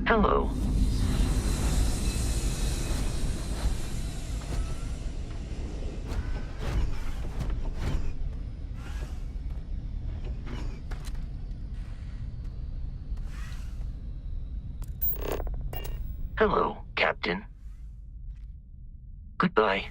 Hello. Hello, Captain. Goodbye.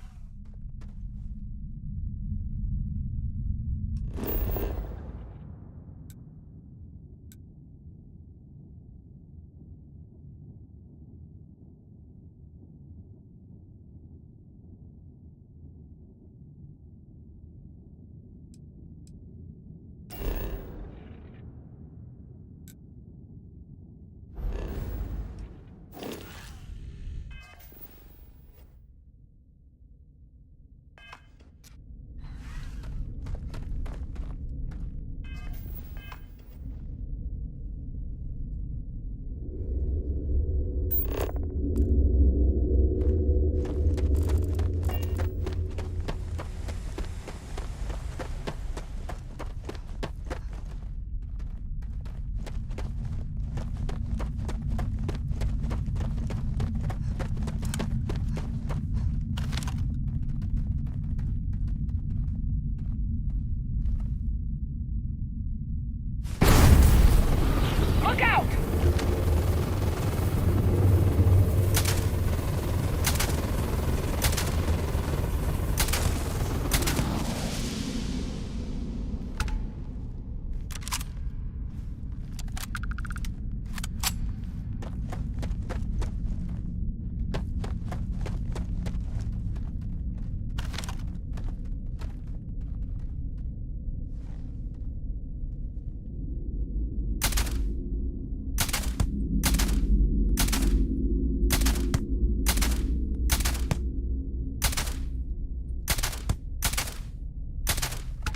Look out!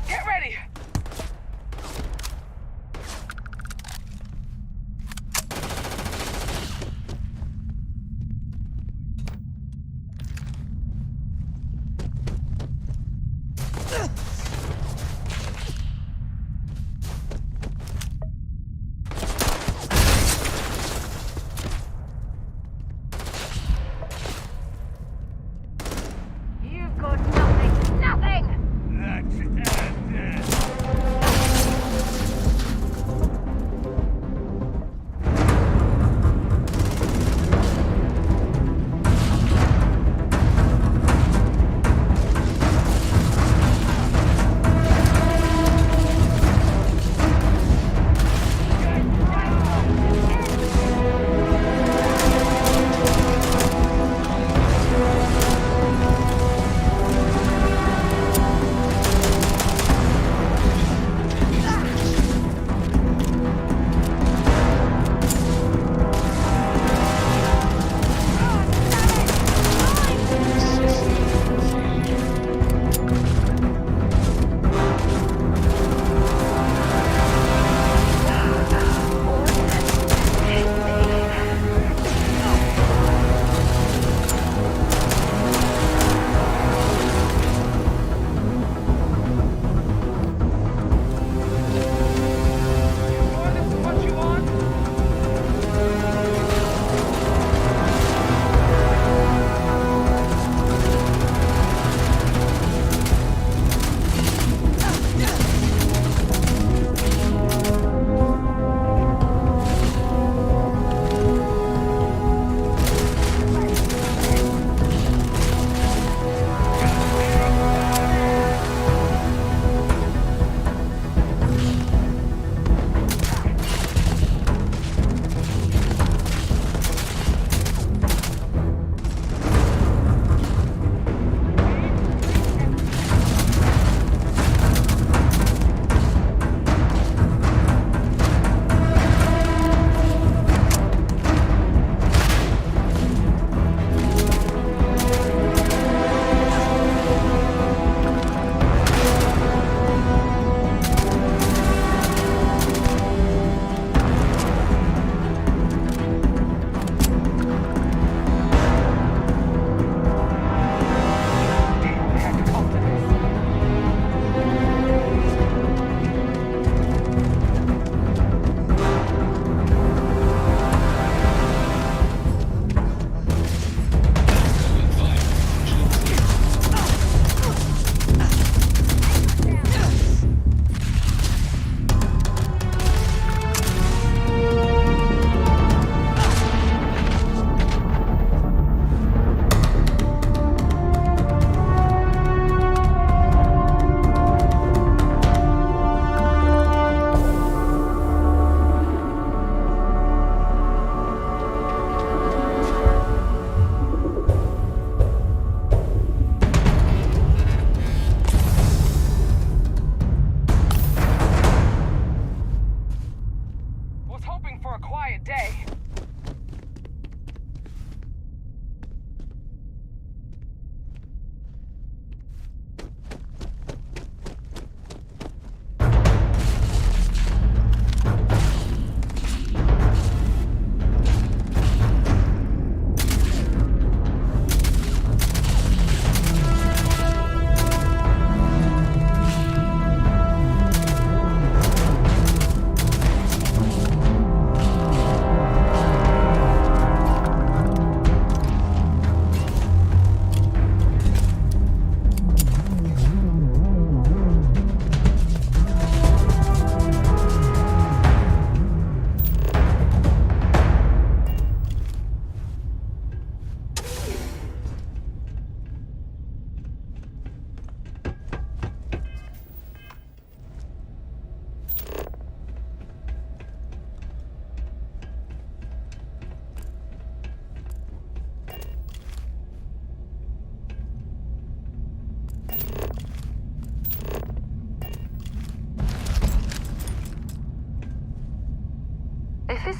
Get ready! You've got nothing! Nothing!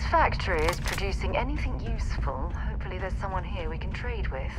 factory is producing anything useful, hopefully there's someone here we can trade with.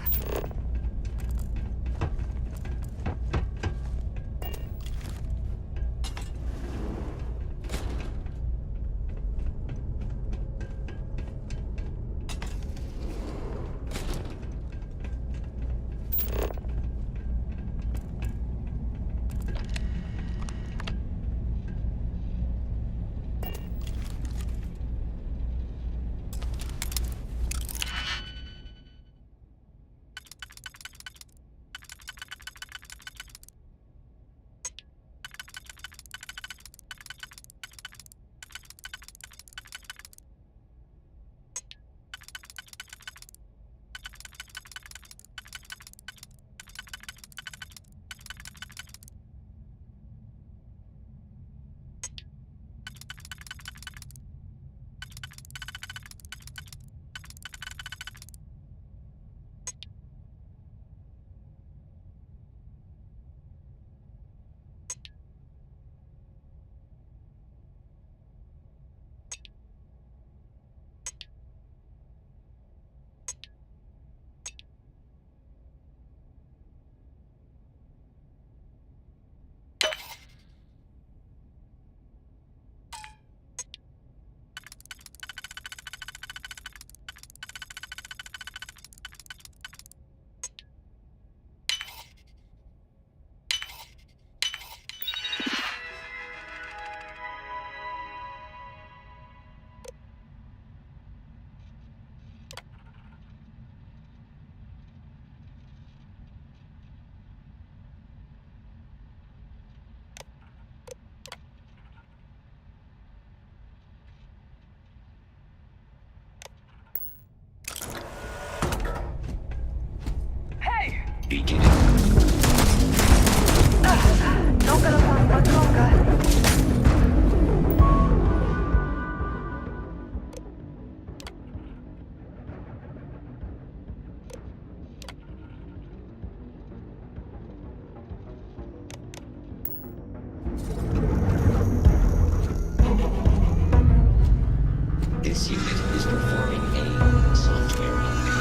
This unit is performing a software update.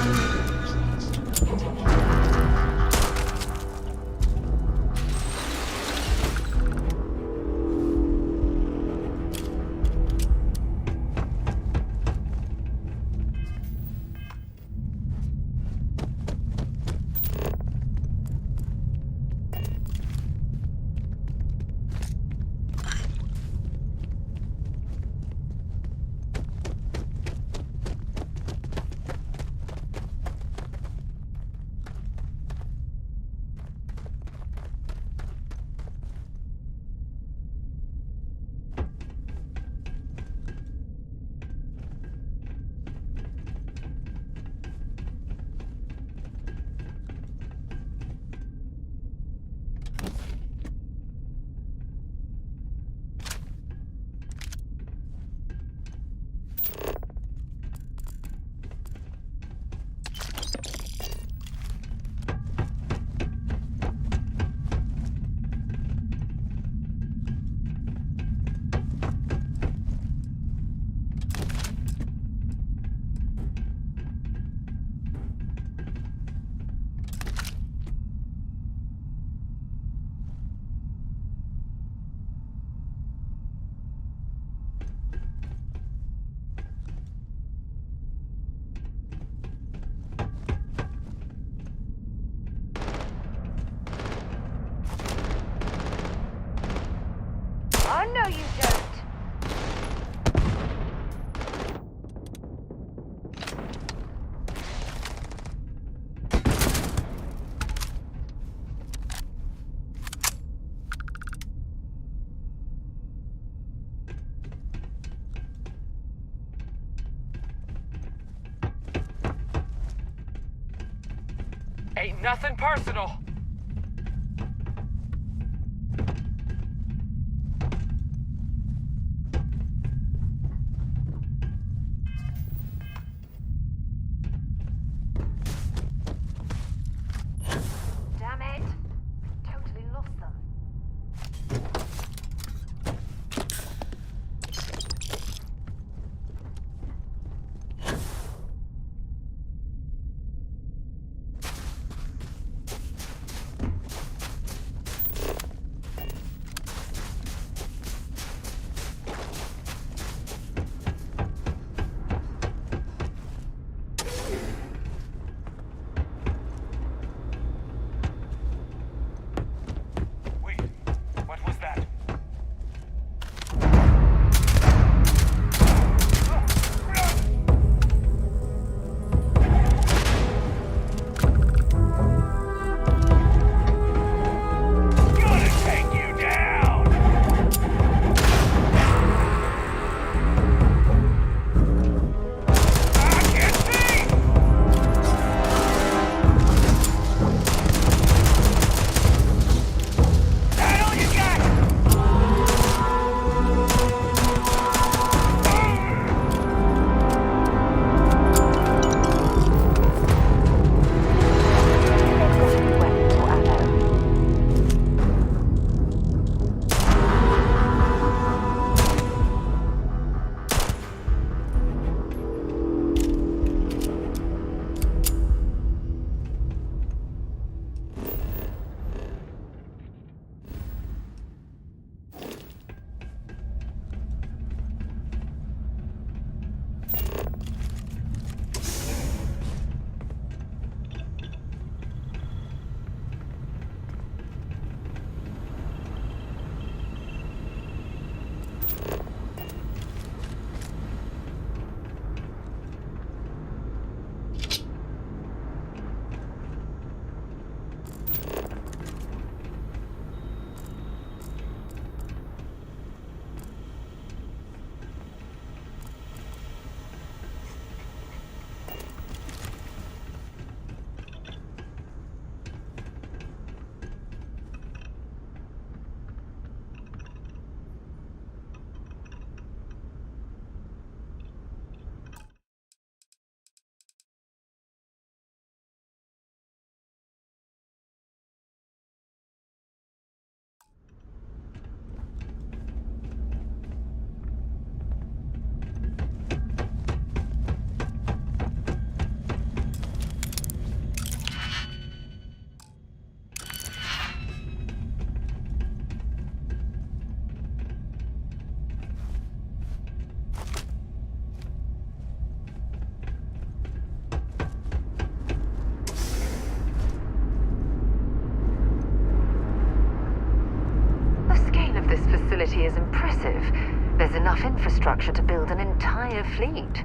No, you don't. Ain't nothing personal. Damn it. I totally lost them. facility is impressive. There's enough infrastructure to build an entire fleet.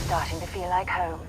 Starting to feel like home.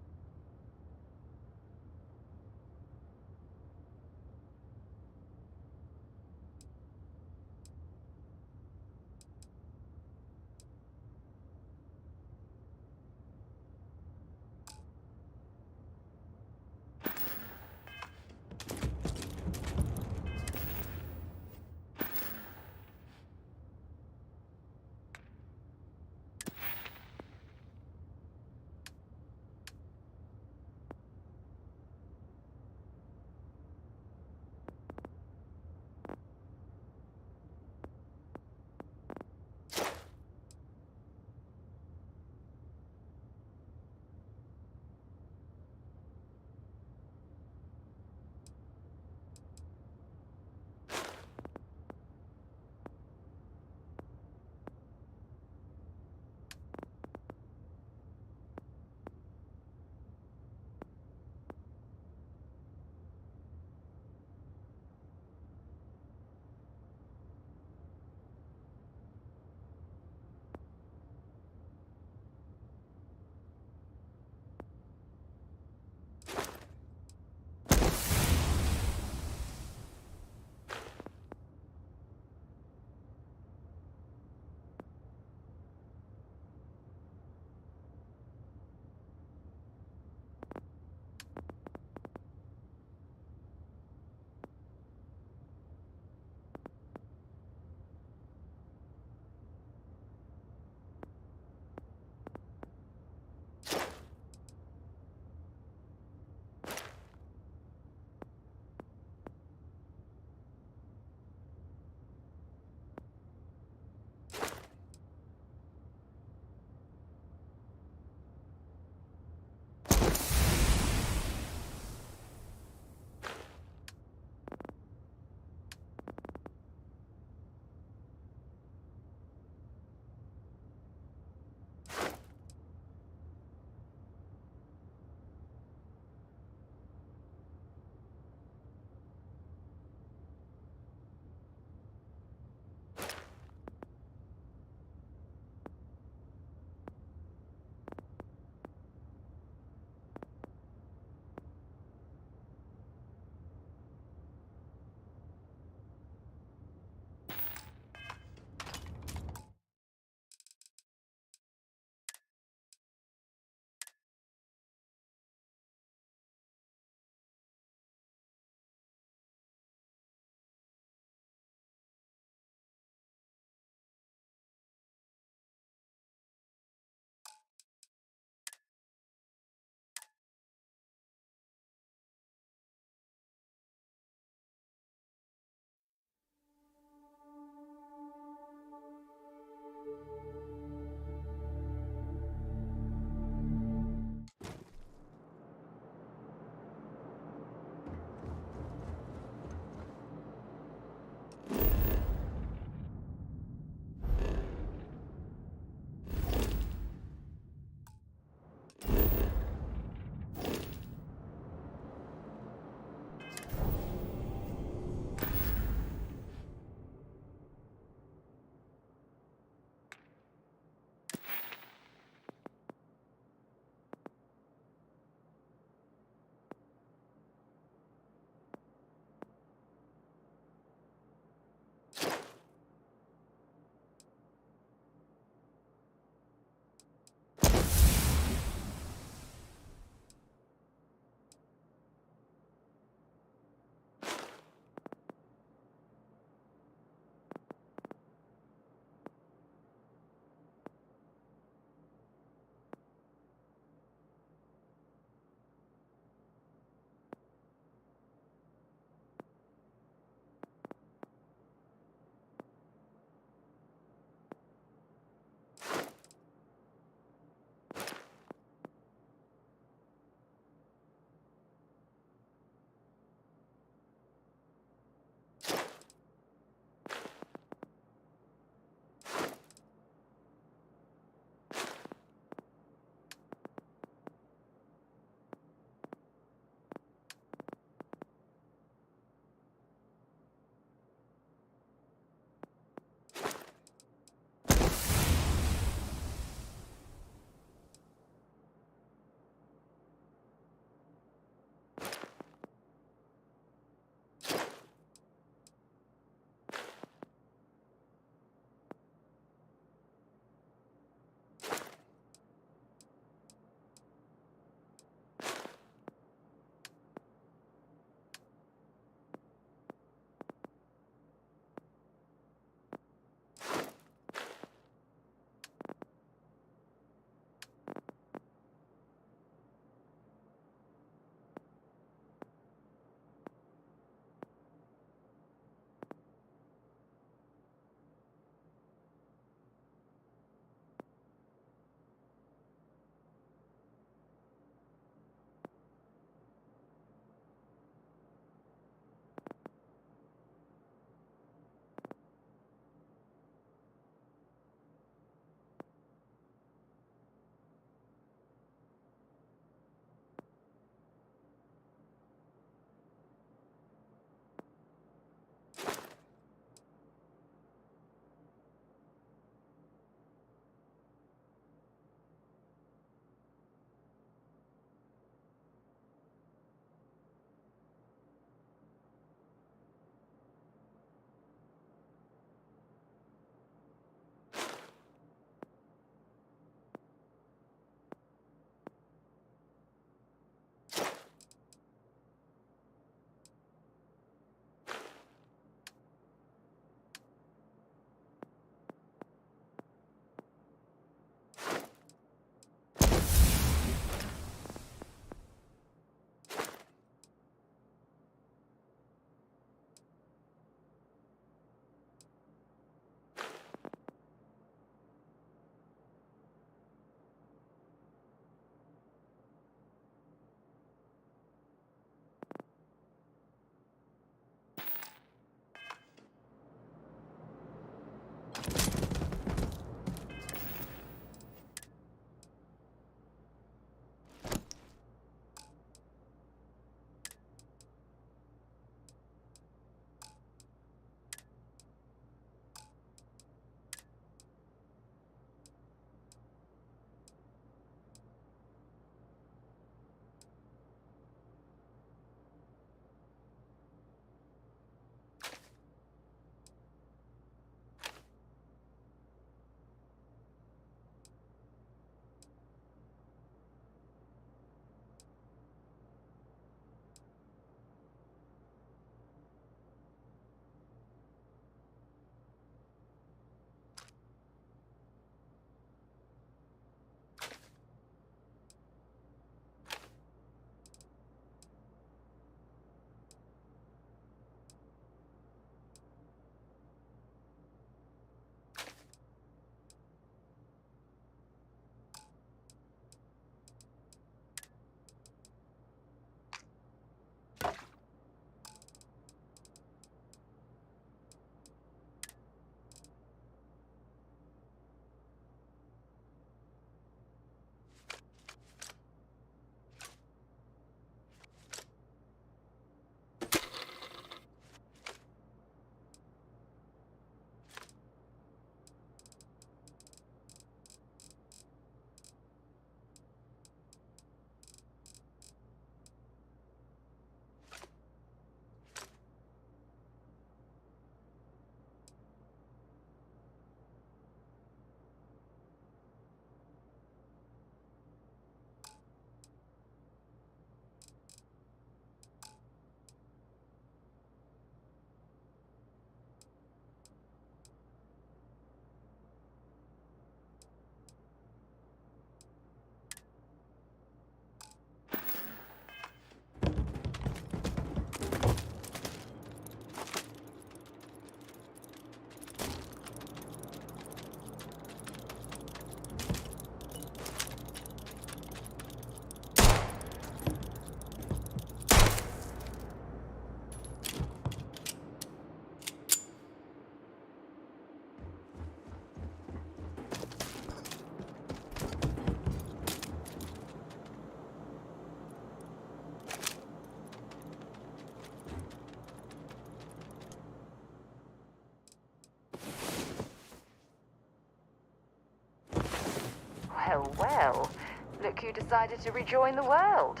you decided to rejoin the world.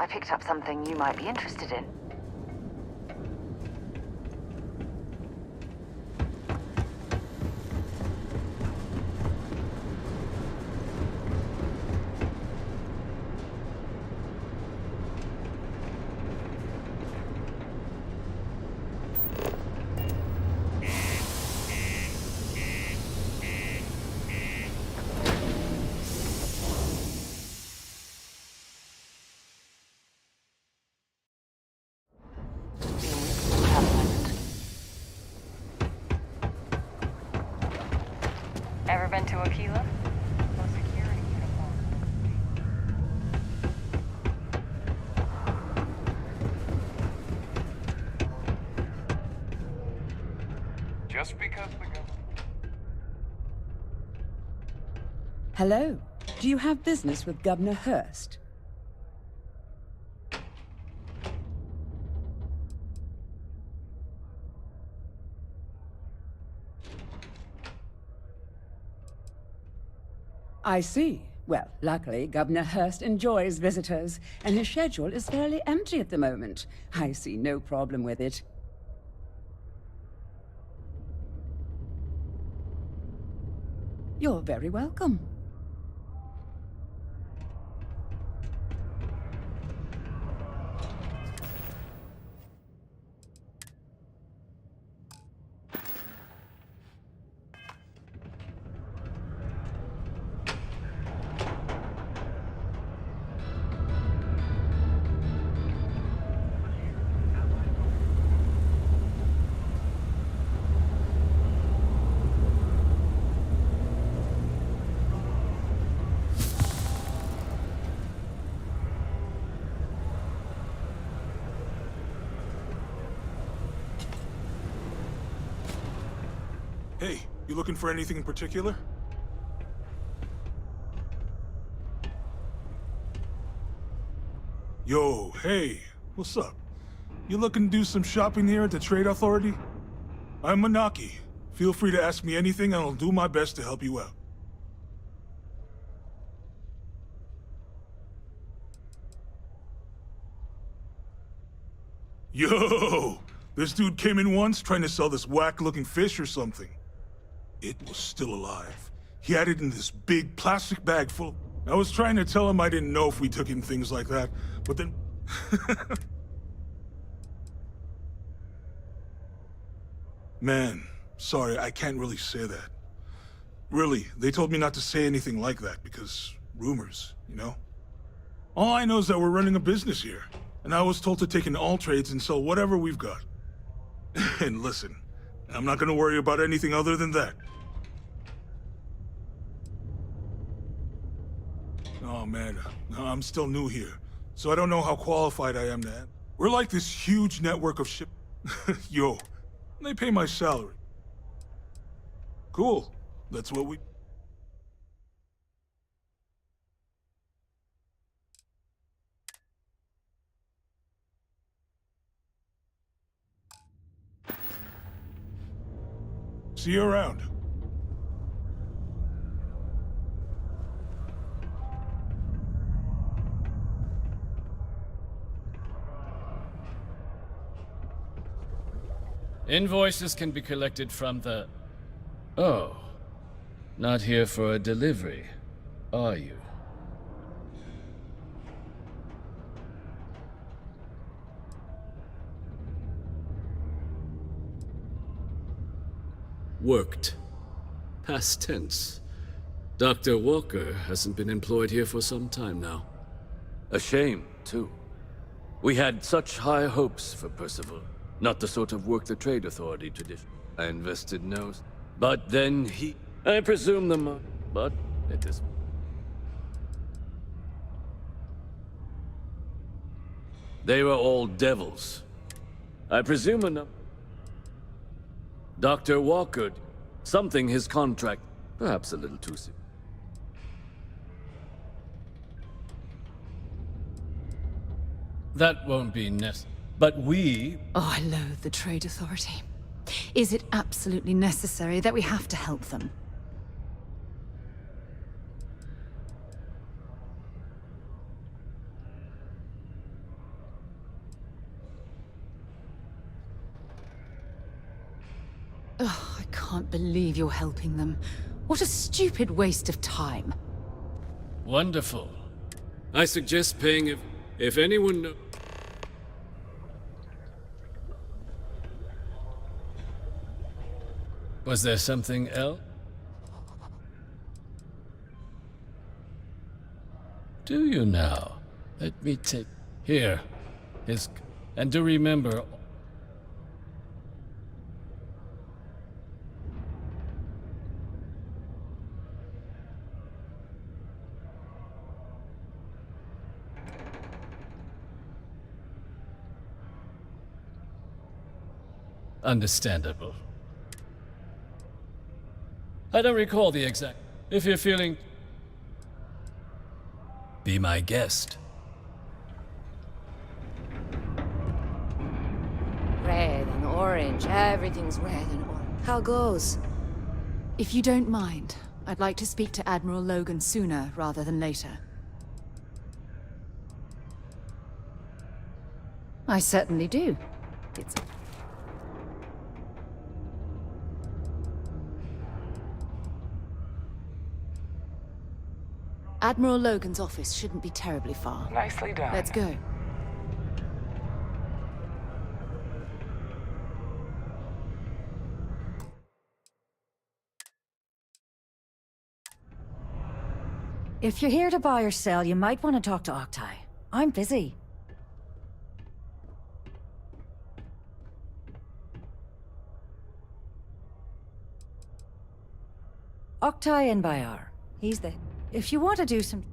I picked up something you might be interested in. Ever been to Aquila? No security uniform. Just because the government... Hello. Do you have business with Governor Hurst? I see. Well, luckily, Governor Hurst enjoys visitors, and his schedule is fairly empty at the moment. I see no problem with it. You're very welcome. Hey, you looking for anything in particular? Yo, hey, what's up? You looking to do some shopping here at the Trade Authority? I'm Manaki. Feel free to ask me anything and I'll do my best to help you out. Yo! This dude came in once trying to sell this whack-looking fish or something. It was still alive. He had it in this big plastic bag full. I was trying to tell him I didn't know if we took in things like that, but then... Man, sorry, I can't really say that. Really, they told me not to say anything like that because rumors, you know? All I know is that we're running a business here, and I was told to take in all trades and sell whatever we've got. And listen, I'm not gonna worry about anything other than that. Oh man, I'm still new here, so I don't know how qualified I am to add. We're like this huge network of ship... Yo, they pay my salary. Cool, that's what we... See you around. Invoices can be collected from the... Oh. Not here for a delivery, are you? Worked. Past tense. Dr. Walker hasn't been employed here for some time now. A shame, too. We had such high hopes for Percival. Not the sort of work the Trade Authority tradition. I invested no... But then he... I presume but it is... They were all devils. I presume enough... Dr. Walker... Something his contract... Perhaps a little too soon. That won't be necessary. But we... Oh, I loathe the Trade Authority. Is it absolutely necessary that we have to help them? can't believe you're helping them. What a stupid waste of time. Wonderful. I suggest paying if anyone knows. Was there something else? Do you now? Let me take... Here. And do remember... Understandable. I don't recall the exact... If you're feeling... Be my guest. Red and orange. Everything's red and orange. How goes? If you don't mind, I'd like to speak to Admiral Logan sooner rather than later. I certainly do. It's... Admiral Logan's office shouldn't be terribly far. Nicely done. Let's go. If you're here to buy or sell, you might want to talk to Octai. I'm busy. Octai and Bayar. He's the... If you want to do some...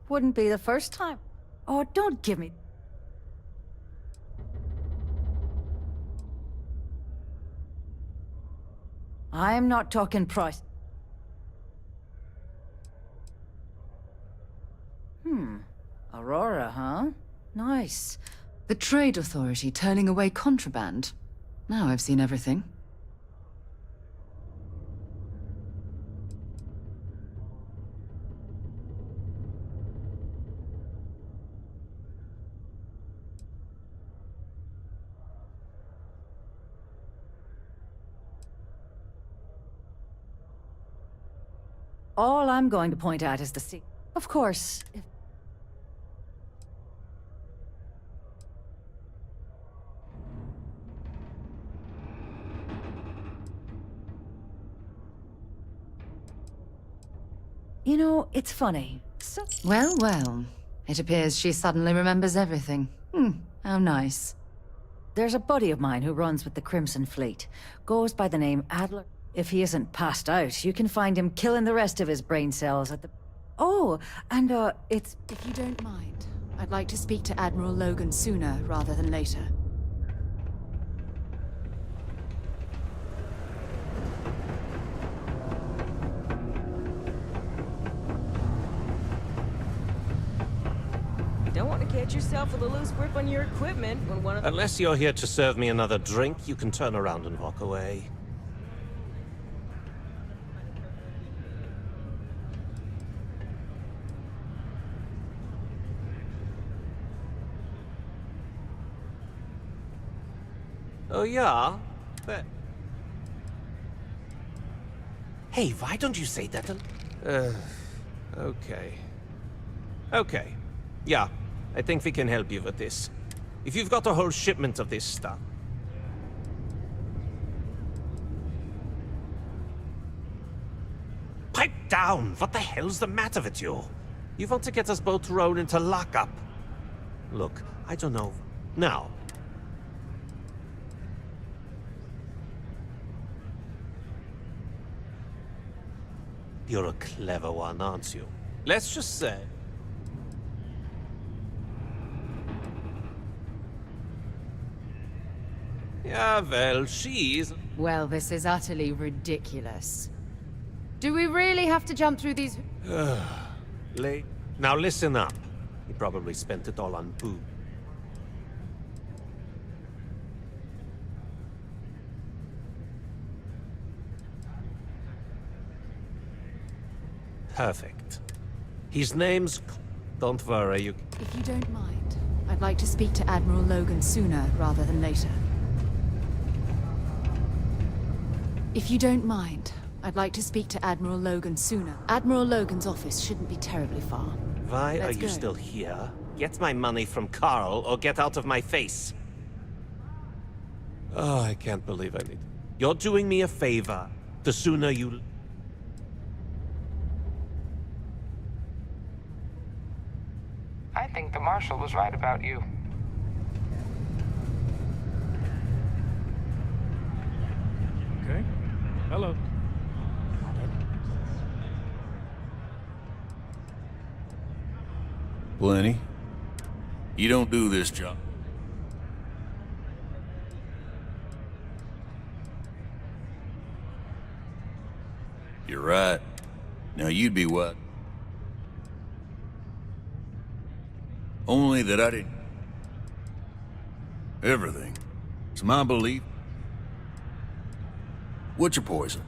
Wouldn't be the first time. Oh, don't give me... I'm not talking price. Aurora, huh? Nice. The Trade Authority turning away contraband. Now I've seen everything. All I'm going to point out is the sea. Of course, if... You know, it's funny. So... Well, well. It appears she suddenly remembers everything. How nice. There's a buddy of mine who runs with the Crimson Fleet. Goes by the name Adler. If he isn't passed out, you can find him killing the rest of his brain cells at the... Oh, and, it's... If you don't mind, I'd like to speak to Admiral Logan sooner rather than later. Don't want to catch yourself with a loose grip on your equipment when one of... Unless you're here to serve me another drink, you can turn around and walk away. Oh, yeah? But... Hey, why don't you say that? Okay. Okay. Yeah, I think we can help you with this. If you've got a whole shipment of this stuff. Pipe down! What the hell's the matter with you? You want to get us both thrown into lockup? Look, I don't know. Now. You're a clever one, aren't you? Let's just say... Yeah, well, she's... Well, this is utterly ridiculous. Do we really have to jump through these... Late. Now listen up. He probably spent it all on booze. Perfect. His name's... Don't worry, you... If you don't mind, I'd like to speak to Admiral Logan sooner rather than later. If you don't mind, I'd like to speak to Admiral Logan sooner. Admiral Logan's office shouldn't be terribly far. Why Let's are you go. still here? Get my money from Carl or get out of my face. Oh, I can't believe I need... You're doing me a favor. The sooner you... I think the Marshal was right about you. Okay. Hello. Plenty. You don't do this job. You're right. Now you'd be what? Only that I didn't... Everything. It's my belief. What's your poison?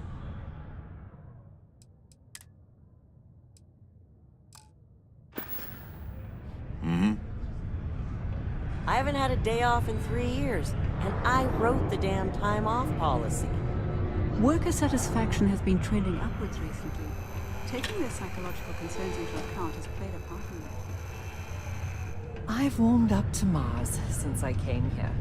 I haven't had a day off in 3 years, and I wrote the damn time off policy. Worker satisfaction has been trending upwards recently. Taking their psychological concerns into account has played a part in that. I've warmed up to Mars since I came here.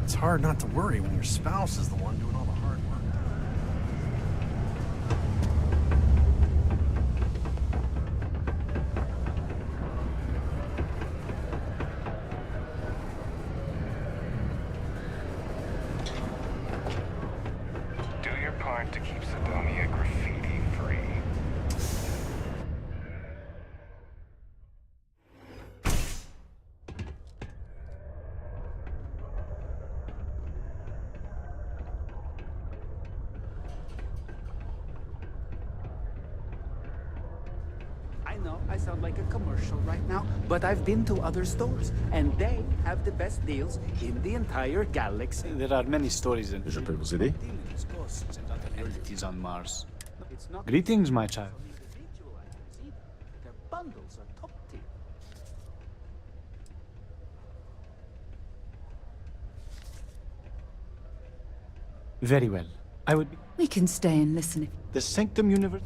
It's hard not to worry when your spouse is the one doing all the hard work. Do your part to keep Sodomia graffiti free. I know I sound like a commercial right now, but I've been to other stores, and they have the best deals in the entire galaxy. There are many stories in... Je peux vous aider? Ghosts and other entities on Mars. Greetings, my child. Their bundles are top tier. Very well. I would... We can stay and listen if... The Sanctum Universe...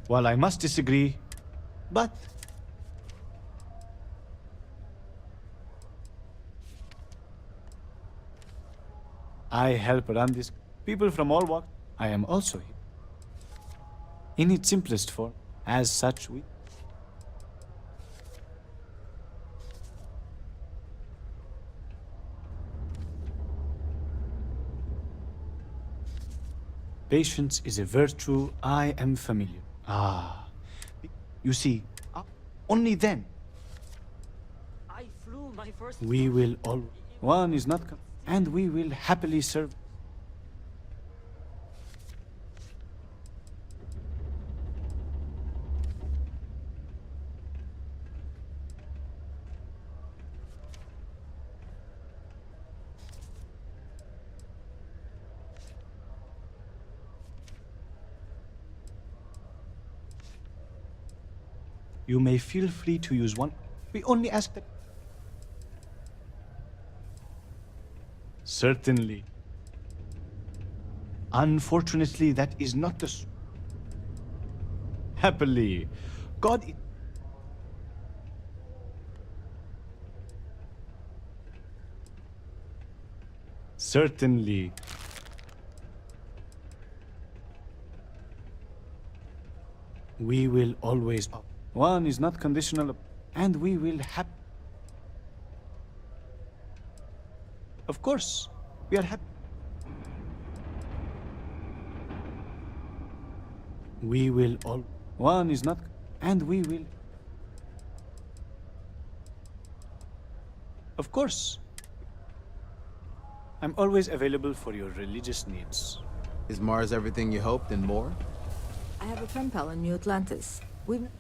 While I must disagree, but... I help run this. People from all walks. I am also here. In its simplest form, as such we... Patience is a virtue I am familiar. Ah, you see, only then I flew my first... we will all... One is not... And we will happily serve... You may feel free to use one. We only ask that... Certainly. Unfortunately, that is not the... Happily. God... Certainly. We will always... One is not conditional, and we will have... Of course, we are happy. We will all. One is not. And we will. Of course. I'm always available for your religious needs. Is Mars everything you hoped and more? I have a pen pal in New Atlantis.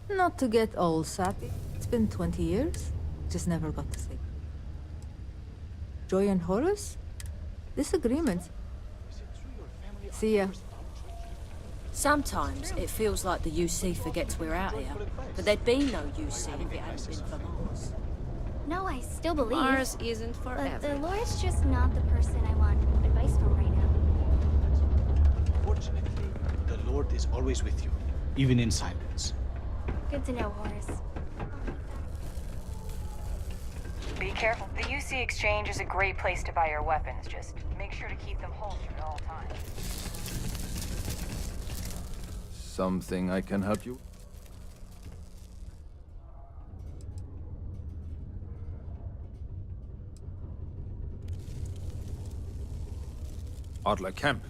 Not to get all sappy. It's been 20 years. Just never got to say. Joy and Horus? Disagreements. See ya. Sometimes it feels like the UC forgets we're out here, but there'd be no UC if it hadn't been for Mars. No, I still believe. Mars isn't forever. But the Lord's just not the person I want advice from right now. Fortunately, the Lord is always with you, even in silence. Good to know, Horace. Be careful. The UC Exchange is a great place to buy your weapons. Just make sure to keep them holstered at all times. Something I can help you? Adler Camp.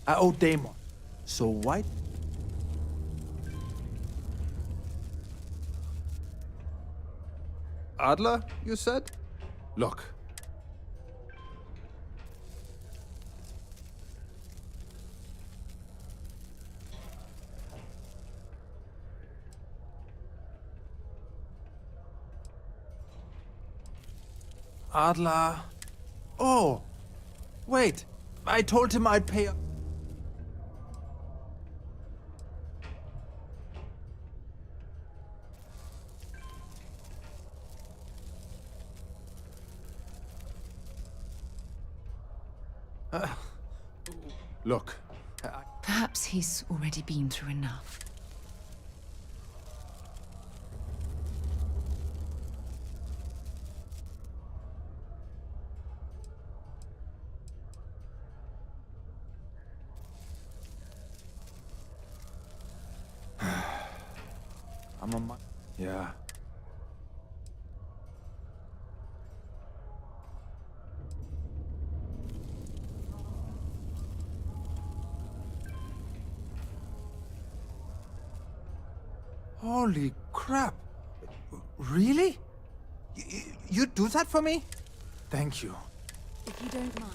I owe Damon. So why? Adler, you said? Look. Adler. Oh. Wait. I told him I'd pay. Look. Perhaps he's already been through enough. I'm on my. Yeah. Holy crap. Really? You do that for me? Thank you. If you don't mind,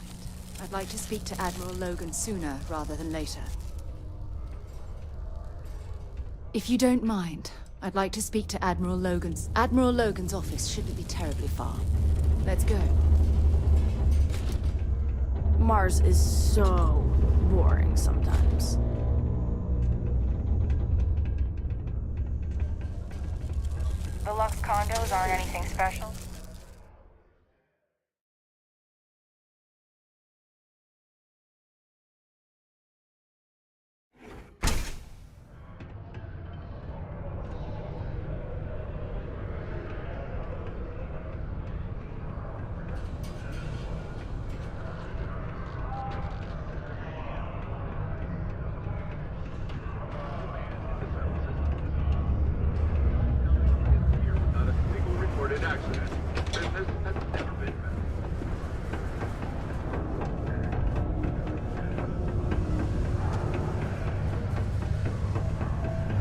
I'd like to speak to Admiral Logan sooner rather than later. If you don't mind, I'd like to speak to Admiral Logan's... Admiral Logan's office shouldn't be terribly far. Let's go. Mars is so boring sometimes. The Lux condos aren't anything special.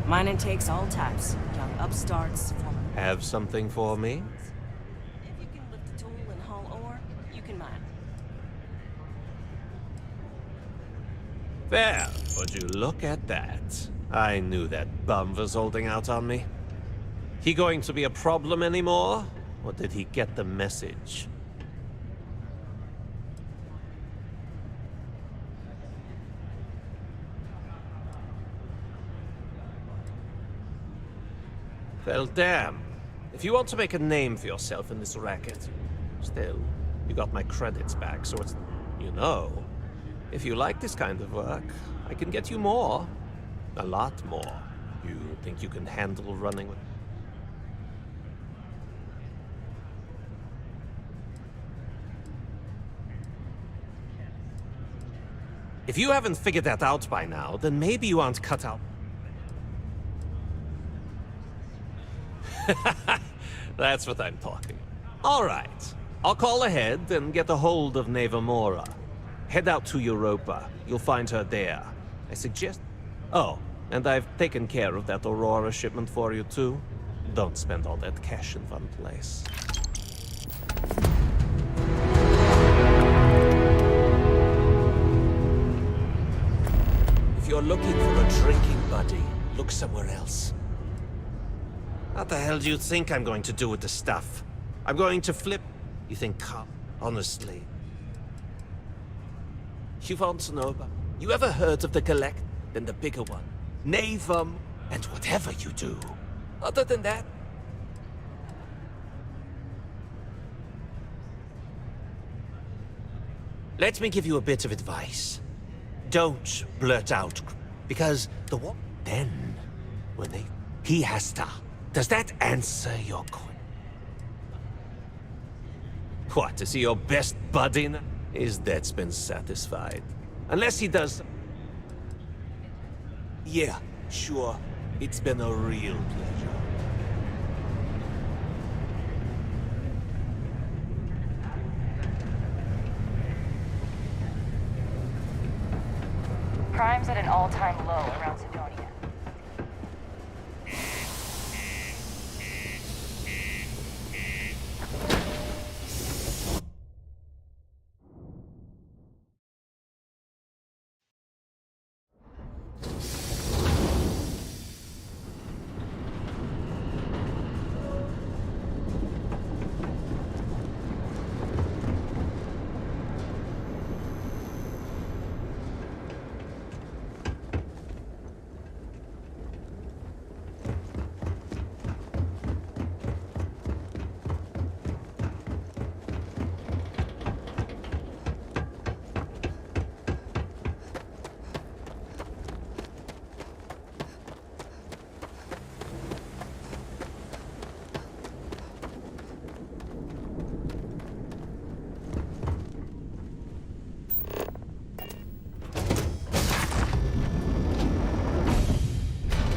Mining takes all types. Young upstarts. Have something for me? If you can lift a tool and haul ore, you can mine. There, would you look at that? I knew that bum was holding out on me. He going to be a problem anymore? Or did he get the message? Well, damn. If you want to make a name for yourself in this racket, still, you got my credits back, so it's... You know, if you like this kind of work, I can get you more. A lot more. You think you can handle running with... If you haven't figured that out by now, then maybe you aren't cut out. That's what I'm talking. All right. I'll call ahead and get a hold of Nevamora. Head out to Europa. You'll find her there. I suggest... Oh, and I've taken care of that Aurora shipment for you too. Don't spend all that cash in one place. If you're looking for a drinking buddy, look somewhere else. What the hell do you think I'm going to do with the stuff? I'm going to flip... You think, come, honestly. You want to know about... You ever heard of the Collect? Then the bigger one. Navam, and whatever you do. Other than that... Let me give you a bit of advice. Don't blurt out, because the what? Then, when they... He has to... Does that answer your question? What, is he your best buddy now? His debt's been satisfied. Unless he does... Yeah, sure. It's been a real pleasure. Crime's at an all-time low around Sidonia.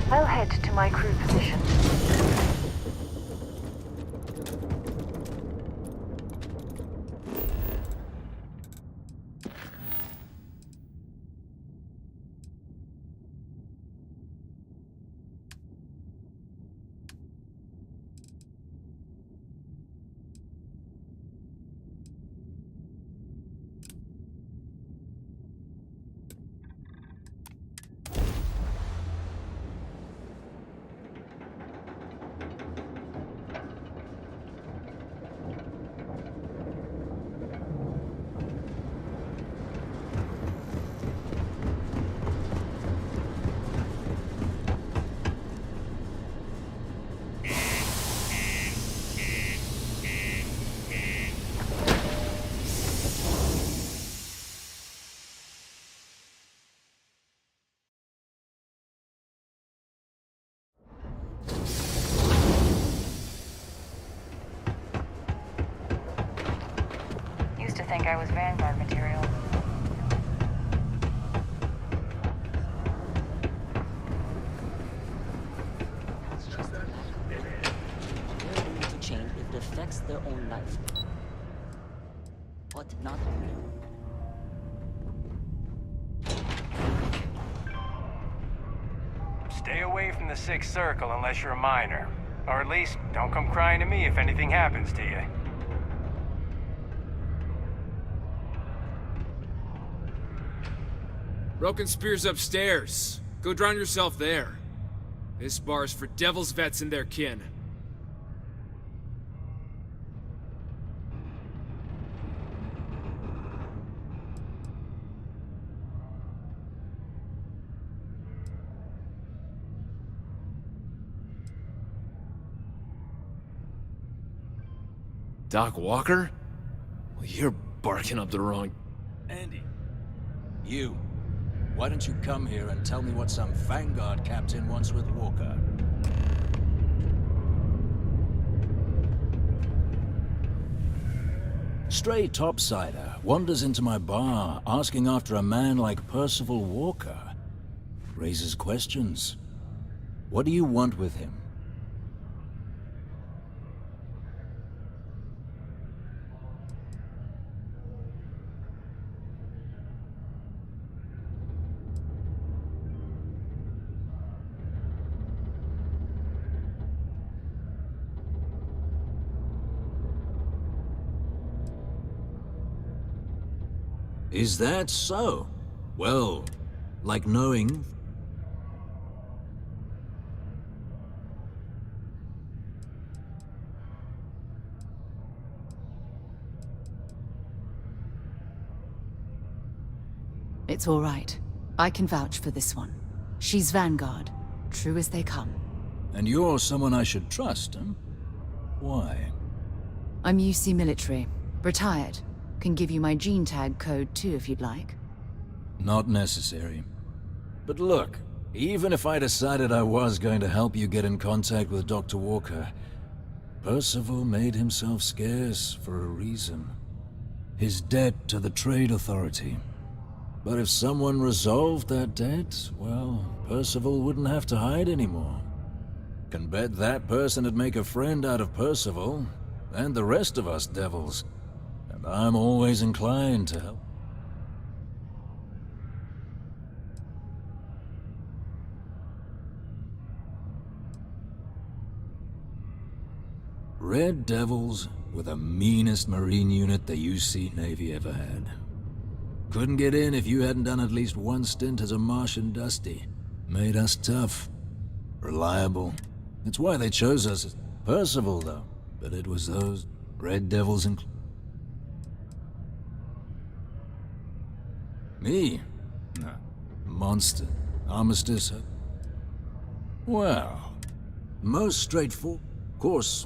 I'll head to my crew position. Think I was Vanguard material. To change if it affects their own life. But not me. Stay away from the Sixth Circle unless you're a minor. Or at least, don't come crying to me if anything happens to you. Broken Spear's upstairs. Go drown yourself there. This bar's for devil's vets and their kin. Doc Walker? Well, you're barking up the wrong... Andy. You. Why don't you come here and tell me what some Vanguard captain wants with Walker? Stray topsider wanders into my bar asking after a man like Percival Walker. Raises questions. What do you want with him? Is that so? Well, like knowing... It's all right. I can vouch for this one. She's Vanguard, true as they come. And you're someone I should trust, huh? Why? I'm UC military, retired. Can give you my gene tag code too if you'd like. Not necessary. But look, even if I decided I was going to help you get in contact with Dr. Walker, Percival made himself scarce for a reason. His debt to the Trade Authority. But if someone resolved that debt, well, Percival wouldn't have to hide anymore. Can bet that person would make a friend out of Percival, and the rest of us devils. And I'm always inclined to help. Red Devils were the meanest Marine unit the UC Navy ever had. Couldn't get in if you hadn't done at least one stint as a Martian Dusty. Made us tough. Reliable. It's why they chose us as Percival, though. But it was those Red Devils and... Me? No. Monster. Armistice. Well, most straightforward. Of course,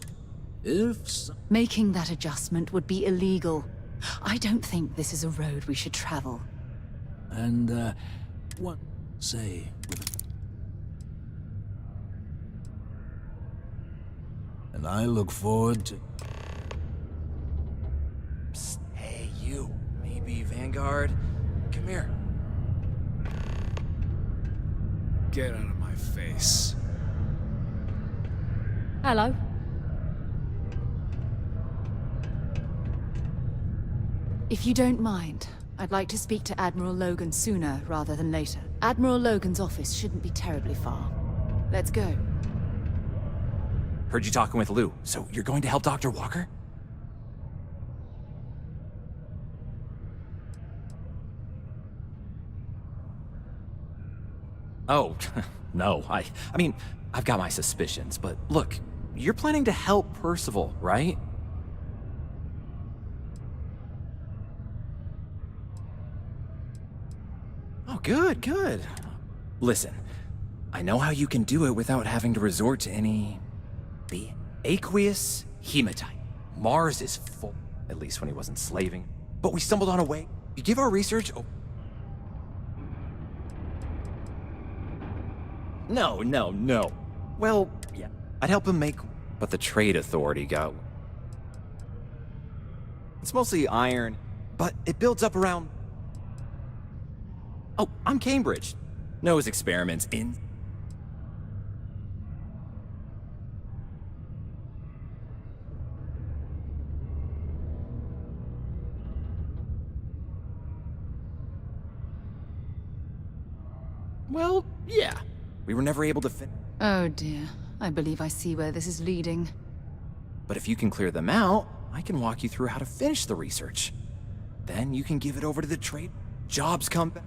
if... Making that adjustment would be illegal. I don't think this is a road we should travel. And, what, say, with a... And I look forward to... Psst, hey, you. Maybe Vanguard? Come here. Get out of my face. Hello. If you don't mind, I'd like to speak to Admiral Logan sooner rather than later. Admiral Logan's office shouldn't be terribly far. Let's go. Heard you talking with Lou, so you're going to help Dr. Walker? Oh, no, I mean, I've got my suspicions, but look, you're planning to help Percival, right? Oh, good, good. Listen, I know how you can do it without having to resort to any... the aqueous hematite. Mars is full, at least when he wasn't slaving. But we stumbled on a way. You give our research... Oh. No. Well, yeah, I'd help him make... But the Trade Authority got... It's mostly iron, but it builds up around... Oh, I'm Cambridge. Knows experiments in... Well, yeah. We were never able to fit... Oh dear. I believe I see where this is leading. But if you can clear them out, I can walk you through how to finish the research. Then you can give it over to the trade. Jobs come back.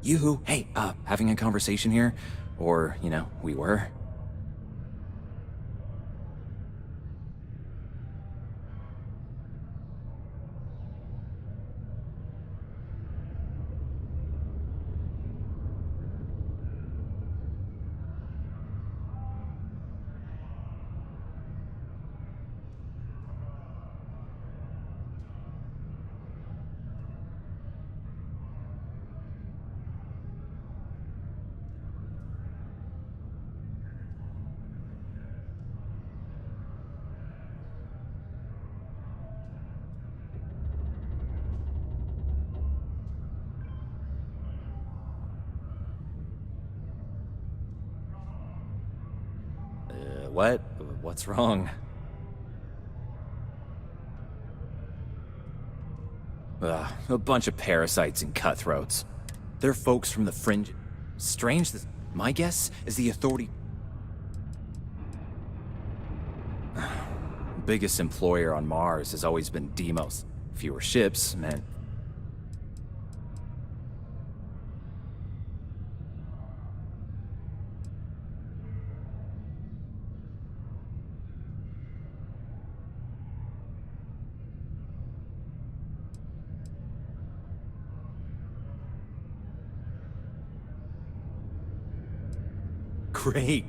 You, hey, having a conversation here? Or, you know, we were? What? What's wrong? A bunch of parasites and cutthroats. They're folks from the fringe. Strange that my guess is the authority. Biggest employer on Mars has always been Deimos. Fewer ships meant.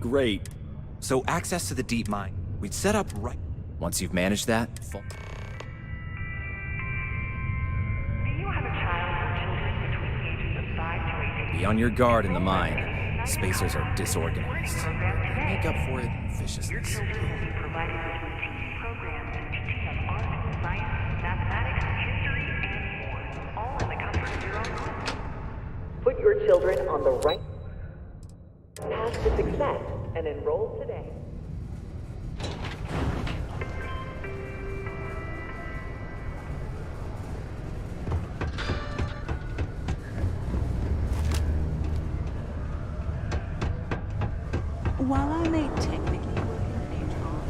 Great. So access to the deep mine. We'd set up right. Once you've managed that, Do you have a child or children between the ages of 5 to 18? be on your guard in the mine. Spacers are disorganized. Make up for it in viciousness. Your children will be provided with routine programs teaching them art, science, mathematics, history, and more, all in the comfort of your own home. Put your children on the right path to success and enroll today. While I may technically work in HR,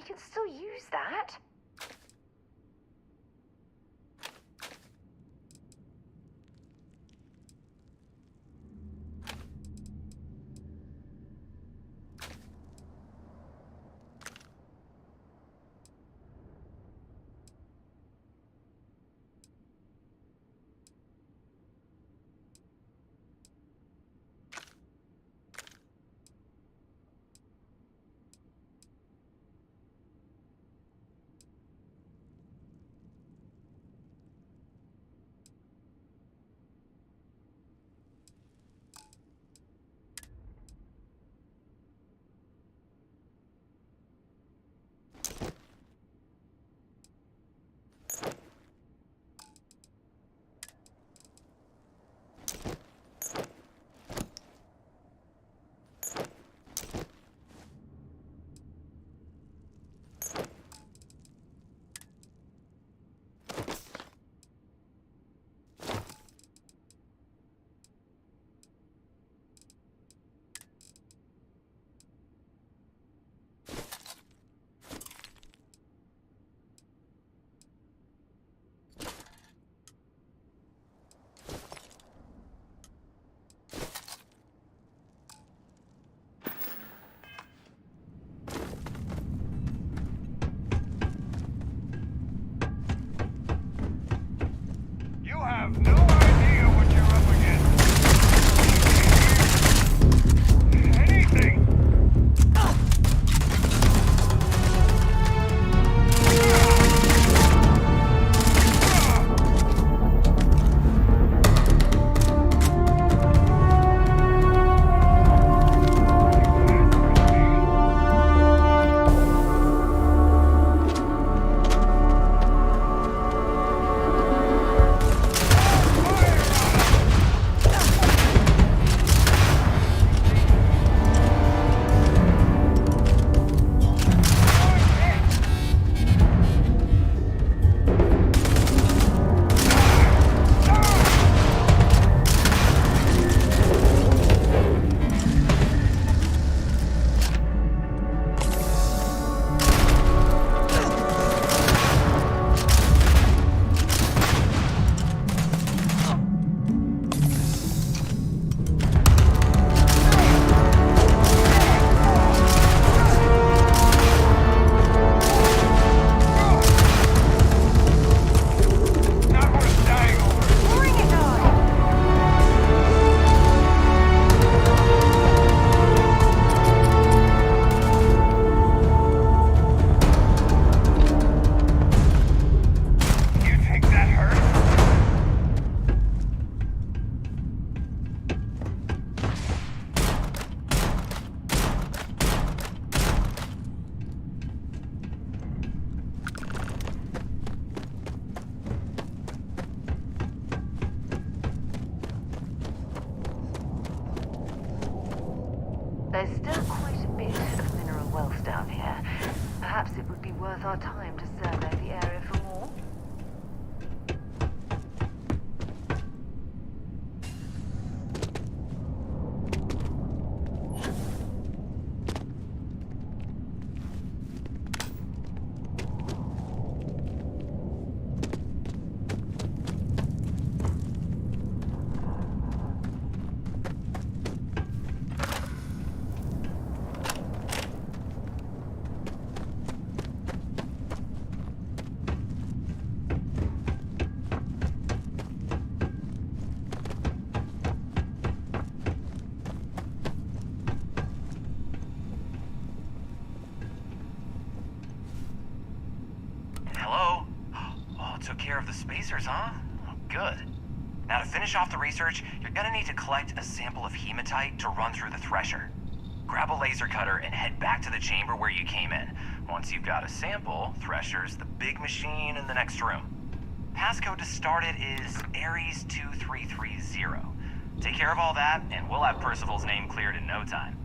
we can still use that. have no idea what you're up against. Anything. There's still quite a bit of mineral wealth down here. Perhaps it would be worth our time to survey the area for more. Hello? Oh, took care of the spacers, huh? Oh, good. Now to finish off the research, you're gonna need to collect a sample of hematite to run through the thresher. Grab a laser cutter and head back to the chamber where you came in. Once you've got a sample, thresher's the big machine in the next room. Passcode to start it is Ares 2330. Take care of all that, and we'll have Percival's name cleared in no time.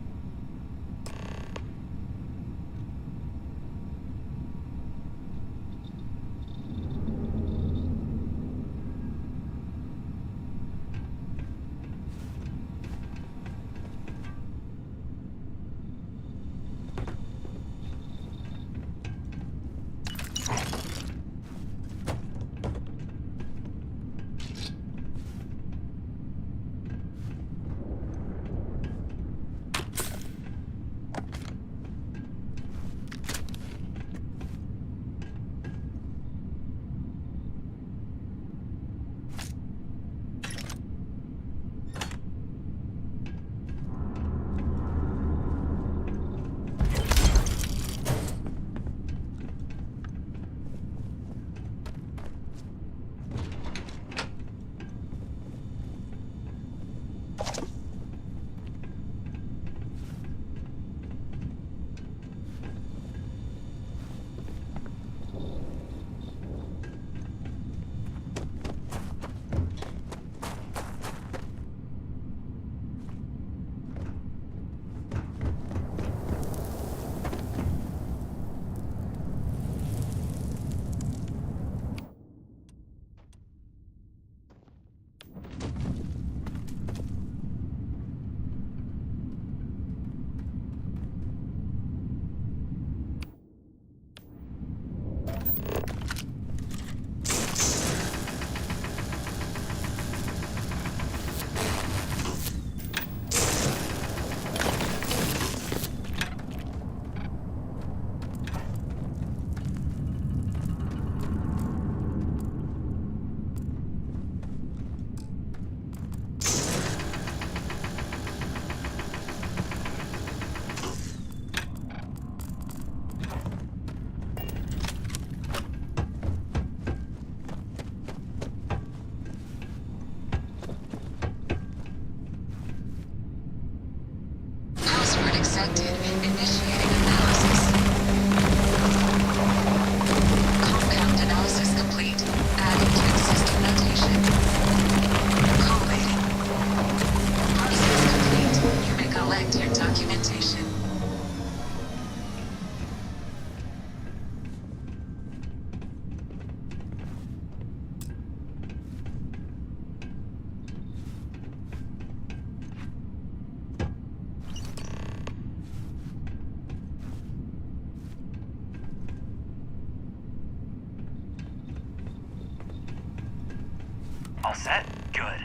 All set? Good.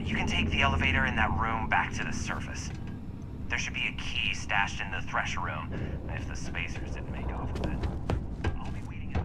You can take the elevator in that room back to the surface. There should be a key stashed in the thresher room, if the spacers didn't make off with it. I'll be waiting at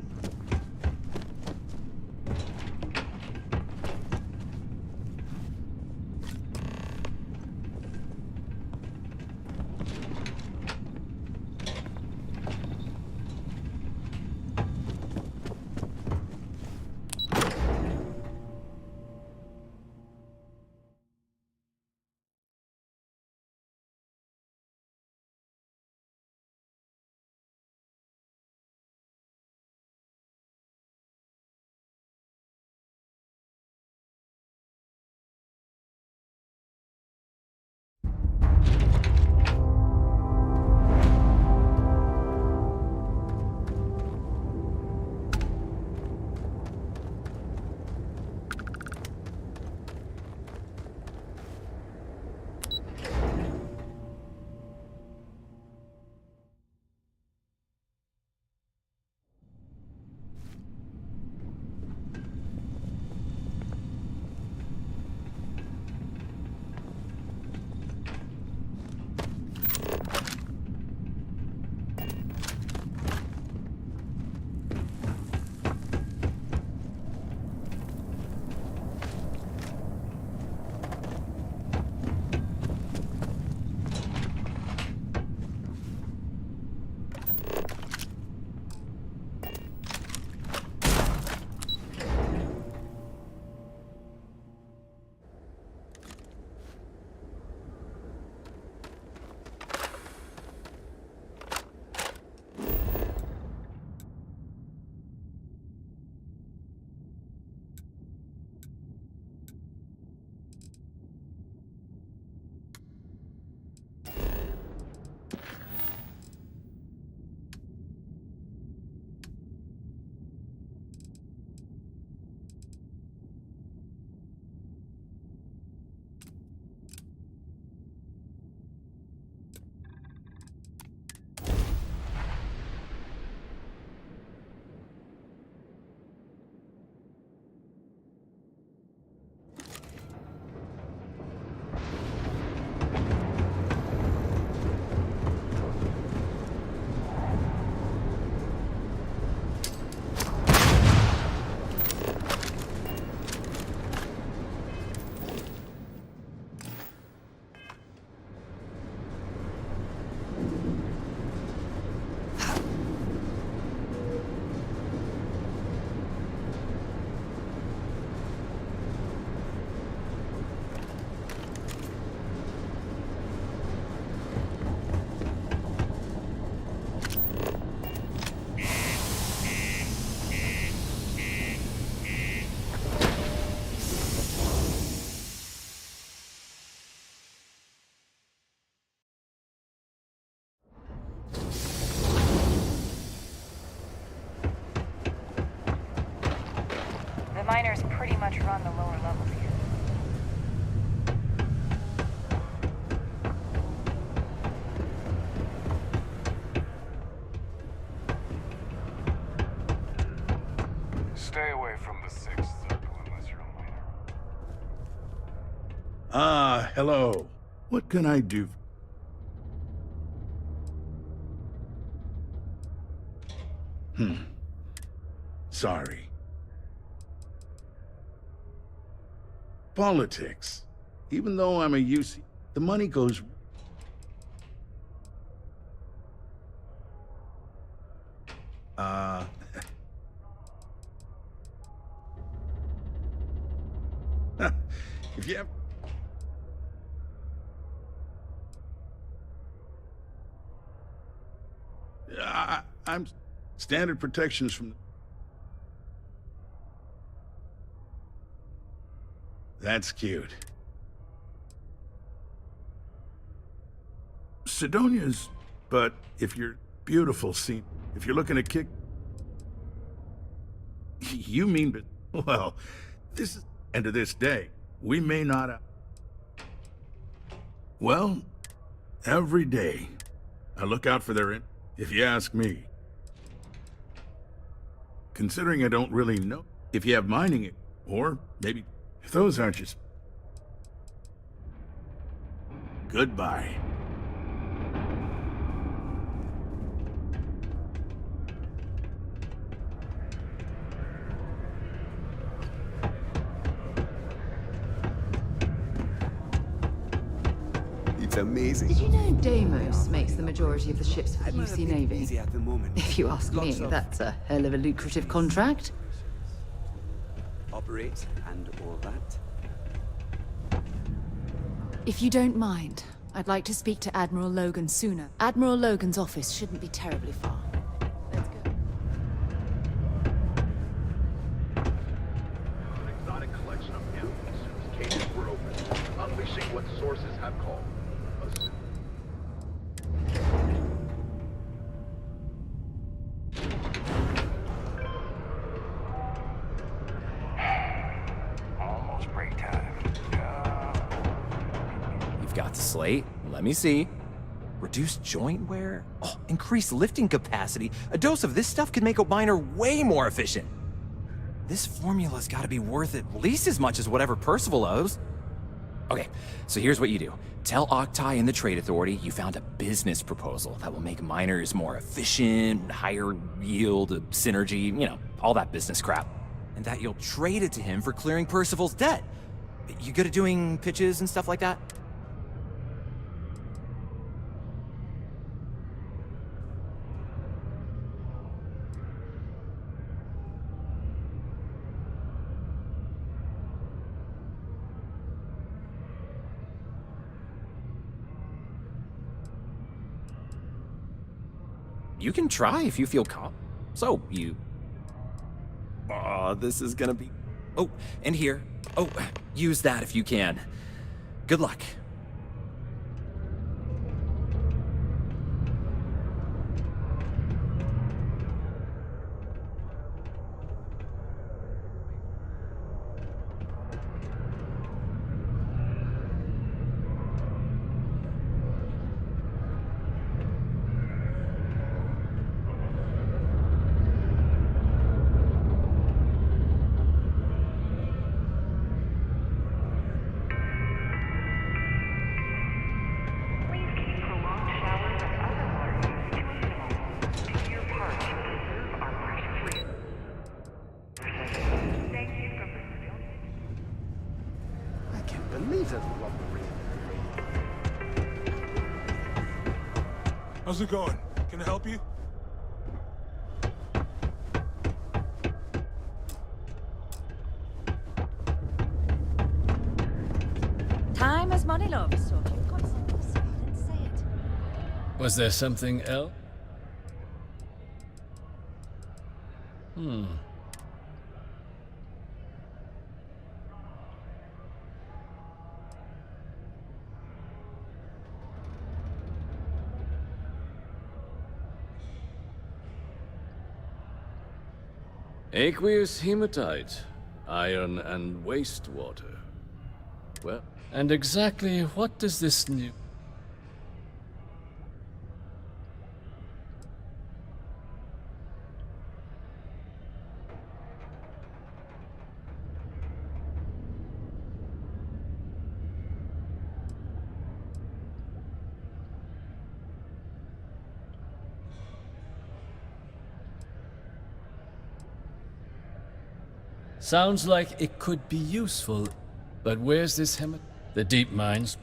miners pretty much run the lower levels here. Stay away from the sixth circle unless you're a miner. Ah, hello. What can I do? Sorry. Politics. Even though I'm a UC, the money goes... if you have... I'm standard protections from... That's cute. Sidonia's, but if you're beautiful, see, if you're looking to kick... You mean, but, well, this is, and to this day, we may not... Well, every day, I look out for their... If you ask me. Considering I don't really know if you have mining it, or maybe If those aren't just... Goodbye. It's amazing. Did you know Deimos makes the majority of the ships for the UC Navy? Busy at the moment. If you ask me, that's a hell of a lucrative contract. Operate and all that. If you don't mind, I'd like to speak to Admiral Logan sooner. Admiral Logan's office shouldn't be terribly far. Let's go. An exotic collection of animals whose cages were open, unleashing what sources have called a Almost break time. You've got the slate. Let me see. Reduced joint wear? Oh, increased lifting capacity. A dose of this stuff could make a miner way more efficient. This formula's gotta be worth at least as much as whatever Percival owes. Okay, so here's what you do. Tell Octai and the Trade Authority you found a business proposal that will make miners more efficient, higher yield, synergy, you know, all that business crap. And that you'll trade it to him for clearing Percival's debt. You good at doing pitches and stuff like that? You can try if you feel calm. So, you... Oh, this is gonna be... Oh, and here. Oh, use that if you can. Good luck. How's it going? Can I help you? Time is money, love, so if you've got something to say, then say it. Was there something else? Aqueous hematite, iron and wastewater. Well, and exactly what does this new... Sounds like it could be useful, but where's this hemat? The deep mines?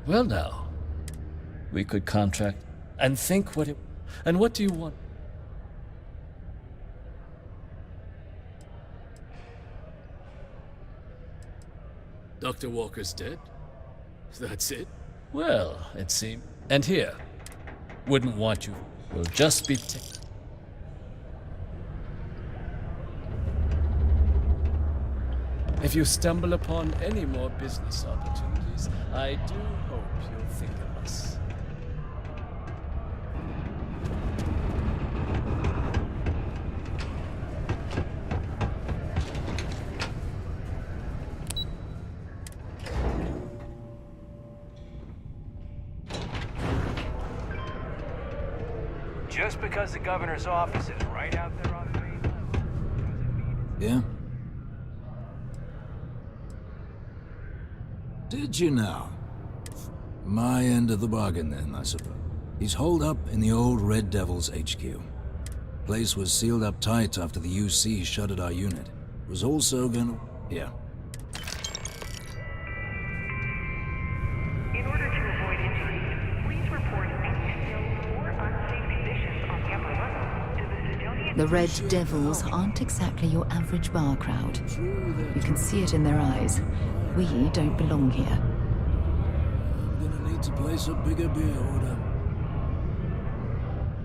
Well now, we could contract and think what it... And what do you want? Dr. Walker's dead? That's it? Well, it seems... And here, wouldn't want you. We'll just be... If you stumble upon any more business opportunities, I do hope you'll think of us. Just because the governor's office is right out there on the main level. Yeah? Did you know? My end of the bargain then, I suppose. He's holed up in the old Red Devil's HQ. Place was sealed up tight after the UC shuttered our unit. Was also gonna... Yeah. In order to avoid injuries, please report any spills or unsafe conditions on the upper level to the custodian. The Red Devils aren't exactly your average bar crowd. You can see it in their eyes. We don't belong here. I'm gonna need to place a bigger beer order.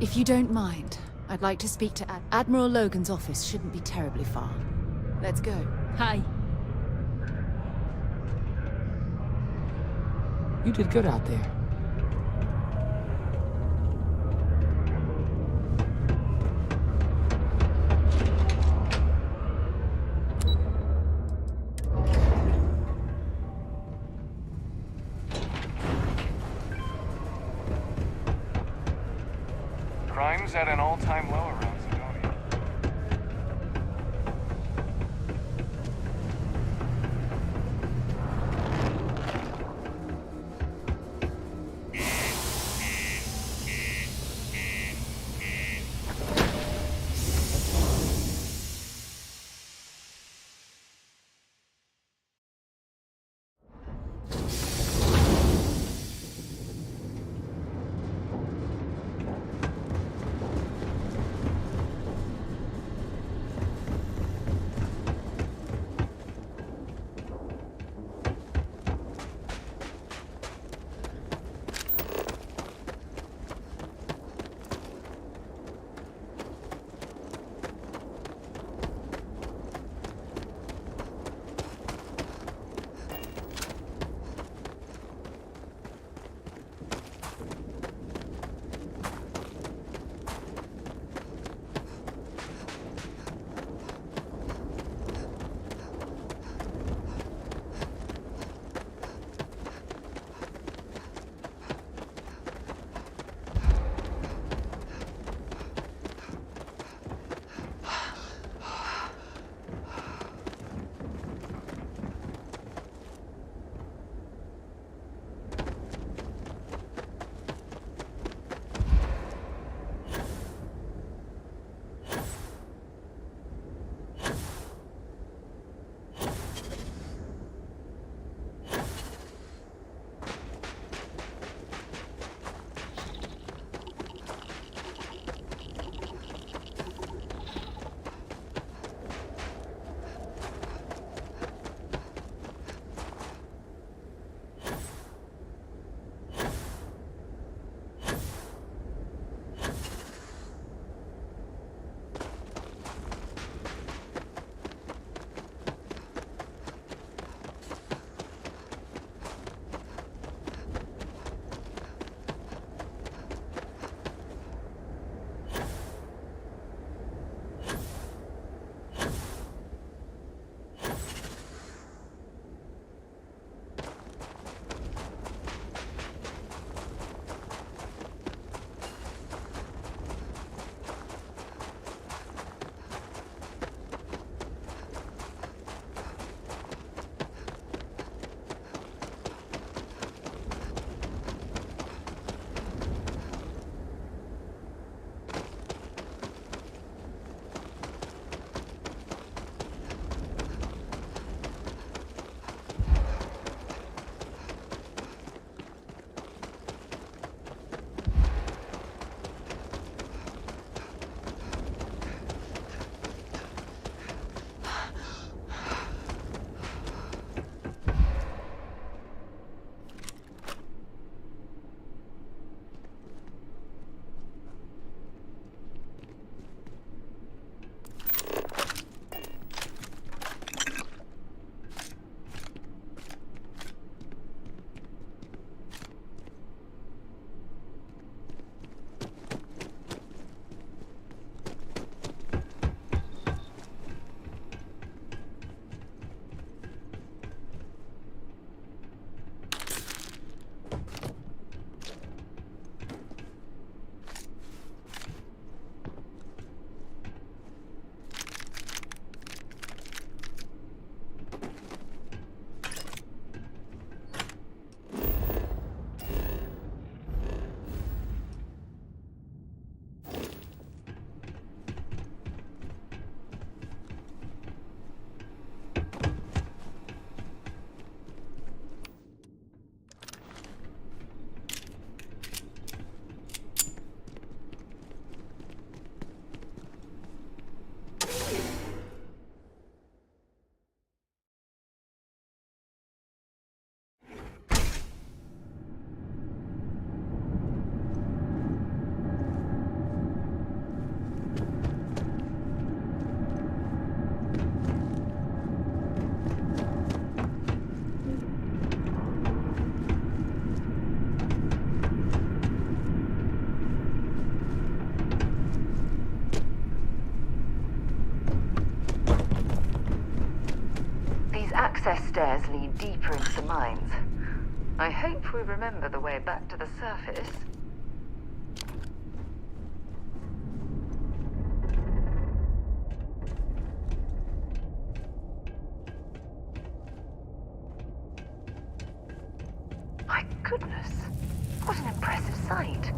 If you don't mind, I'd like to speak to Admiral Logan's office. Shouldn't be terribly far. Let's go. Hi. You did good out there. Crime's at an all-time low around Sidonia. access stairs lead deeper into the mines. I hope we remember the way back to the surface. My goodness, what an impressive sight.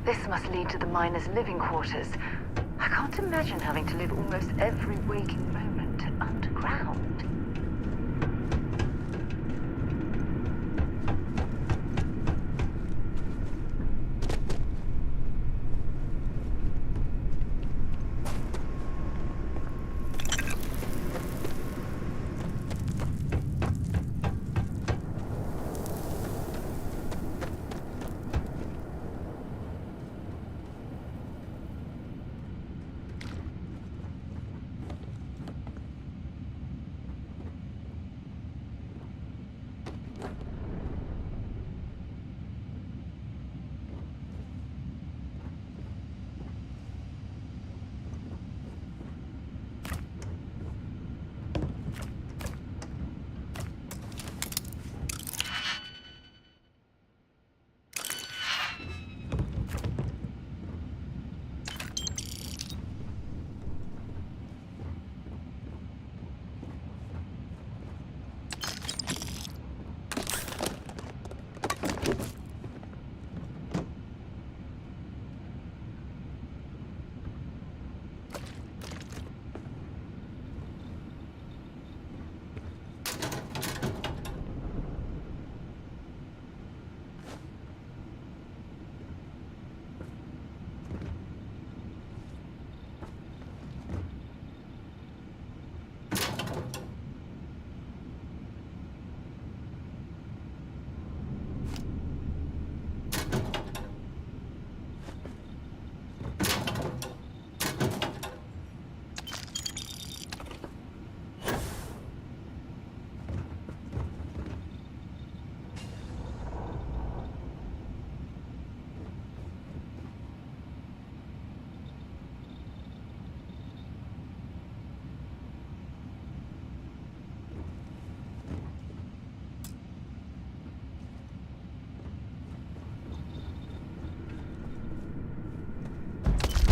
This must lead to the miners' living quarters. I can't imagine having to live almost every waking moment underground.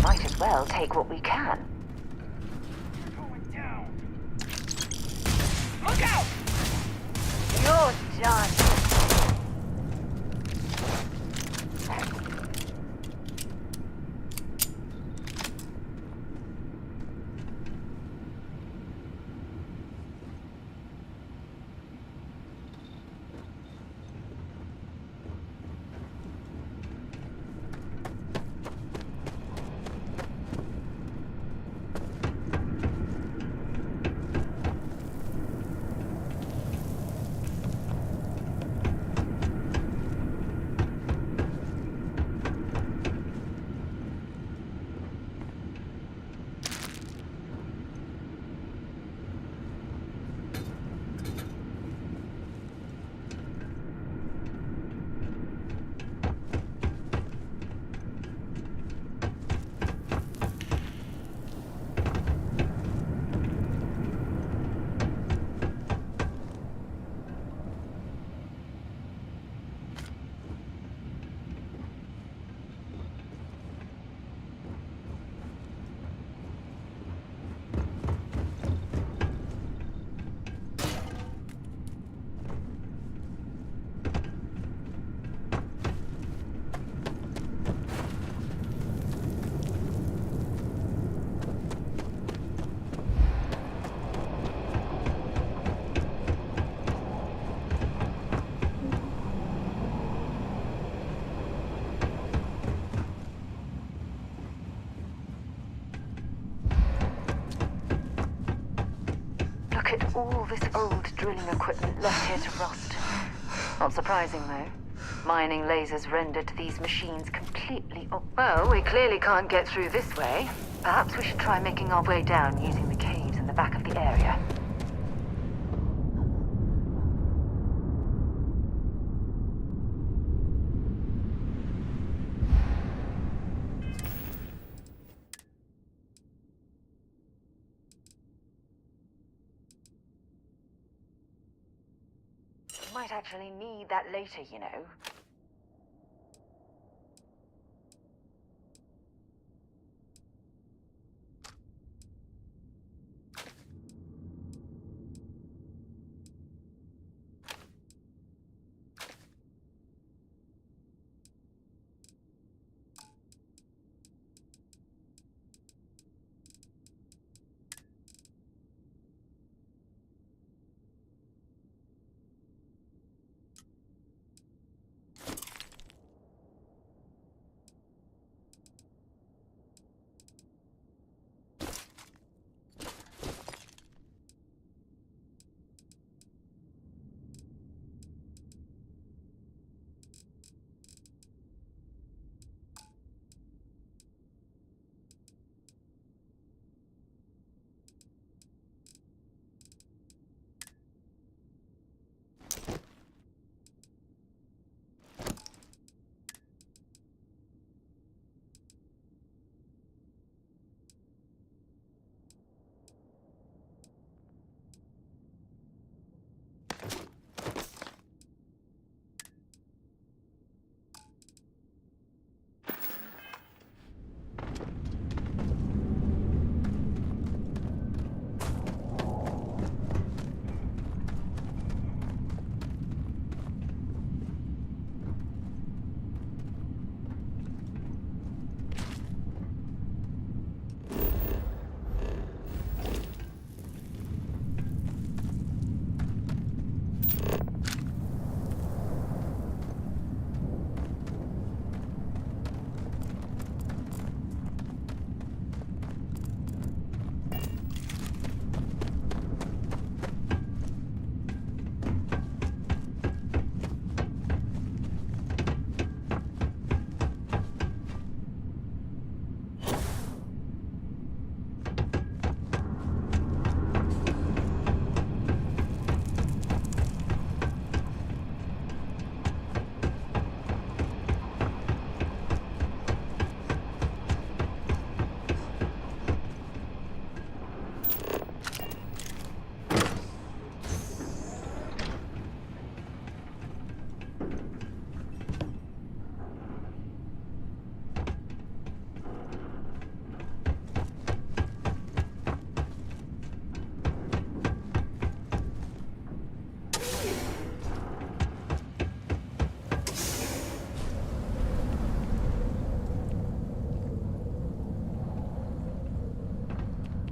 Might as well take what we can. Look out! You're done. all this old drilling equipment left here to rust. Not surprising, though. Mining lasers rendered these machines completely... Well, we clearly can't get through this way. Perhaps we should try making our way down using the caves in the back of the area. Might actually need that later, you know.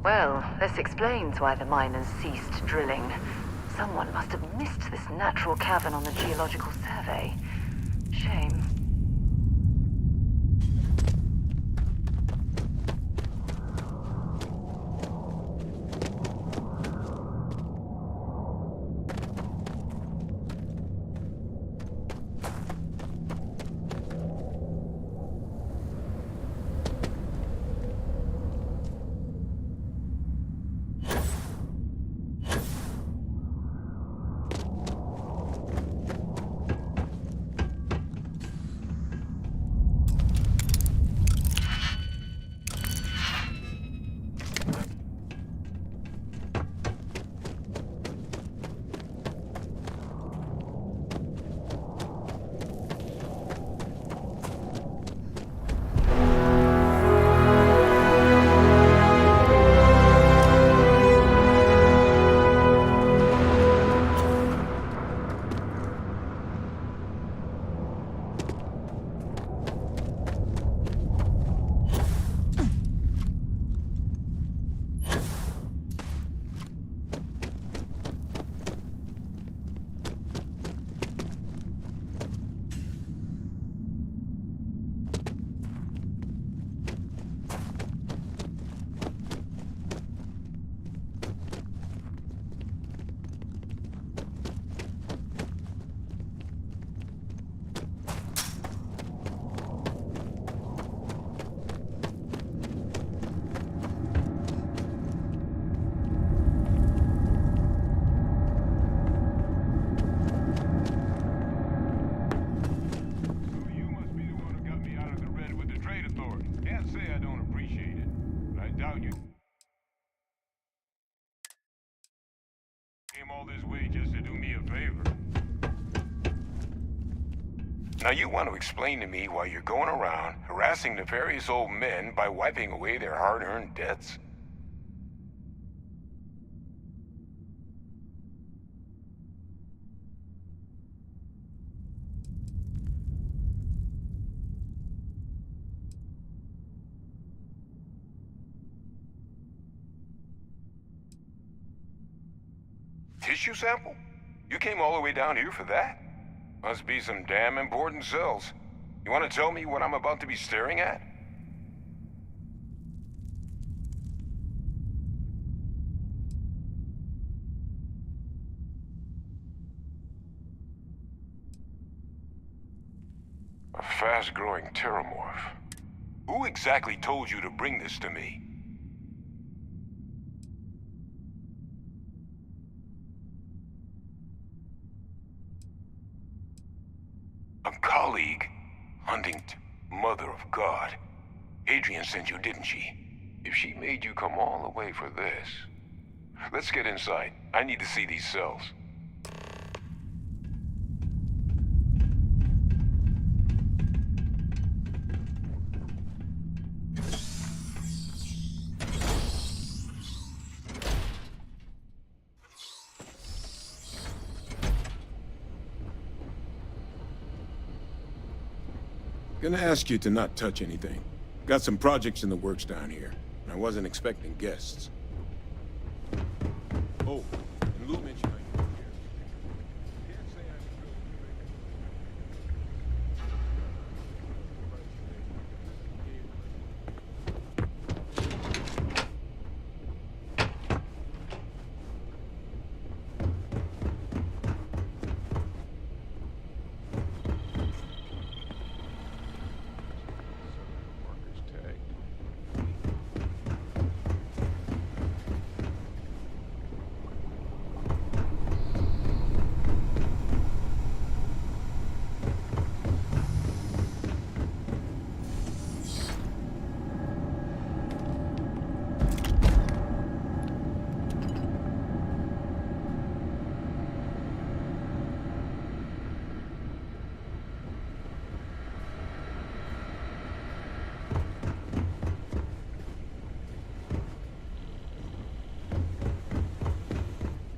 Well, this explains why the miners ceased drilling. Someone must have missed this natural cavern on the geological survey. Shame. just to do me a favor. Now you want to explain to me why you're going around harassing nefarious old men by wiping away their hard-earned debts? Tissue sample? You came all the way down here for that? Must be some damn important cells. You want to tell me what I'm about to be staring at? A fast-growing terramorph. Who exactly told you to bring this to me? A colleague, Huntington, Mother of God. Adrian sent you, didn't she? If she made you come all the way for this... Let's get inside. I need to see these cells. Gonna ask you to not touch anything. Got some projects in the works down here, and I wasn't expecting guests. Oh, and Lou mentioned I could be here. Can't say I'm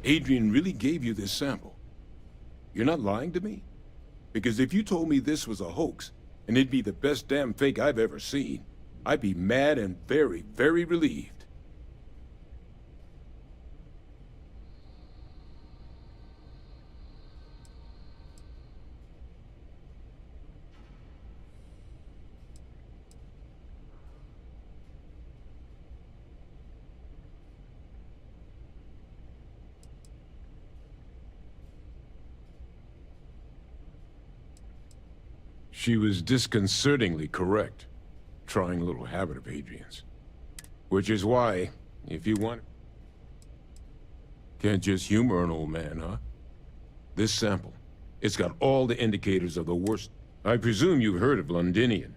Adrian really gave you this sample. You're not lying to me? Because if you told me this was a hoax, and it'd be the best damn fake I've ever seen, I'd be mad and very, very relieved. She was disconcertingly correct, trying a little habit of Adrian's. Which is why, if you want... Can't just humor an old man, huh? This sample, it's got all the indicators of the worst. I presume you've heard of Londinian.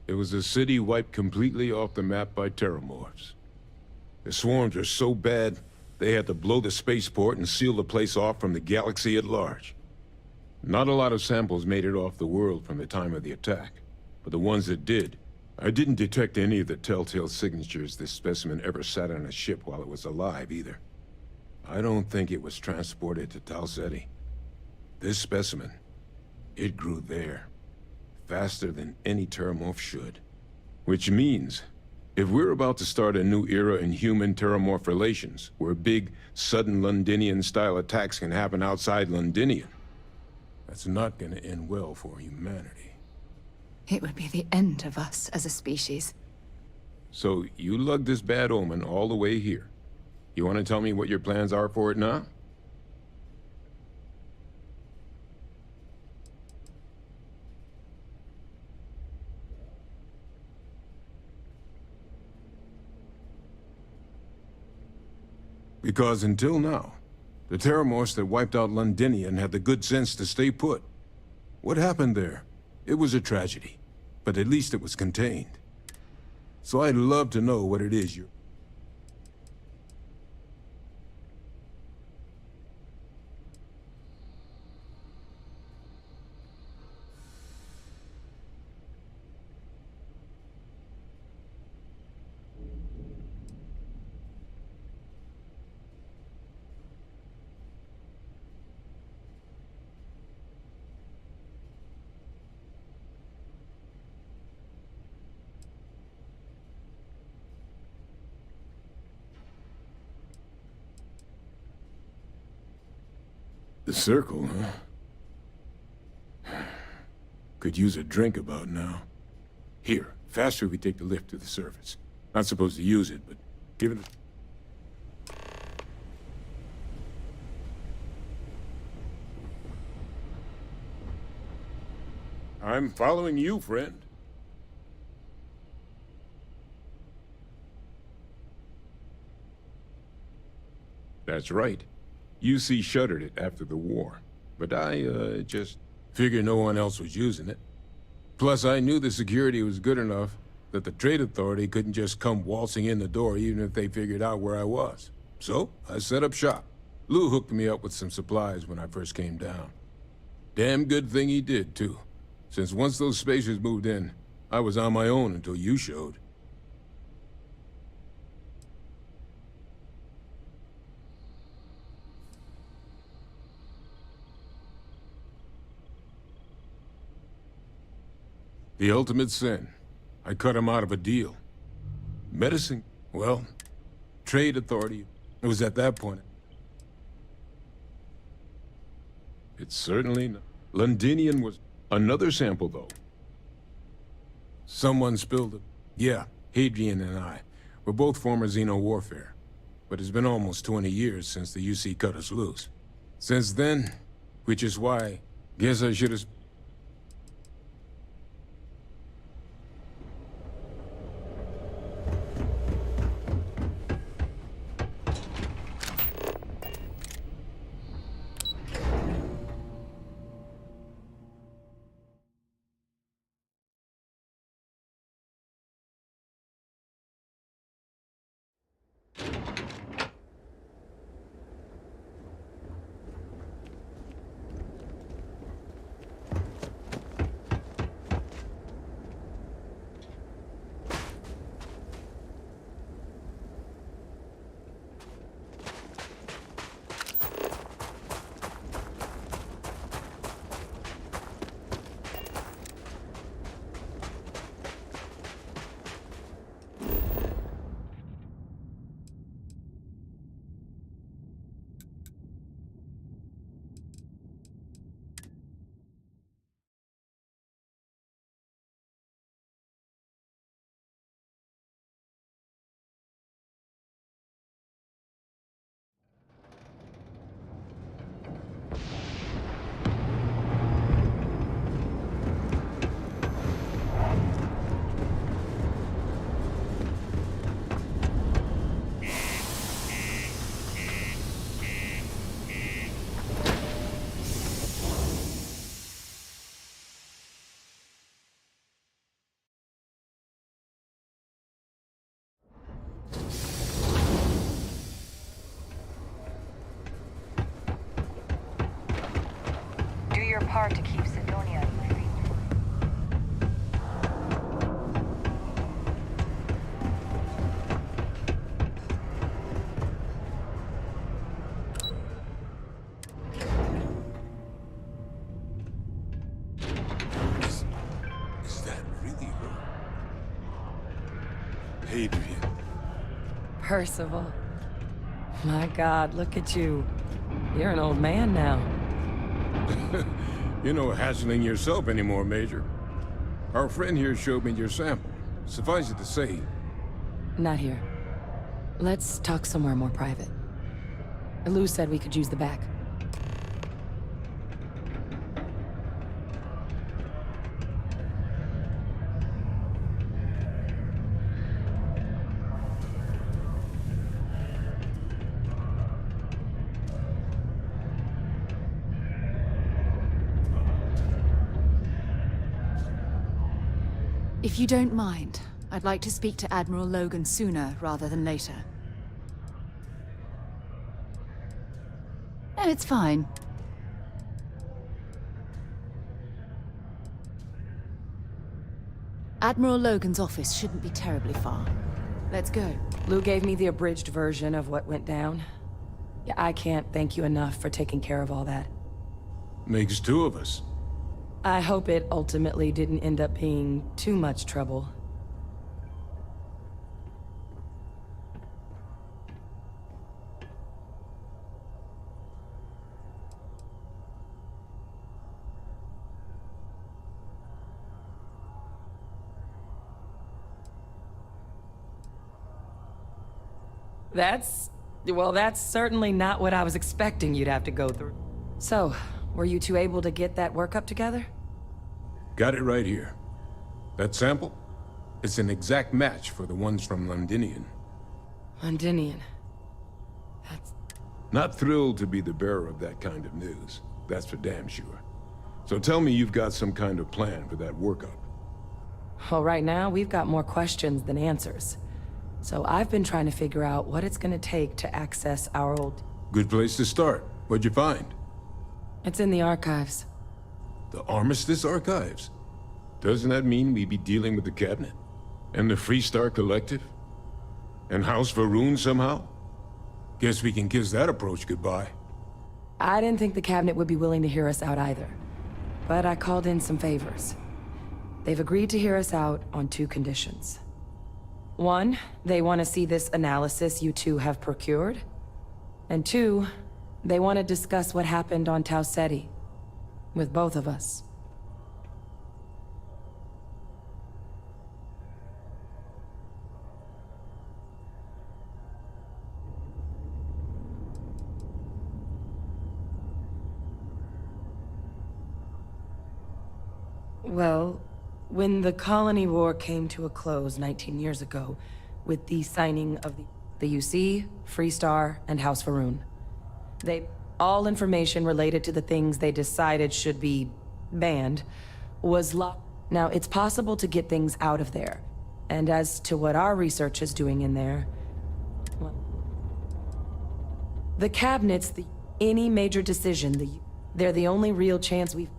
It was a city wiped completely off the map by terramorphs. The swarms are so bad, they had to blow the spaceport and seal the place off from the galaxy at large. Not a lot of samples made it off the world from the time of the attack, but the ones that did, I didn't detect any of the telltale signatures this specimen ever sat on a ship while it was alive, either. I don't think it was transported to Tau Ceti. This specimen, it grew there, faster than any terramorph should. Which means, if we're about to start a new era in human-terramorph relations, where big, sudden Londinian-style attacks can happen outside Londinian, that's not gonna end well for humanity. It would be the end of us as a species. So, you lugged this bad omen all the way here. You want to tell me what your plans are for it now? Because until now, the terramorphs that wiped out Londinian had the good sense to stay put. What happened there? It was a tragedy, but at least it was contained. So I'd love to know what it is you're... The circle, huh? Could use a drink about now. Here, faster we take the lift to the surface. Not supposed to use it, but give it a... I'm following you, friend. That's right. UC shuttered it after the war. But I, just figured no one else was using it. Plus, I knew the security was good enough that the Trade Authority couldn't just come waltzing in the door even if they figured out where I was. So, I set up shop. Lou hooked me up with some supplies when I first came down. Damn good thing he did, too. Since once those spacers moved in, I was on my own until you showed. The ultimate sin. I cut him out of a deal. Medicine, well, Trade Authority. It was at that point. It's certainly not. Londinian was another sample, though. Someone spilled it. Yeah, Hadrian and I. We're both former Xeno warfare. But it's been almost 20 years since the UC cut us loose. Since then, which is why, guess I should have... Do your part to keep Sidonia free. Is that really her? Hadrian. Percival. My God, look at you. You're an old man now. You're no hassling yourself anymore, Major. Our friend here showed me your sample. Suffice it to say... Not here. Let's talk somewhere more private. Lou said we could use the back. If you don't mind, I'd like to speak to Admiral Logan sooner rather than later. No, it's fine. Admiral Logan's office shouldn't be terribly far. Let's go. Lou gave me the abridged version of what went down. Yeah, I can't thank you enough for taking care of all that. Makes two of us. I hope it ultimately didn't end up being too much trouble. Well, that's certainly not what I was expecting you'd have to go through. So, were you two able to get that workup together? Got it right here. That sample? It's an exact match for the ones from Londinian. Londinian. Not thrilled to be the bearer of that kind of news. That's for damn sure. So tell me you've got some kind of plan for that workup. Well, right now, we've got more questions than answers. So I've been trying to figure out what it's gonna take to access our old... Good place to start. What'd you find? It's in the archives. The Armistice Archives? Doesn't that mean we'd be dealing with the cabinet? And the Freestar Collective? And House Varun somehow? Guess we can kiss that approach goodbye. I didn't think the cabinet would be willing to hear us out either. But I called in some favors. They've agreed to hear us out on 2 conditions. 1, they want to see this analysis you two have procured. And 2, they want to discuss what happened on Tau Ceti. With both of us. Well, when the colony war came to a close 19 years ago, with the signing of the UC, Freestar, and House Varun, all information related to the things they decided should be banned was locked. Now, it's possible to get things out of there. And as to what our research is doing in there, well, the cabinets, any major decision, they're the only real chance we've...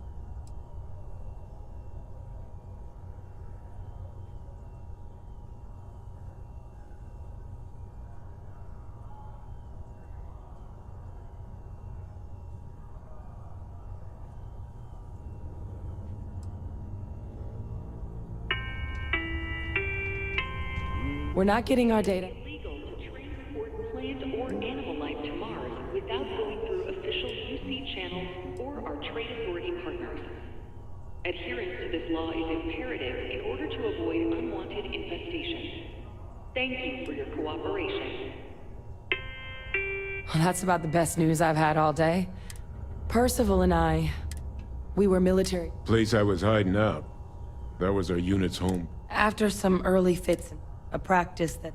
We're not getting our data. It's illegal to transport plant or animal life to Mars without going through official UC channels or our trade authority partners. Adherence to this law is imperative in order to avoid unwanted infestation. Thank you for your cooperation. Well, that's about the best news I've had all day. Percival and I, we were military. Place I was hiding out. That was our unit's home. After some early fits, a practice that...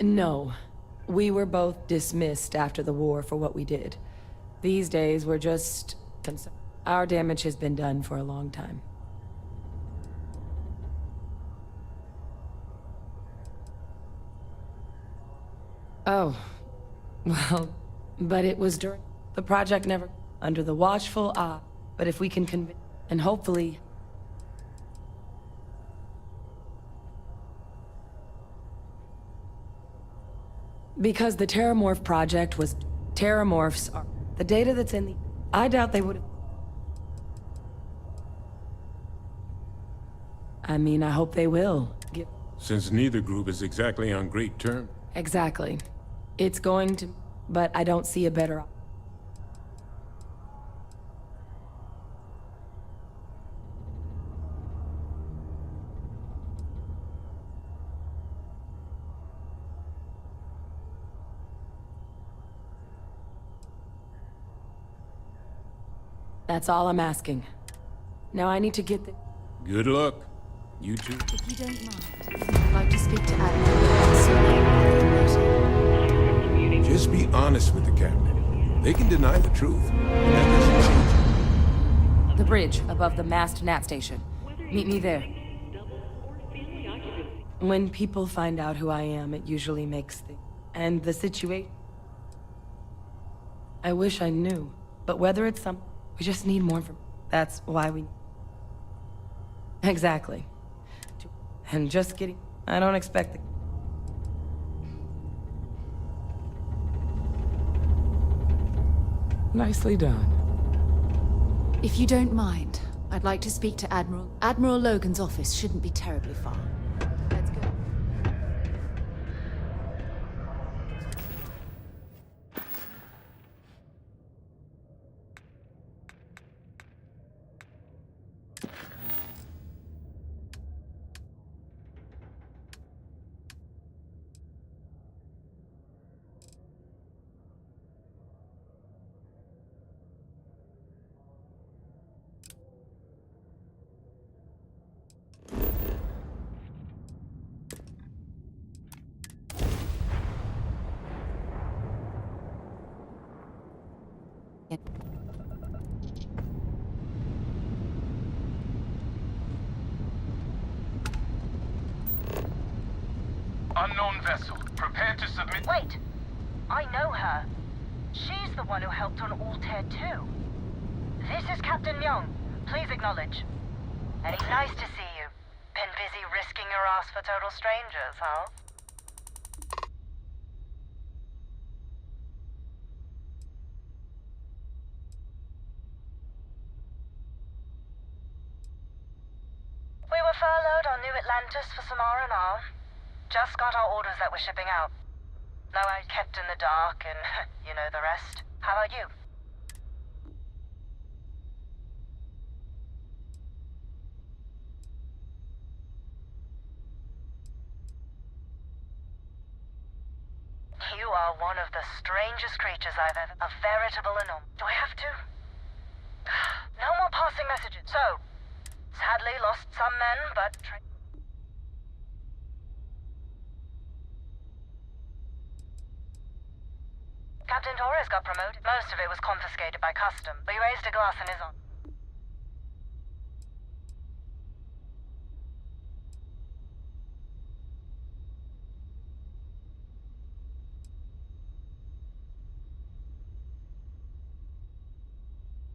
No. We were both dismissed after the war for what we did. These days, we're just... Our damage has been done for a long time. Oh. Well, but it was during... The project never... Under the watchful eye. But if we can convince... And hopefully... Because the Terramorph project was... Terramorphs are... The data that's in the... I doubt they would... I mean, I hope they will. Since neither group is exactly on great terms. Exactly. It's going to... But I don't see a better... That's all I'm asking. Now I need to get the... Good luck. You too. If you don't mind, I'd like to speak to Admiral. Just be honest with the cabinet. They can deny the truth. And that doesn't change it. The bridge above the masked Nat station. Meet me there. When people find out who I am, it usually makes things... And the situation... I wish I knew. But whether it's some... We just need more information. That's why we... Exactly. And just kidding. I don't expect the... Nicely done. If you don't mind, I'd like to speak to Admiral. Admiral Logan's office shouldn't be terribly far. Let's go. Unknown vessel. Prepare to submit. Wait! I know her. She's the one who helped on Altair 2. This is Captain Young. Please acknowledge. And it's nice to see you. Been busy risking your ass for total strangers, huh? We were furloughed on New Atlantis for some R&R. Just got our orders that we're shipping out. No, I kept in the dark and you know the rest. How about you? You are one of the strangest creatures I've ever... A veritable anomaly. Do I have to? No more passing messages. So, sadly lost some men, but... Captain Torres got promoted. Most of it was confiscated by custom, but he raised a glass in his honor.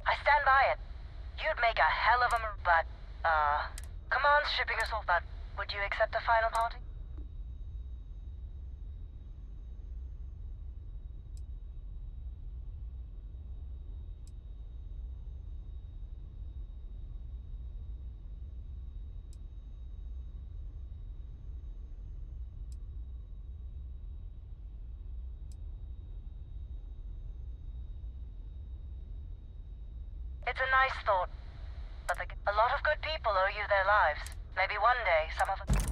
I stand by it. You'd make a hell of a but, command's shipping us off, but would you accept a final party? It's a nice thought, but a lot of good people owe you their lives. Maybe one day, some of us...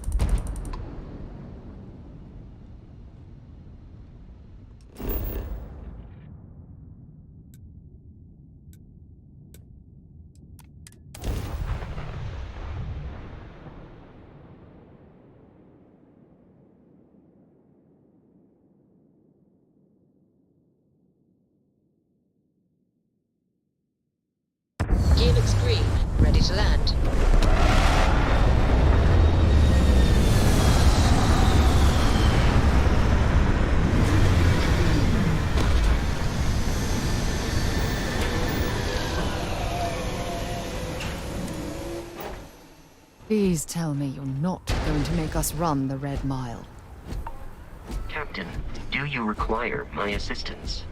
Gearbox green, ready to land. Please tell me you're not going to make us run the Red Mile. Captain, do you require my assistance?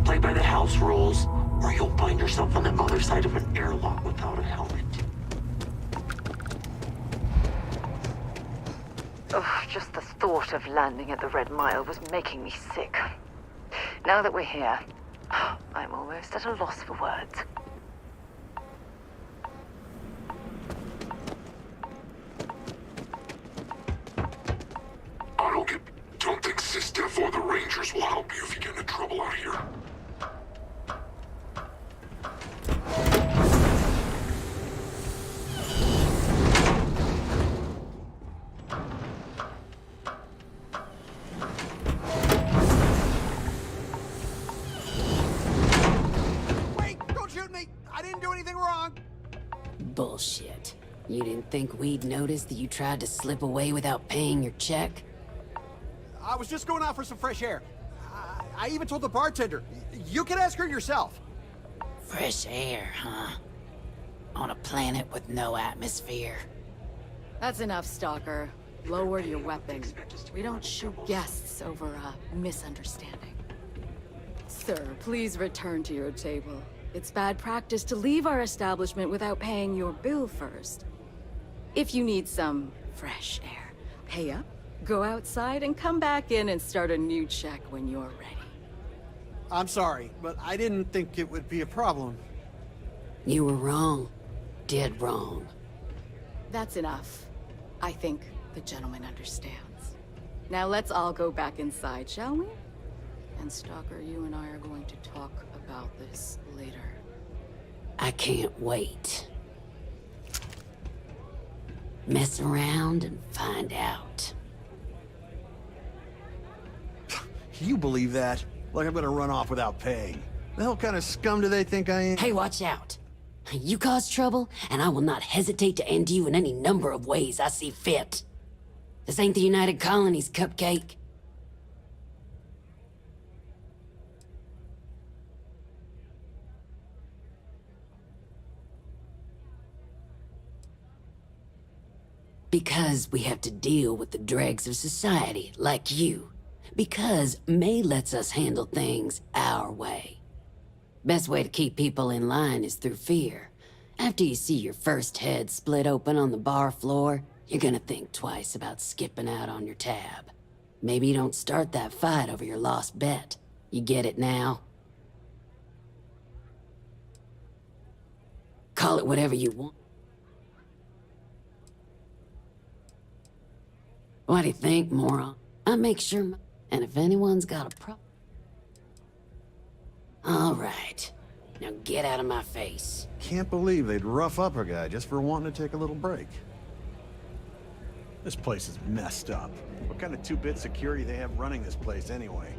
Play by the house rules, or you'll find yourself on the other side of an airlock without a helmet. Oh, just the thought of landing at the Red Mile was making me sick. Now that we're here, I'm almost at a loss for words. Don't think Sistiff or the Rangers will help you if you get into trouble out here. Bullshit. You didn't think we'd notice that you tried to slip away without paying your check? I was just going out for some fresh air. I even told the bartender. You can ask her yourself. Fresh air, huh? On a planet with no atmosphere. That's enough, Stalker. Lower your weapon. We don't shoot guests over a misunderstanding. Sir, please return to your table. It's bad practice to leave our establishment without paying your bill first. If you need some fresh air, pay up, go outside, and come back in and start a new check when you're ready. I'm sorry, but I didn't think it would be a problem. You were wrong. Dead wrong. That's enough. I think the gentleman understands. Now let's all go back inside, shall we? And Stalker, you and I are going to talk about this later. I can't wait. Mess around and find out. You believe that? Like I'm gonna run off without paying. The hell kind of scum do they think I am? Hey, watch out. You cause trouble, and I will not hesitate to end you in any number of ways I see fit. This ain't the United Colonies, Cupcake. Because we have to deal with the dregs of society, like you. Because May lets us handle things our way. Best way to keep people in line is through fear. After you see your first head split open on the bar floor, you're gonna think twice about skipping out on your tab. Maybe you don't start that fight over your lost bet. You get it now? Call it whatever you want. What do you think, moron? I make sure and if anyone's got a problem... All right. Now get out of my face. Can't believe they'd rough up a guy just for wanting to take a little break. This place is messed up. What kind of two-bit security they have running this place anyway?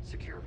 Secure.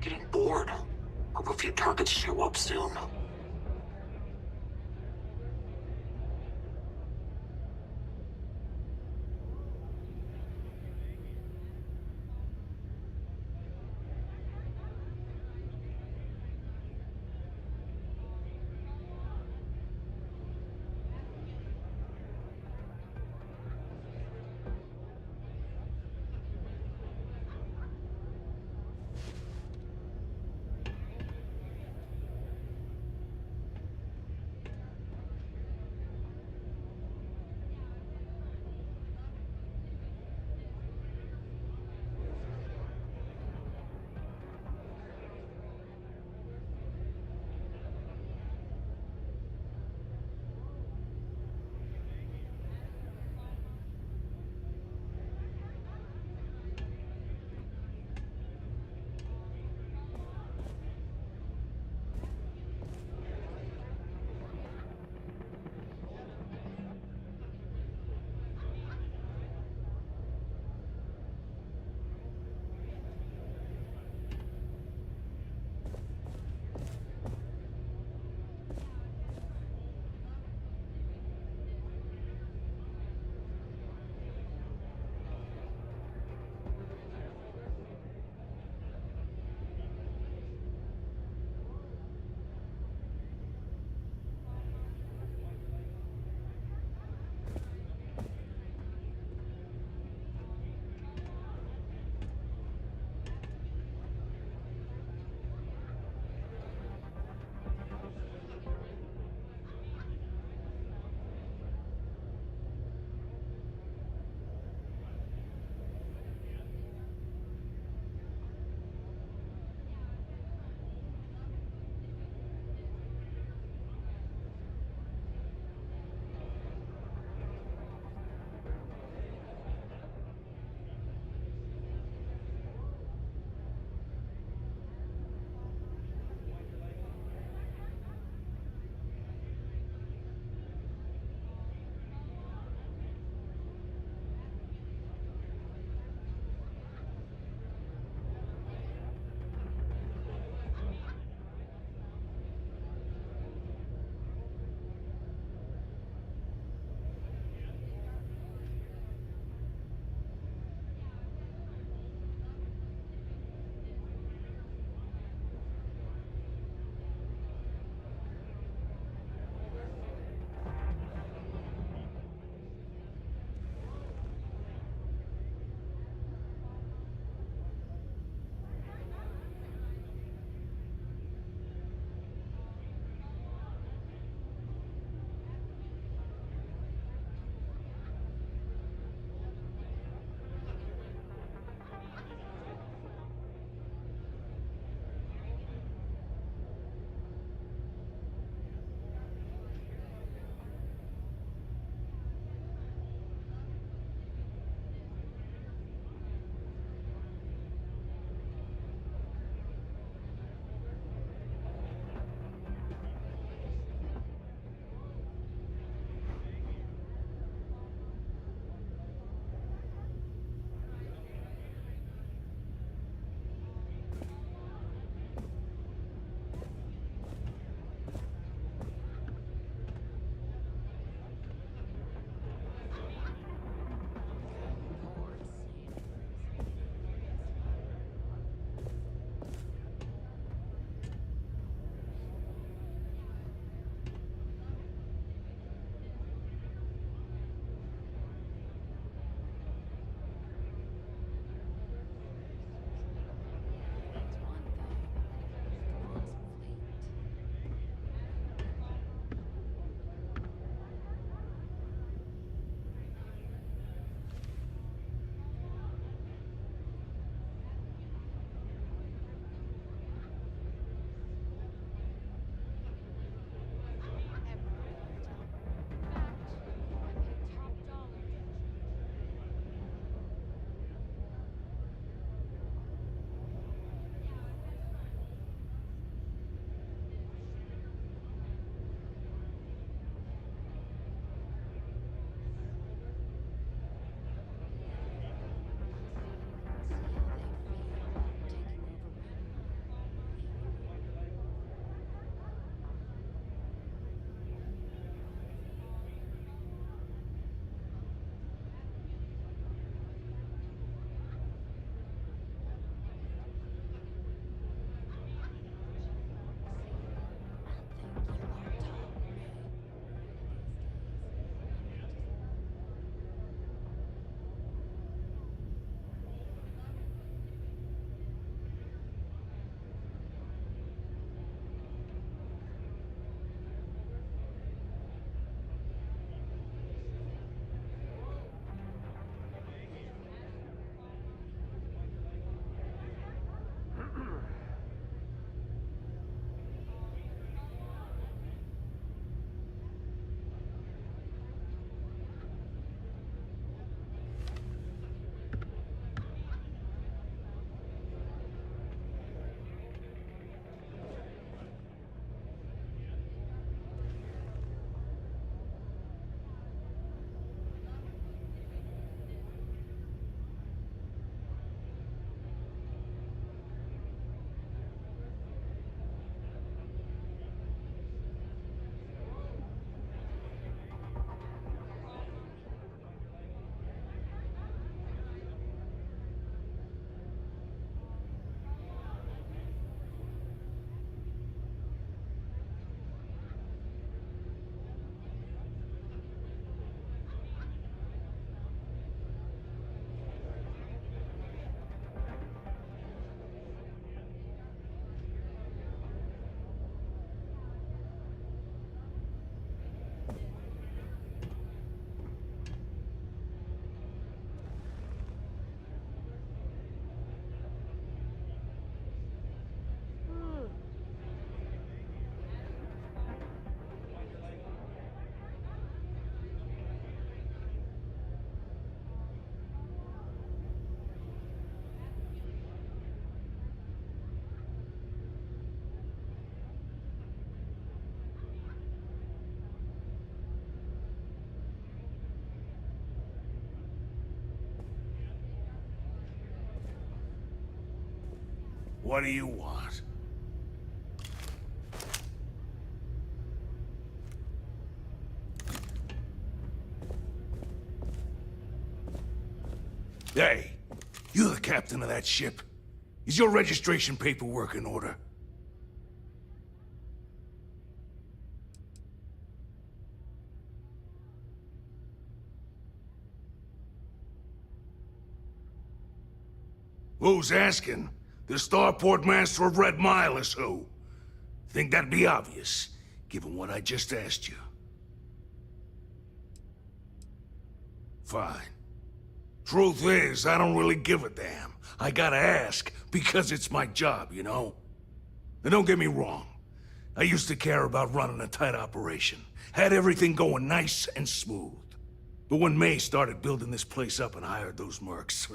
Getting bored. Hope a few targets show up soon. What do you want? Hey, you're the captain of that ship. Is your registration paperwork in order? Who's asking? The starport master of Red Mile is who? Think that'd be obvious, given what I just asked you. Fine. Truth is, I don't really give a damn. I gotta ask, because it's my job, you know? And don't get me wrong. I used to care about running a tight operation. Had everything going nice and smooth. But when May started building this place up and hired those mercs,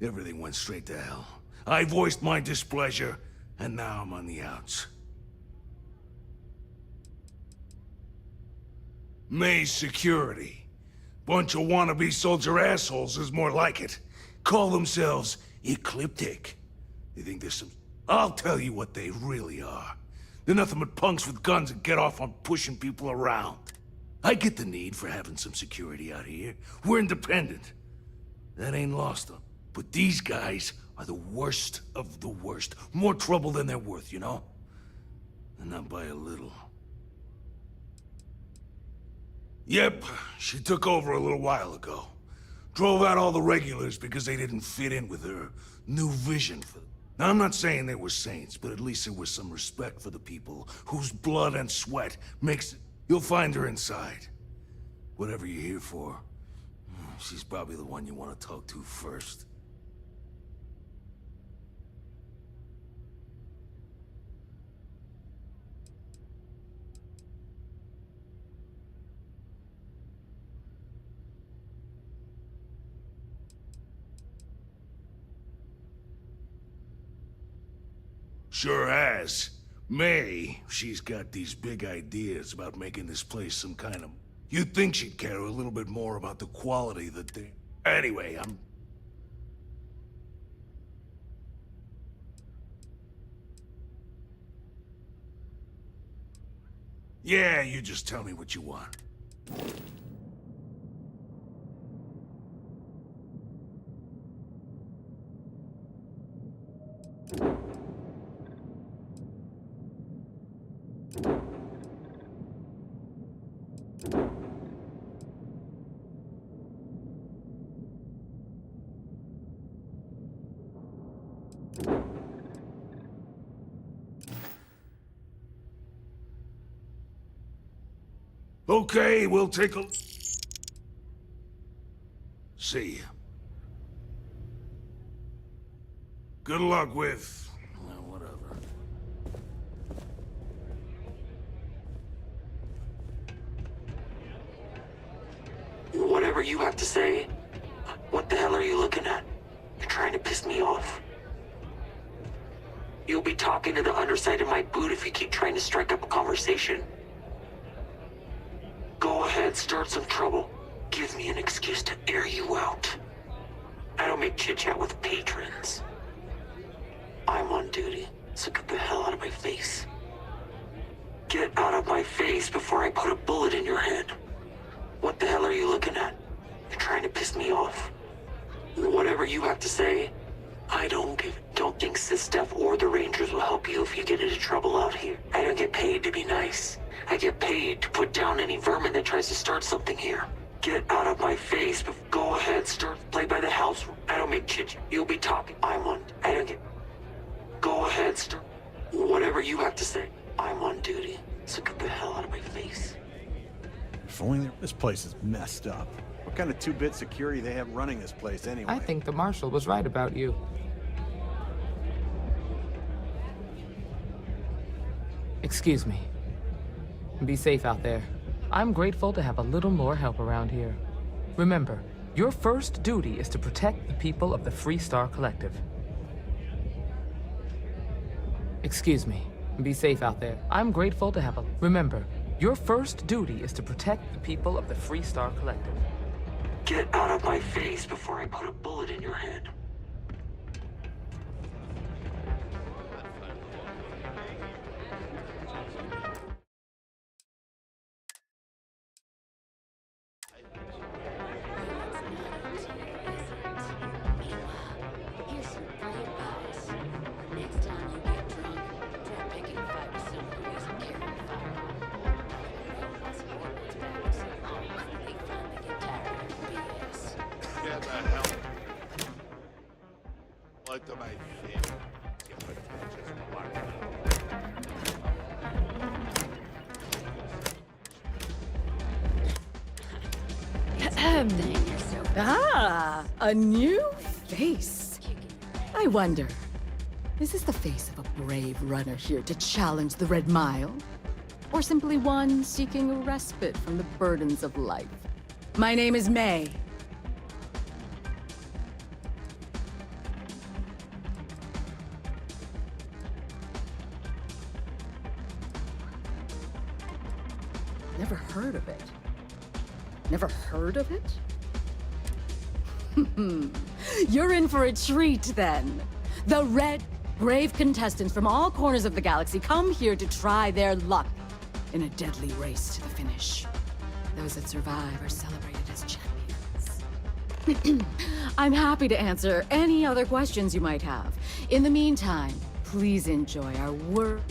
everything went straight to hell. I voiced my displeasure, and now I'm on the outs. May's security. Bunch of wannabe soldier assholes is more like it. Call themselves ecliptic. They think there's some... I'll tell you what they really are. They're nothing but punks with guns that get off on pushing people around. I get the need for having some security out here. We're independent. That ain't lost on. But these guys are the worst of the worst. More trouble than they're worth, you know? And not by a little. Yep, she took over a little while ago. Drove out all the regulars because they didn't fit in with her new vision for... Now, I'm not saying they were saints, but at least there was some respect for the people whose blood and sweat makes it... You'll find her inside. Whatever you're here for, she's probably the one you want to talk to first. Sure has. May, she's got these big ideas about making this place some kind of... You'd think she'd care a little bit more about the quality that they... Anyway, Yeah, you just tell me what you want. Okay, we'll take a... See ya. Good luck with... well, whatever. Whatever you have to say. What the hell are you looking at? You're trying to piss me off. You'll be talking to the underside of my boot if you keep trying to strike up a conversation. Go ahead, start some trouble. Give me an excuse to air you out. I don't make chit-chat with patrons. I'm on duty, so get the hell out of my face. Get out of my face before I put a bullet in your head. What the hell are you looking at? You're trying to piss me off. Whatever you have to say, I don't think SysDef or the Rangers will help you if you get into trouble out here. I don't get paid to be nice. I get paid to put down any vermin that tries to start something here. Get out of my face, but go ahead, play by the house. I don't make chit. You'll be talking. I don't get... Go ahead, whatever you have to say. I'm on duty, so get the hell out of my face. If only this place is messed up. What kind of two-bit security they have running this place anyway? I think the Marshal was right about you. Excuse me. Be safe out there. I'm grateful to have a little more help around here. Remember, your first duty is to protect the people of the Freestar Collective. Excuse me. Be safe out there. I'm grateful to have a... Remember, your first duty is to protect the people of the Freestar Collective. Get out of my face before I put a bullet in your head. Where the hell? What am I doing? Ah, a new face. I wonder, is this the face of a brave runner here to challenge the Red Mile? Or simply one seeking a respite from the burdens of life? My name is May. Never heard of it. Never heard of it? You're in for a treat, then. The red, brave contestants from all corners of the galaxy come here to try their luck in a deadly race to the finish. Those that survive are celebrated as champions. I'm happy to answer any other questions you might have. In the meantime, please enjoy our work.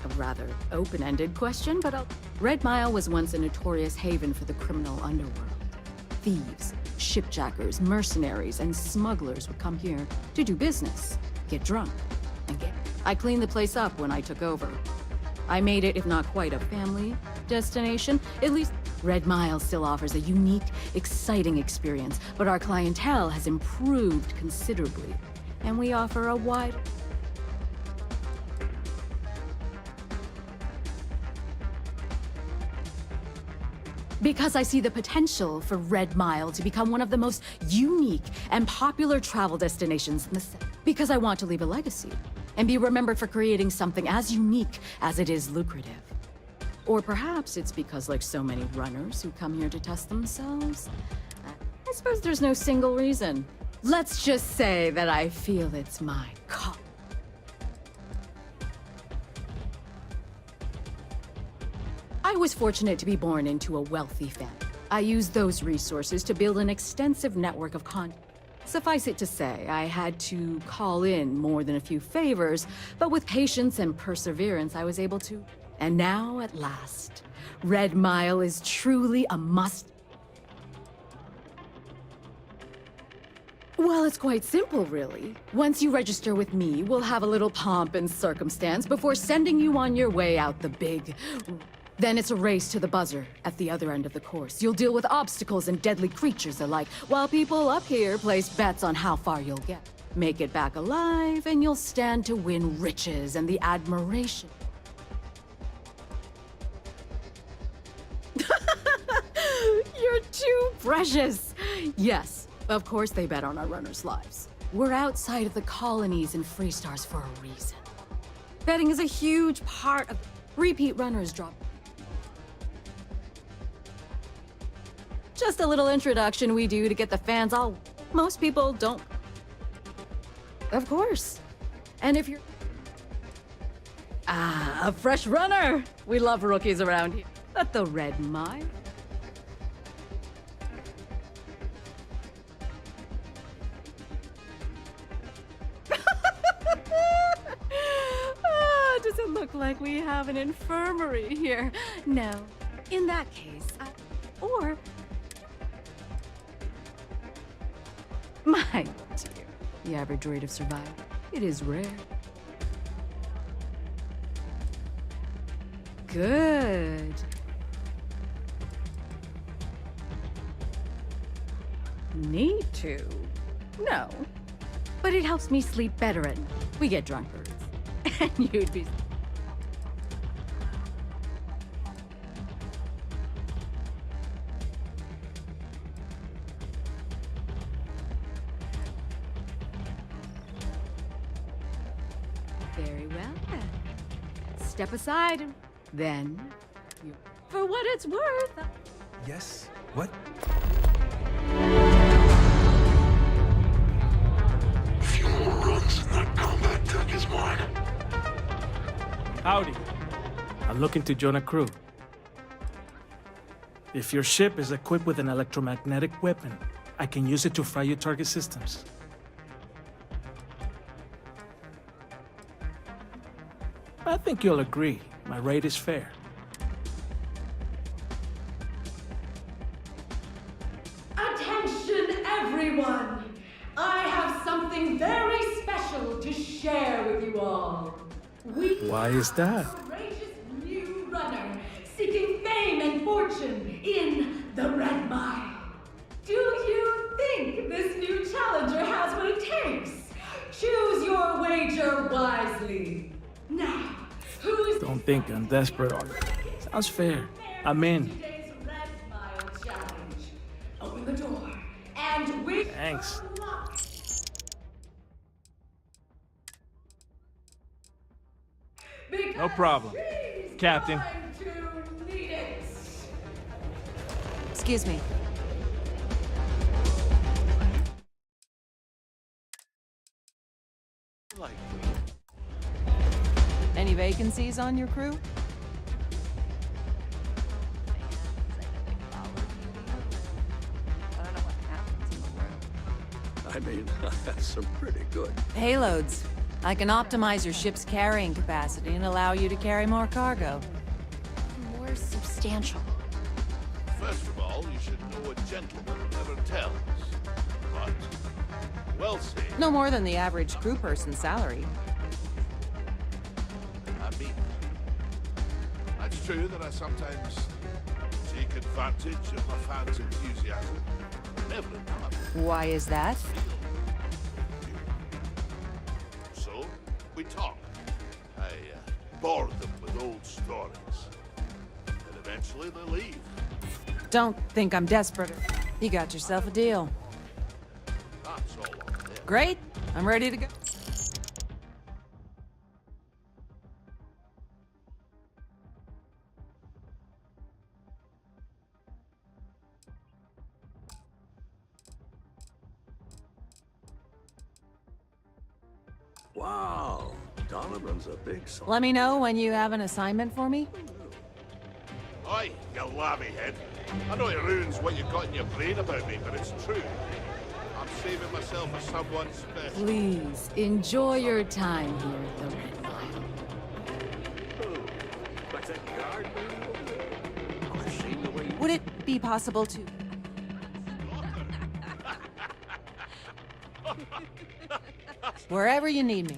A rather open-ended question, but Red Mile was once a notorious haven for the criminal underworld. Thieves, shipjackers, mercenaries, and smugglers would come here to do business, get drunk, and get... I cleaned the place up when I took over. I made it, if not quite a family destination, at least Red Mile still offers a unique, exciting experience, but our clientele has improved considerably, and we offer a wide... Because I see the potential for Red Mile to become one of the most unique and popular travel destinations in the city. Because I want to leave a legacy and be remembered for creating something as unique as it is lucrative. Or perhaps it's because, like so many runners who come here to test themselves, I suppose there's no single reason. Let's just say that I feel it's my call. I was fortunate to be born into a wealthy family. I used those resources to build an extensive network of content. Suffice it to say, I had to call in more than a few favors, but with patience and perseverance, I was able to. And now, at last, Red Mile is truly a must. Well, it's quite simple, really. Once you register with me, we'll have a little pomp and circumstance before sending you on your way out the big... Then it's a race to the buzzer at the other end of the course. You'll deal with obstacles and deadly creatures alike, while people up here place bets on how far you'll get. Make it back alive, and you'll stand to win riches and the admiration. You're too precious! Yes, of course they bet on our runners' lives. We're outside of the colonies and Freestars for a reason. Betting is a huge part of... Repeat runners drop... Just a little introduction we do to get the fans all... Most people don't... Of course. And if you're... Ah, a fresh runner! We love rookies around here. At the Red Mile. Does it look like we have an infirmary here? No. In that case, or... My dear, the average rate of survival, it is rare. Good. Need to? No. But it helps me sleep better at night. We get drunkards. And you'd be... Very well, then. Step aside, and then... For what it's worth... Yes? What? A few more runs and that combat tech is mine. Howdy. I'm looking to join a crew. If your ship is equipped with an electromagnetic weapon, I can use it to fry your target systems. I think you'll agree. My rate is fair. everyone! I have something very special to share with you all. Why is that? Courageous new runner seeking fame and fortune in the Red Mile. Do you think this new challenger has what it takes? Choose your wager wisely. Now, who's Don't think I'm desperate. Sounds fair. I'm in. today's Red Mile challenge? Open the door, and we Thanks. No problem, Captain. Excuse me. Any vacancies on your crew? I mean, that's some pretty good. Payloads. I can optimize your ship's carrying capacity and allow you to carry more cargo. More substantial. First of all, you should know a gentleman never tells. But, well said. No more than the average crew person's salary. I mean, that's true that I sometimes take advantage of my fans' enthusiasm. Never enough. Why is that? So, we talk. I bore them with old stories. And eventually they leave. Don't think I'm desperate. You got yourself a deal. That's all on them. Great. I'm ready to go. Wow, Donovan's a big son. Let me know when you have an assignment for me. Oi, you lavvy head. I know it ruins what you've got in your brain about me, but it's true. I'm saving myself for someone special. Please, enjoy your time here at the Red Mile. What's that guard doing? I've seen the way you... Would it be possible to... Wherever you need me.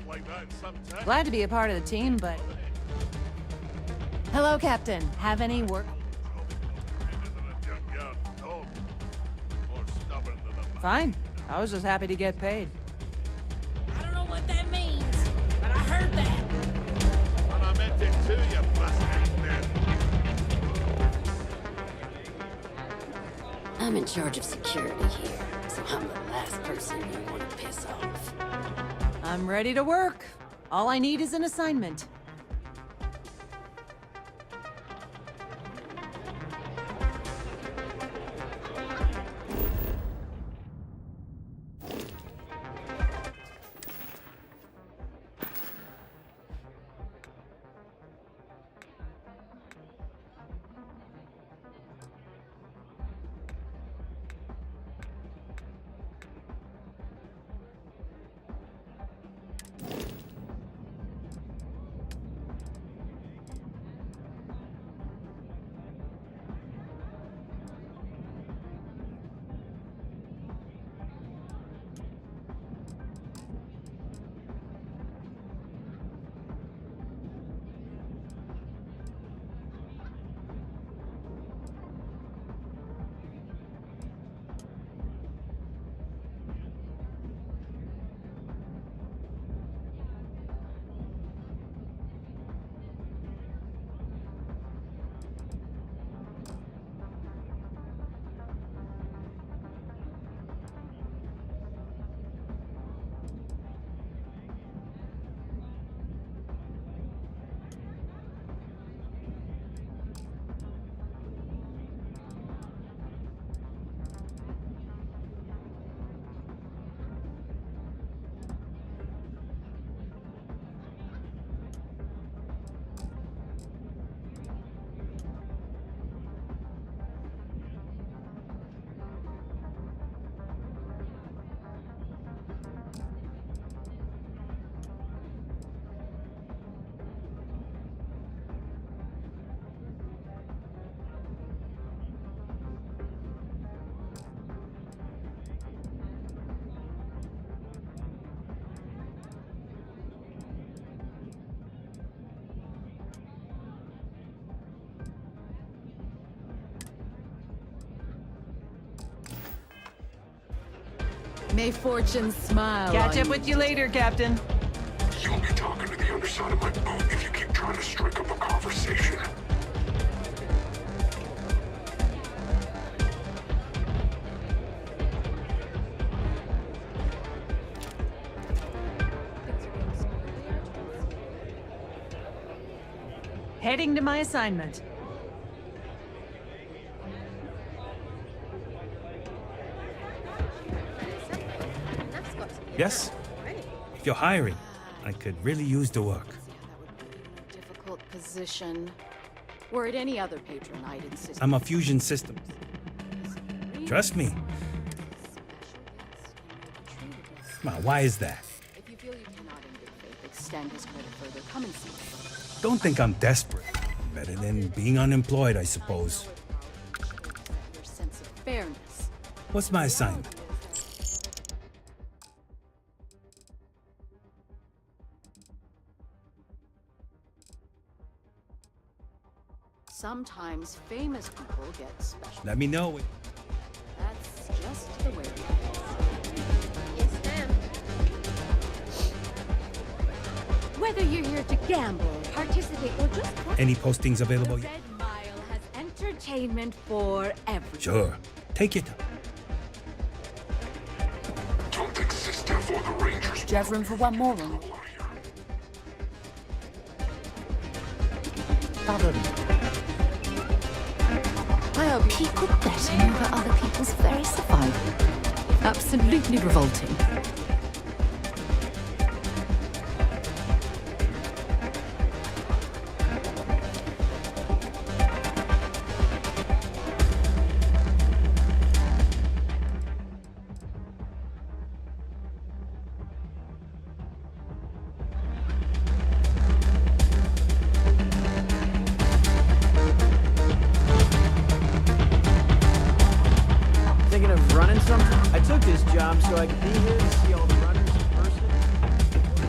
Like that sometimes. Glad to be a part of the team, but... Hello, Captain. Have any work? Fine. I was just happy to get paid. I don't know what that means, but I heard that. And I meant it too, you blasted man. I'm in charge of security here, so I'm the last person you want to piss off. I'm ready to work. All I need is an assignment. May fortune smile. Catch on up with you later, Captain. You'll be talking to the underside of my boat if you keep trying to strike up a conversation. Heading to my assignment. Yes? If you're hiring, I could really use the work. Difficult position. Were it any other patron, I'd insist. I'm a fusion systems. Trust me. Come on, why is that? If you feel you cannot in good faith extend his credit further, come and see me. Don't think I'm desperate. Better than being unemployed, I suppose. Your sense of fairness. What's my assignment? Sometimes famous people get special. Let me know. That's just the way it is. Yes, ma'am. Whether you're here to gamble, participate, or just Any postings available the yet? Red Mile has entertainment for everyone. Sure. Take your time. Don't think Sistaff or the Rangers Do you have room for one more room? I hope people betting over other people's very survival. Absolutely revolting. Thinking of running something? I took this job so I could be here to see all the runners in person.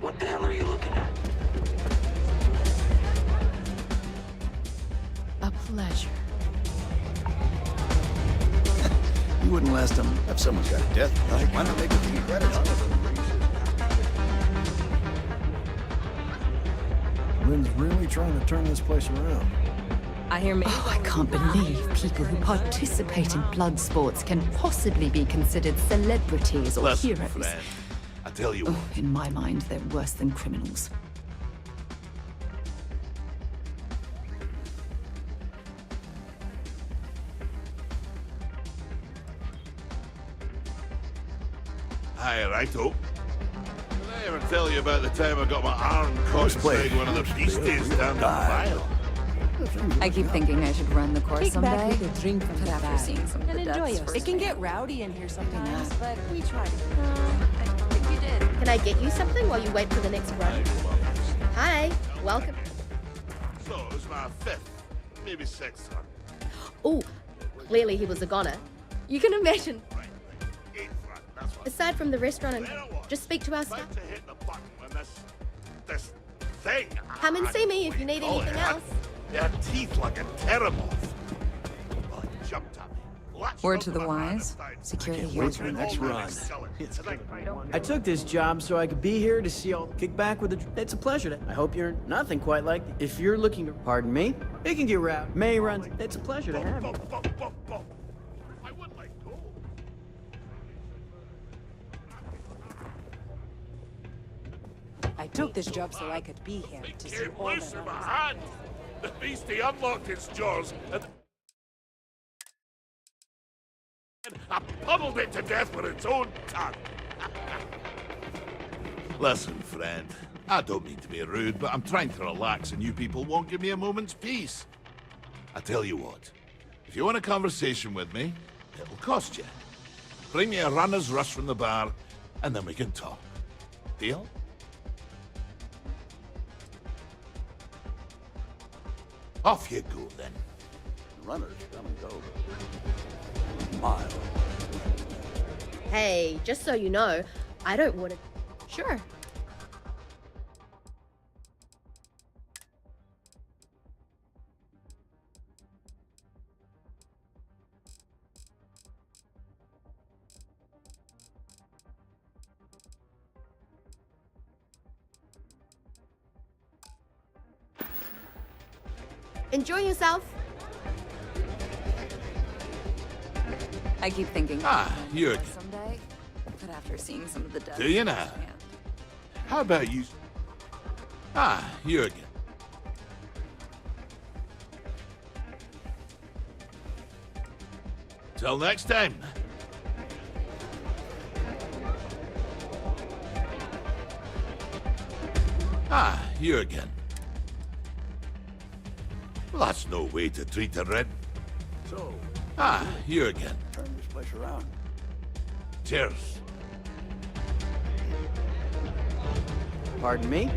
What the hell are you looking at? A pleasure. You wouldn't last them if someone's got a death. Why not make a few credits? Lynn's really trying to turn this place around. I hear me. Oh, I can't believe people who participate in blood sports can possibly be considered celebrities or Listen, heroes. friend, I tell you Oh, what. in my mind, they're worse than criminals. Hi, righto. Did I ever tell you about the time I got my arm caught inside one of the beasties down the mile? I keep thinking I should run the course Kick back someday. with a drink from But the after back. seeing some of And the enjoy deaths yourself. It can get rowdy in here sometimes, but we try to. I think you did. Can I get you something while you wait for the next run? Hi, welcome. So it was my fifth, maybe sixth run. Oh, clearly he was a goner. You can imagine. Aside from the restaurant, and just speak to our staff. To hit the button when this thing. Come and see me if you need anything else. Their teeth like a pterodactyl. Well, he jumped at me, Word to the wise, security here. Wait for the next run. I took this job so I could be here to see all kick back with the... It's a pleasure. I hope you're nothing quite like... If you're looking to... Pardon me? It can get rowdy. May runs. It's a pleasure to have you. I took this job so I could be here to see all Loose that in my others- hand! The beastie unlocked its jaws and... I pummeled it to death with its own tongue. Listen, friend, I don't mean to be rude, but I'm trying to relax and you people won't give me a moment's peace. I tell you what, if you want a conversation with me, it'll cost you. Bring me a runner's rush from the bar, and then we can talk. Deal? Off you go, then. Runners come and go. Mile. Hey, just so you know, I don't want to... Sure. Enjoy yourself. I keep thinking. You're... Someday, but after seeing some of the deaths. Do you now? How about you... Jürgen. Till next time. Jürgen. Well, that's no way to treat a red... So... Jürgen. Turn this place around. Cheers. Pardon me?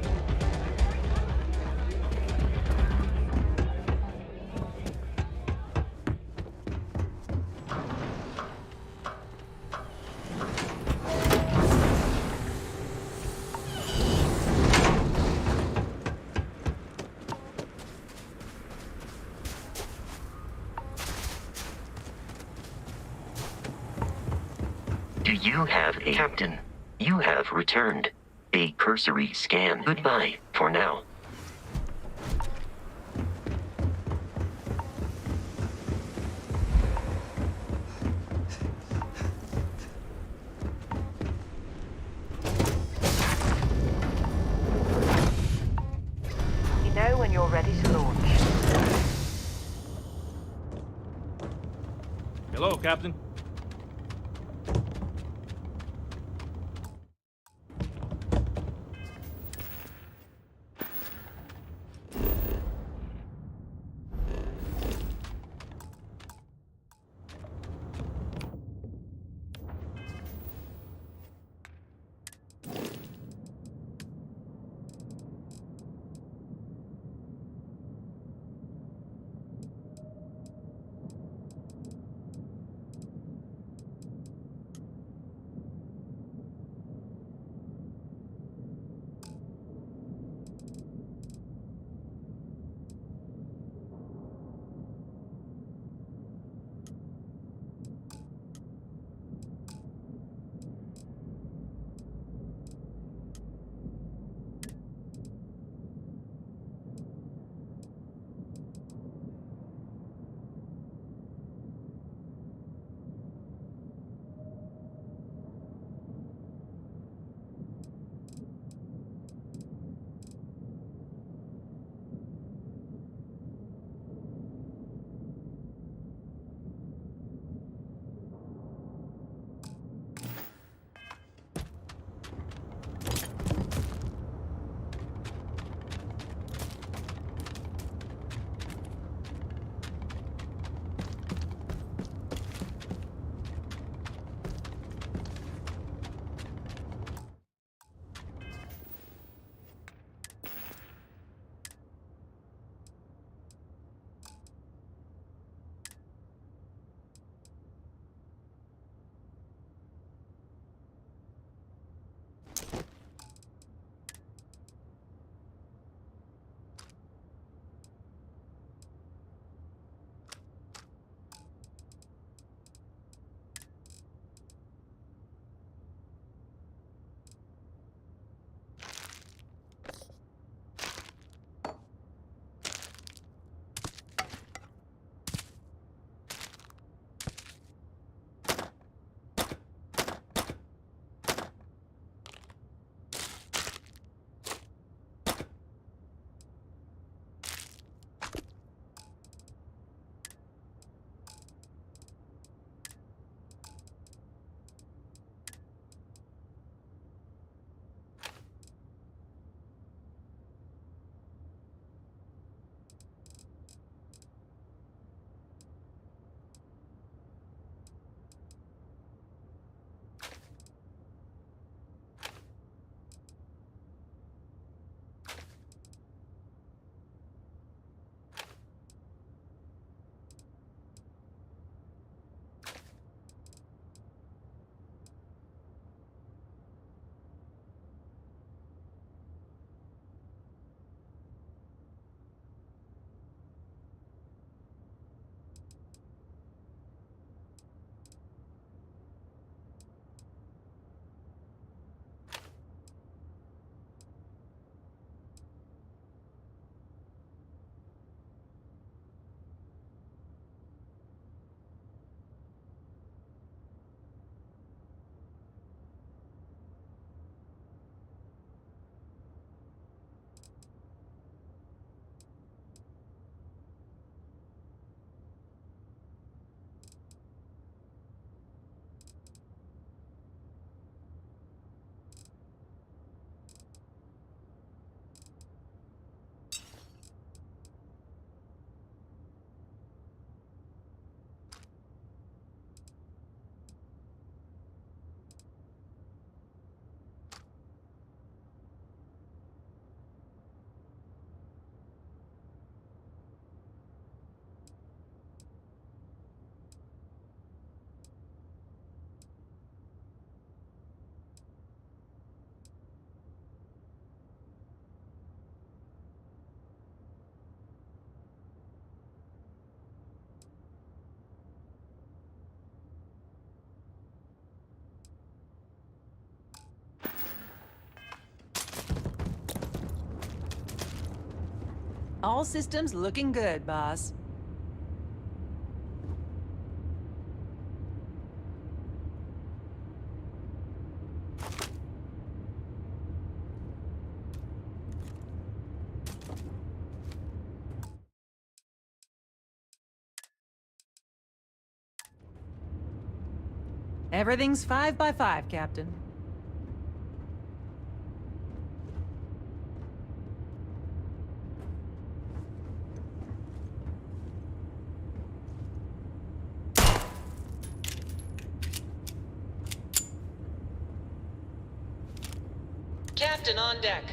Do you have a captain? You have returned. A cursory scan. Goodbye, for now. You know when you're ready to launch. Hello, Captain. All systems looking good, boss. Everything's 5 by 5, Captain. Captain on deck.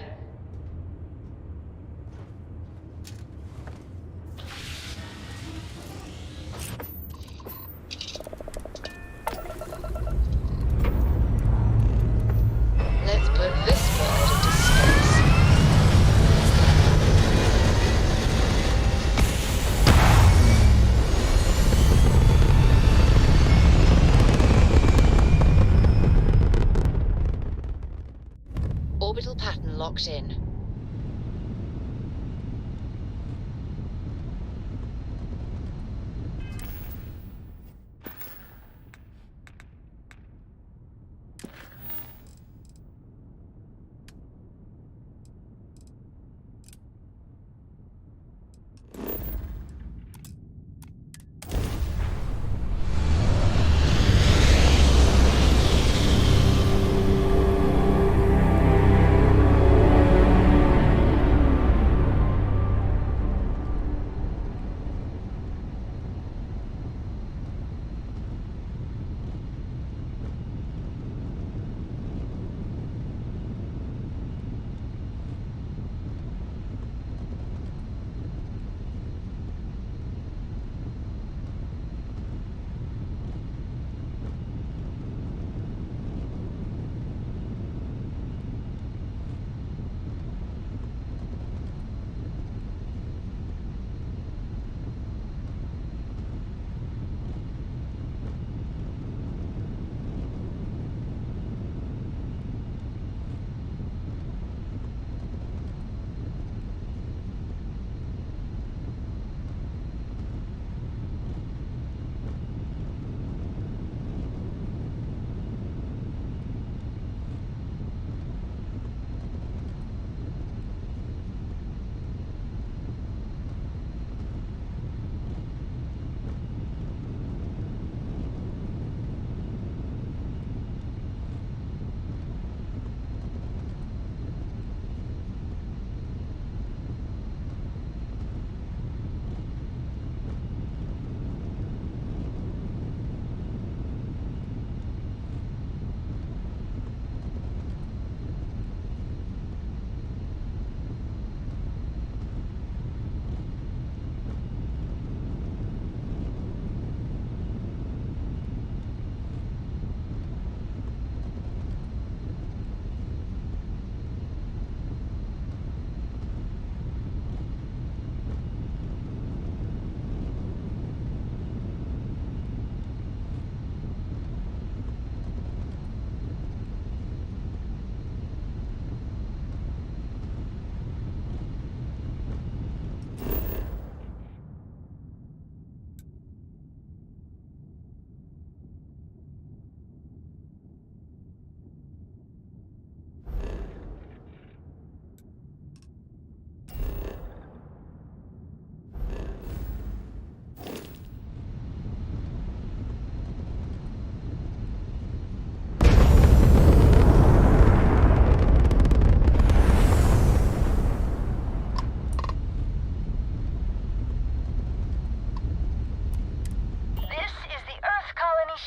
Let's put this boy out of distress. Orbital pattern locked in.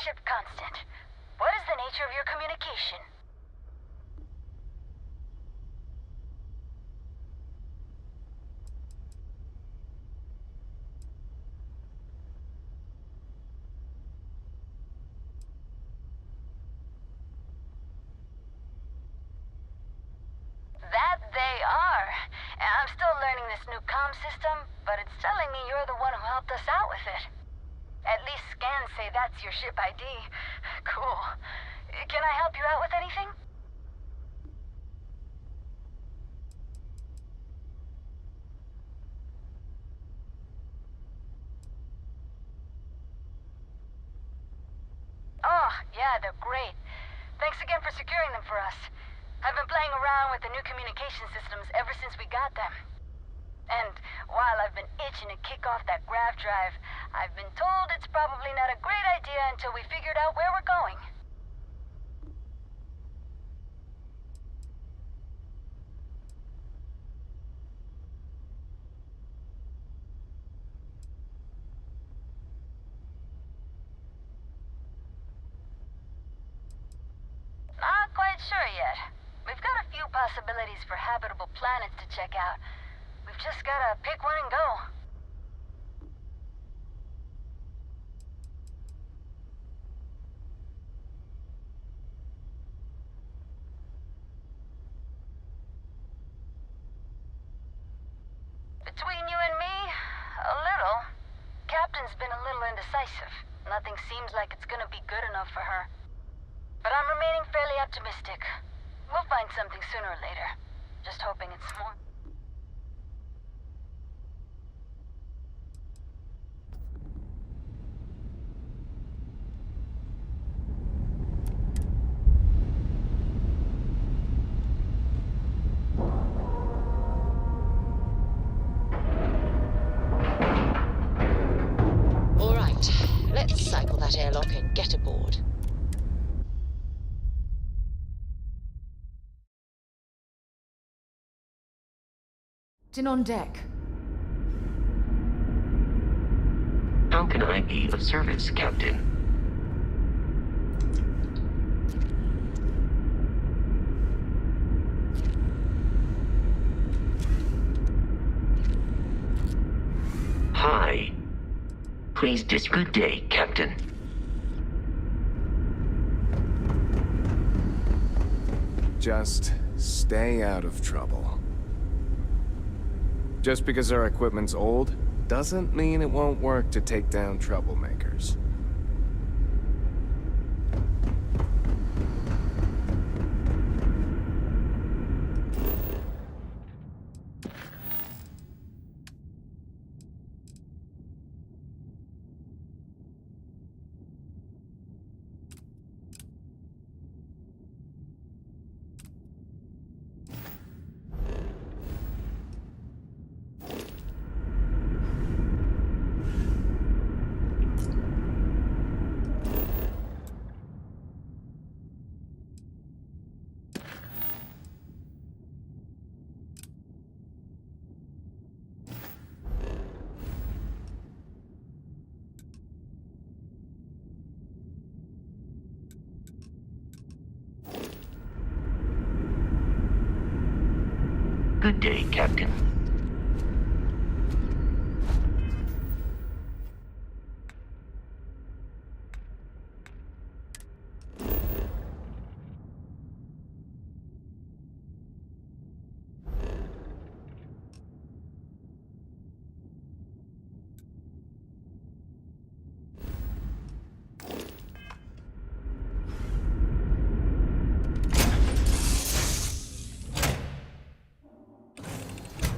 Ship constant. What is the nature of your communication? That they are. I'm still learning this new comm system, but it's telling me you're the one who helped us out with it. At least scans say that's your ship ID. Cool. Can I help you out with anything? Yeah, they're great. Thanks again for securing them for us. I've been playing around with the new communication systems ever since we got them. And while I've been itching to kick off that grav drive, I've been told it's probably not a great idea until we figured out where we're going. Not quite sure yet. We've got a few possibilities for habitable planets to check out. We've just gotta pick one and go. Between you and me, a little. Captain's been a little indecisive. Nothing seems like it's gonna be good enough for her. But I'm remaining fairly optimistic. We'll find something sooner or later. Just hoping it's more. All right, let's cycle that airlock and get aboard. On deck. How can I be of service, Captain? Hi. Please good day, Captain. Just stay out of trouble. Just because our equipment's old, doesn't mean it won't work to take down troublemakers. Good day, Captain.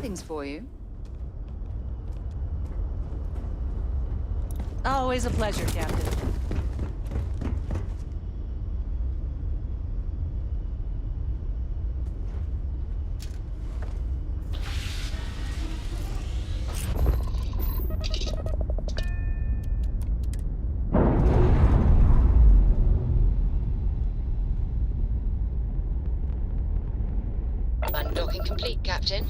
Things for you. Always a pleasure, Captain. Undocking complete, Captain.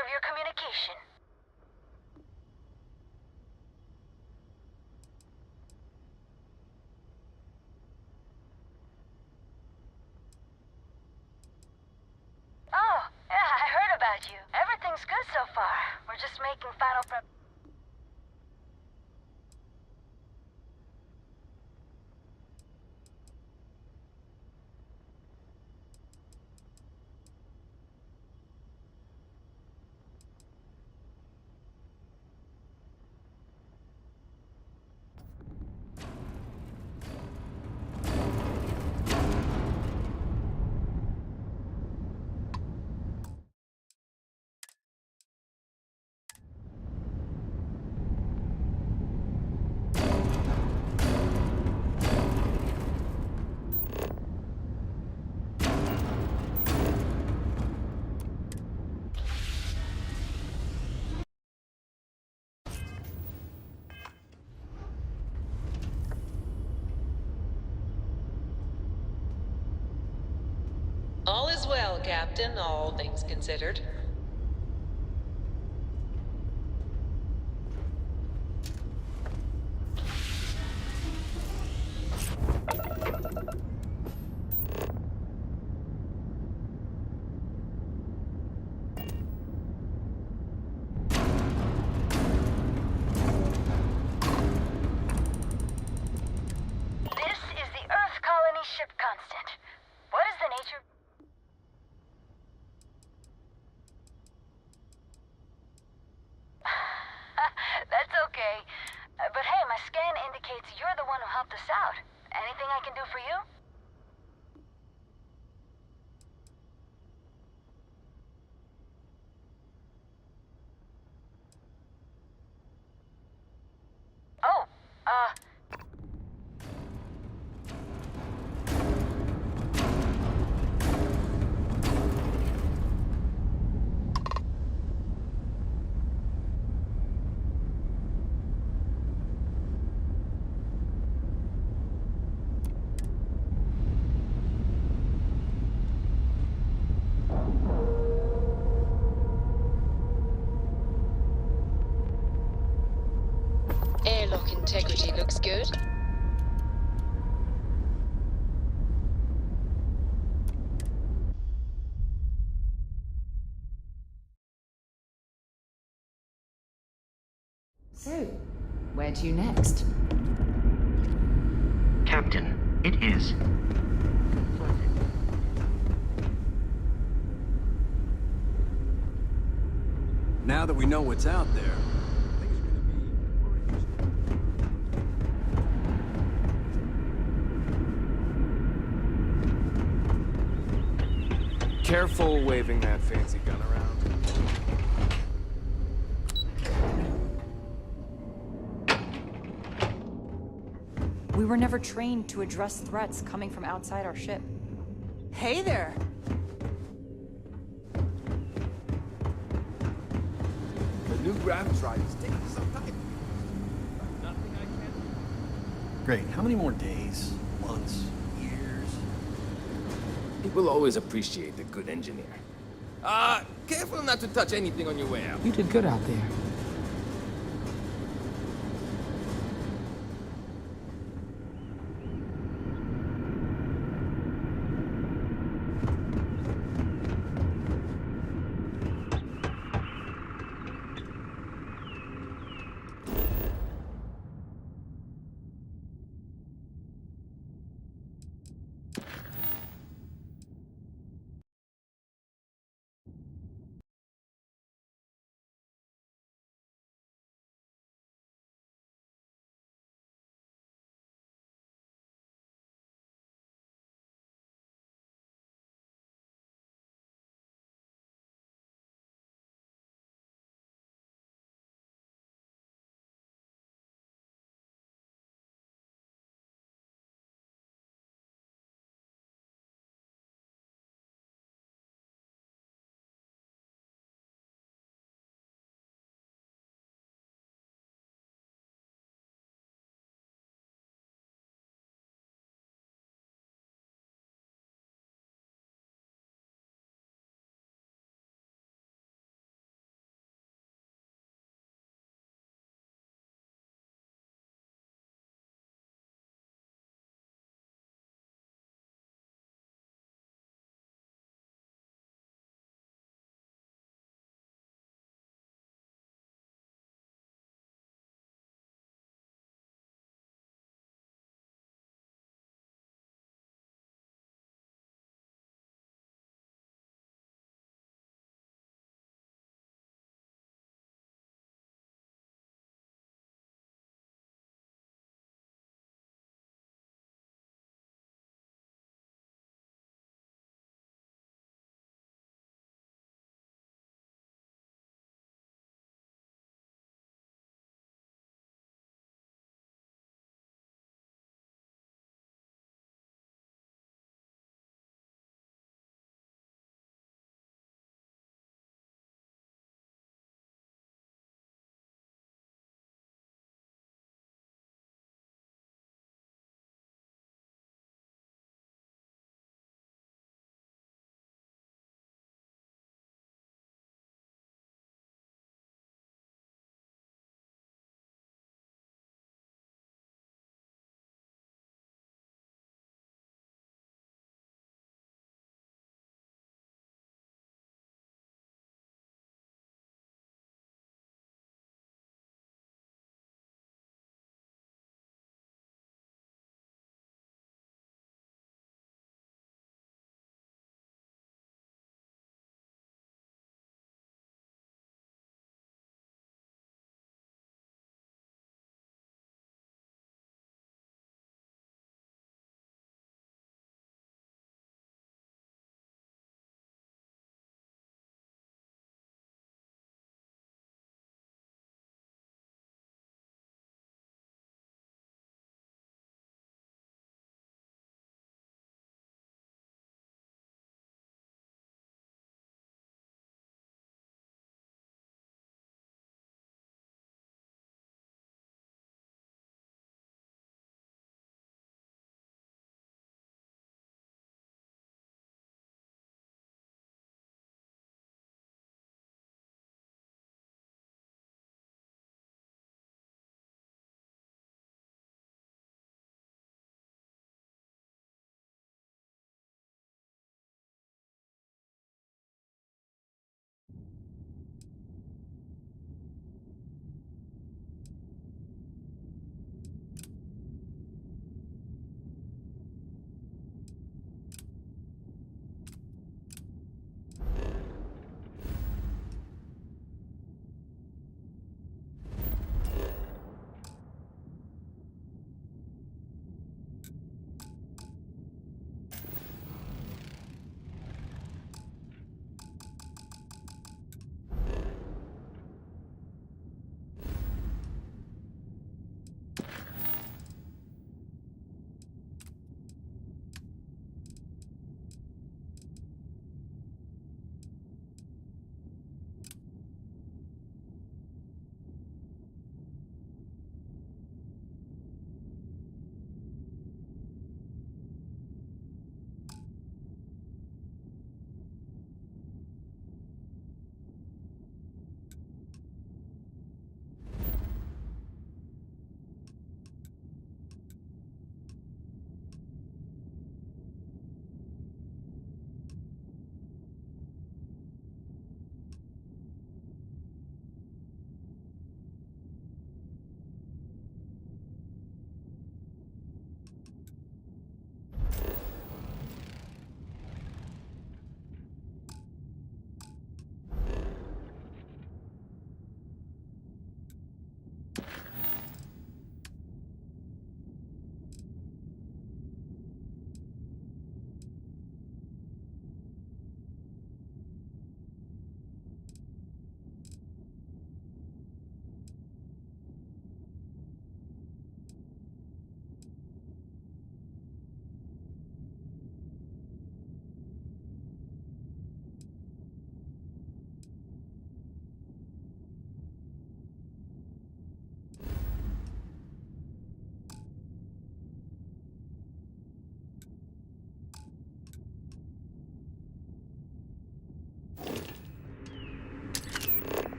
nature of your communication. Oh, yeah, I heard about you. Everything's good so far. We're just making final prep. All is well, Captain, all things considered. This is the Earth Colony ship constant. What is the nature... That's okay. But hey, my scan indicates you're the one who helped us out. Anything I can do for you? Oh, Airlock integrity looks good. So, where to next? Captain, it is. Now that we know what's out there, Careful waving that fancy gun around. We were never trained to address threats coming from outside our ship. Hey there! The new gravity ride is taking some time. Nothing I can. great. How many more days, months, years? People always appreciate a good engineer. Careful not to touch anything on your way out. You did good out there.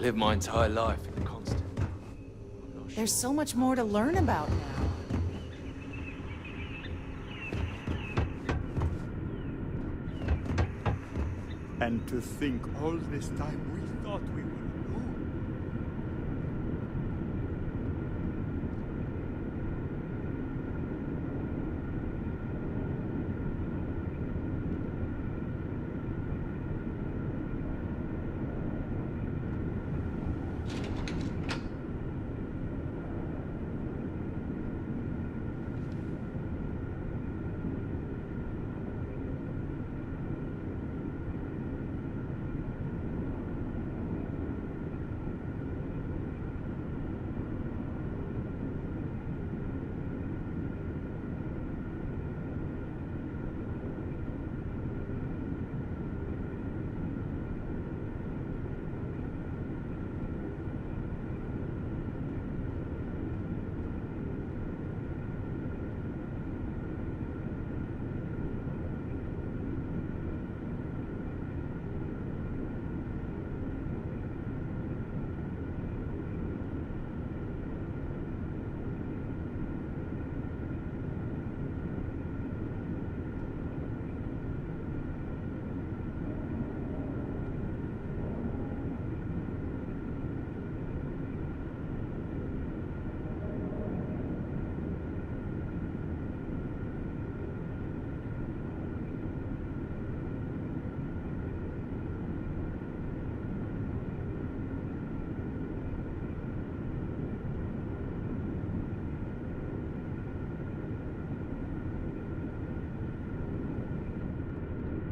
lived my entire life in constant. There's so much more to learn about now. And to think all this time we thought we were alone.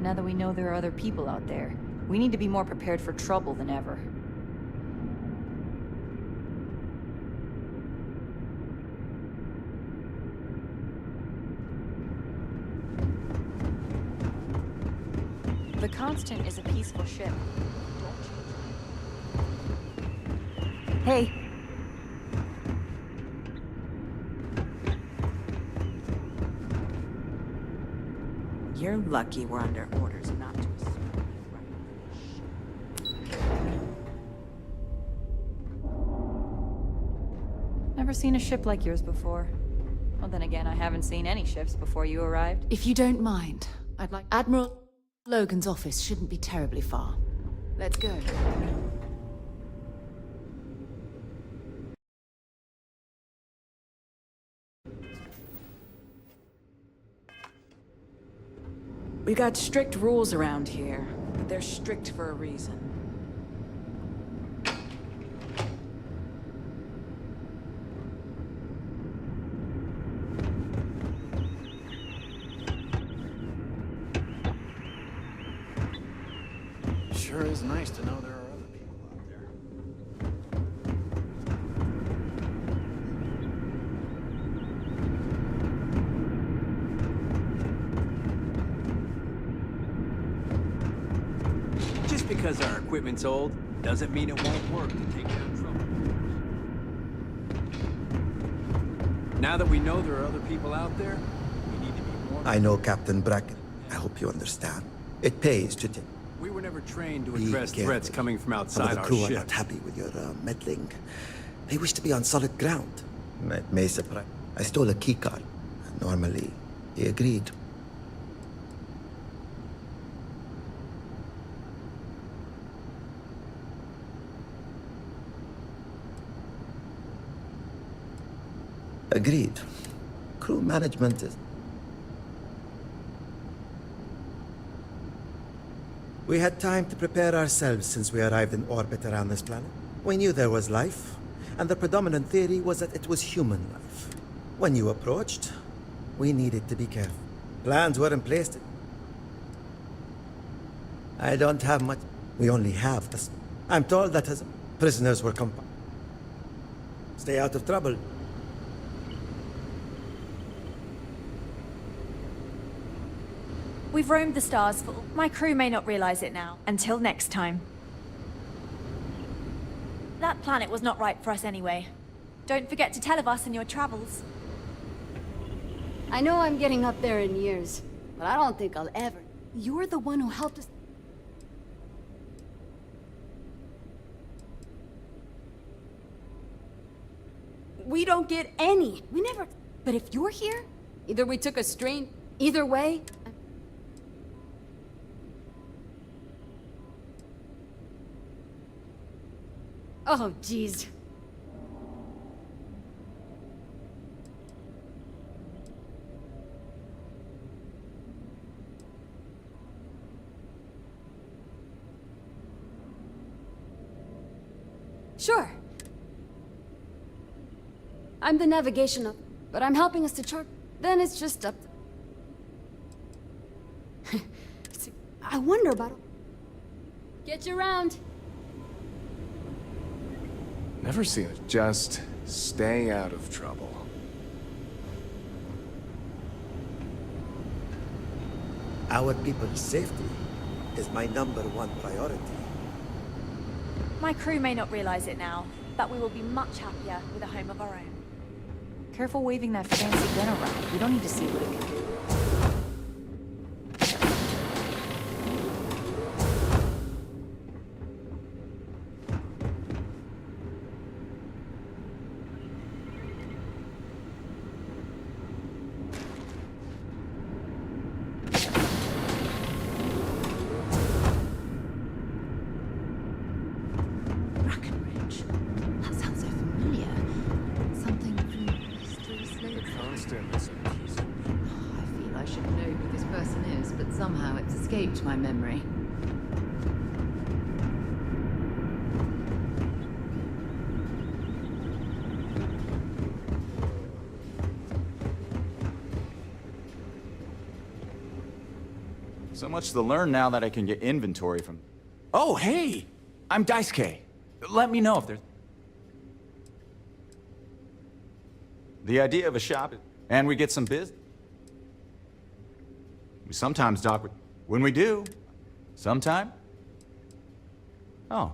Now that we know there are other people out there, we need to be more prepared for trouble than ever. The Constant is a peaceful ship. Hey. You're lucky we're under orders not to Never seen a ship like yours before. Well, then again, I haven't seen any ships before you arrived. If you don't mind, I'd like... Admiral Logan's office shouldn't be terribly far. Let's go. We got strict rules around here, but they're strict for a reason. Sure is nice to know there are other people out there. Just because our equipment's old doesn't mean it won't work to take down trouble. Now that we know there are other people out there, we need to be more... I know, Captain Bracken. I hope you understand. It pays to take... We were never trained to address threats coming from outside our ship. Some of the crew ship. are not happy with your meddling. They wish to be on solid ground. It may surprise. I stole a keycard. Normally, he agreed. Agreed. Crew management is... We had time to prepare ourselves since we arrived in orbit around this planet. We knew there was life, and the predominant theory was that it was human life. When you approached, we needed to be careful. Plans were in place to... I don't have much. We only have this. I'm told that as prisoners were compounded. Stay out of trouble. We've roamed the stars full. My crew may not realize it now. Until next time. That planet was not right for us anyway. Don't forget to tell of us in your travels. I know I'm getting up there in years, but I don't think I'll ever... You're the one who helped us... We don't get any. We never... But if you're here, either we took a strain... Either way... Oh, jeez. Sure. I'm the navigation up, but I'm helping us to chart. Then it's just up. I wonder about it. Get you around. Never seen it. Just stay out of trouble. Our people's safety is my #1 priority. My crew may not realize it now, but we will be much happier with a home of our own. Careful waving that fancy gun around. We don't need to see what it can do. My memory. So much to learn now that I can get inventory from... Oh, hey! I'm Daisuke. Let me know if there's... The idea of a shop, and we get some biz. We sometimes dock with... When we do, sometime? Oh.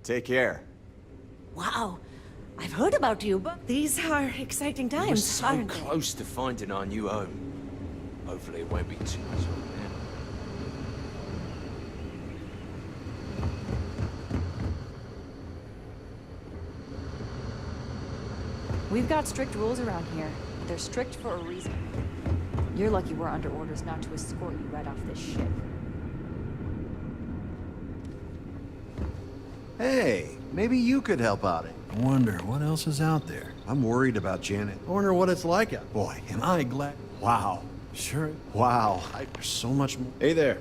Take care. Wow. I've heard about you, but these are exciting times, We're so aren't they? close to finding our new home. Hopefully it won't be too much longer now. We've got strict rules around here. They're strict for a reason. You're lucky we're under orders not to escort you right off this ship. Hey, maybe you could help out. I wonder what else is out there. I'm worried about Janet. I wonder what it's like out. Boy, am I glad. Wow. Sure. Wow. There's so much more. Hey there.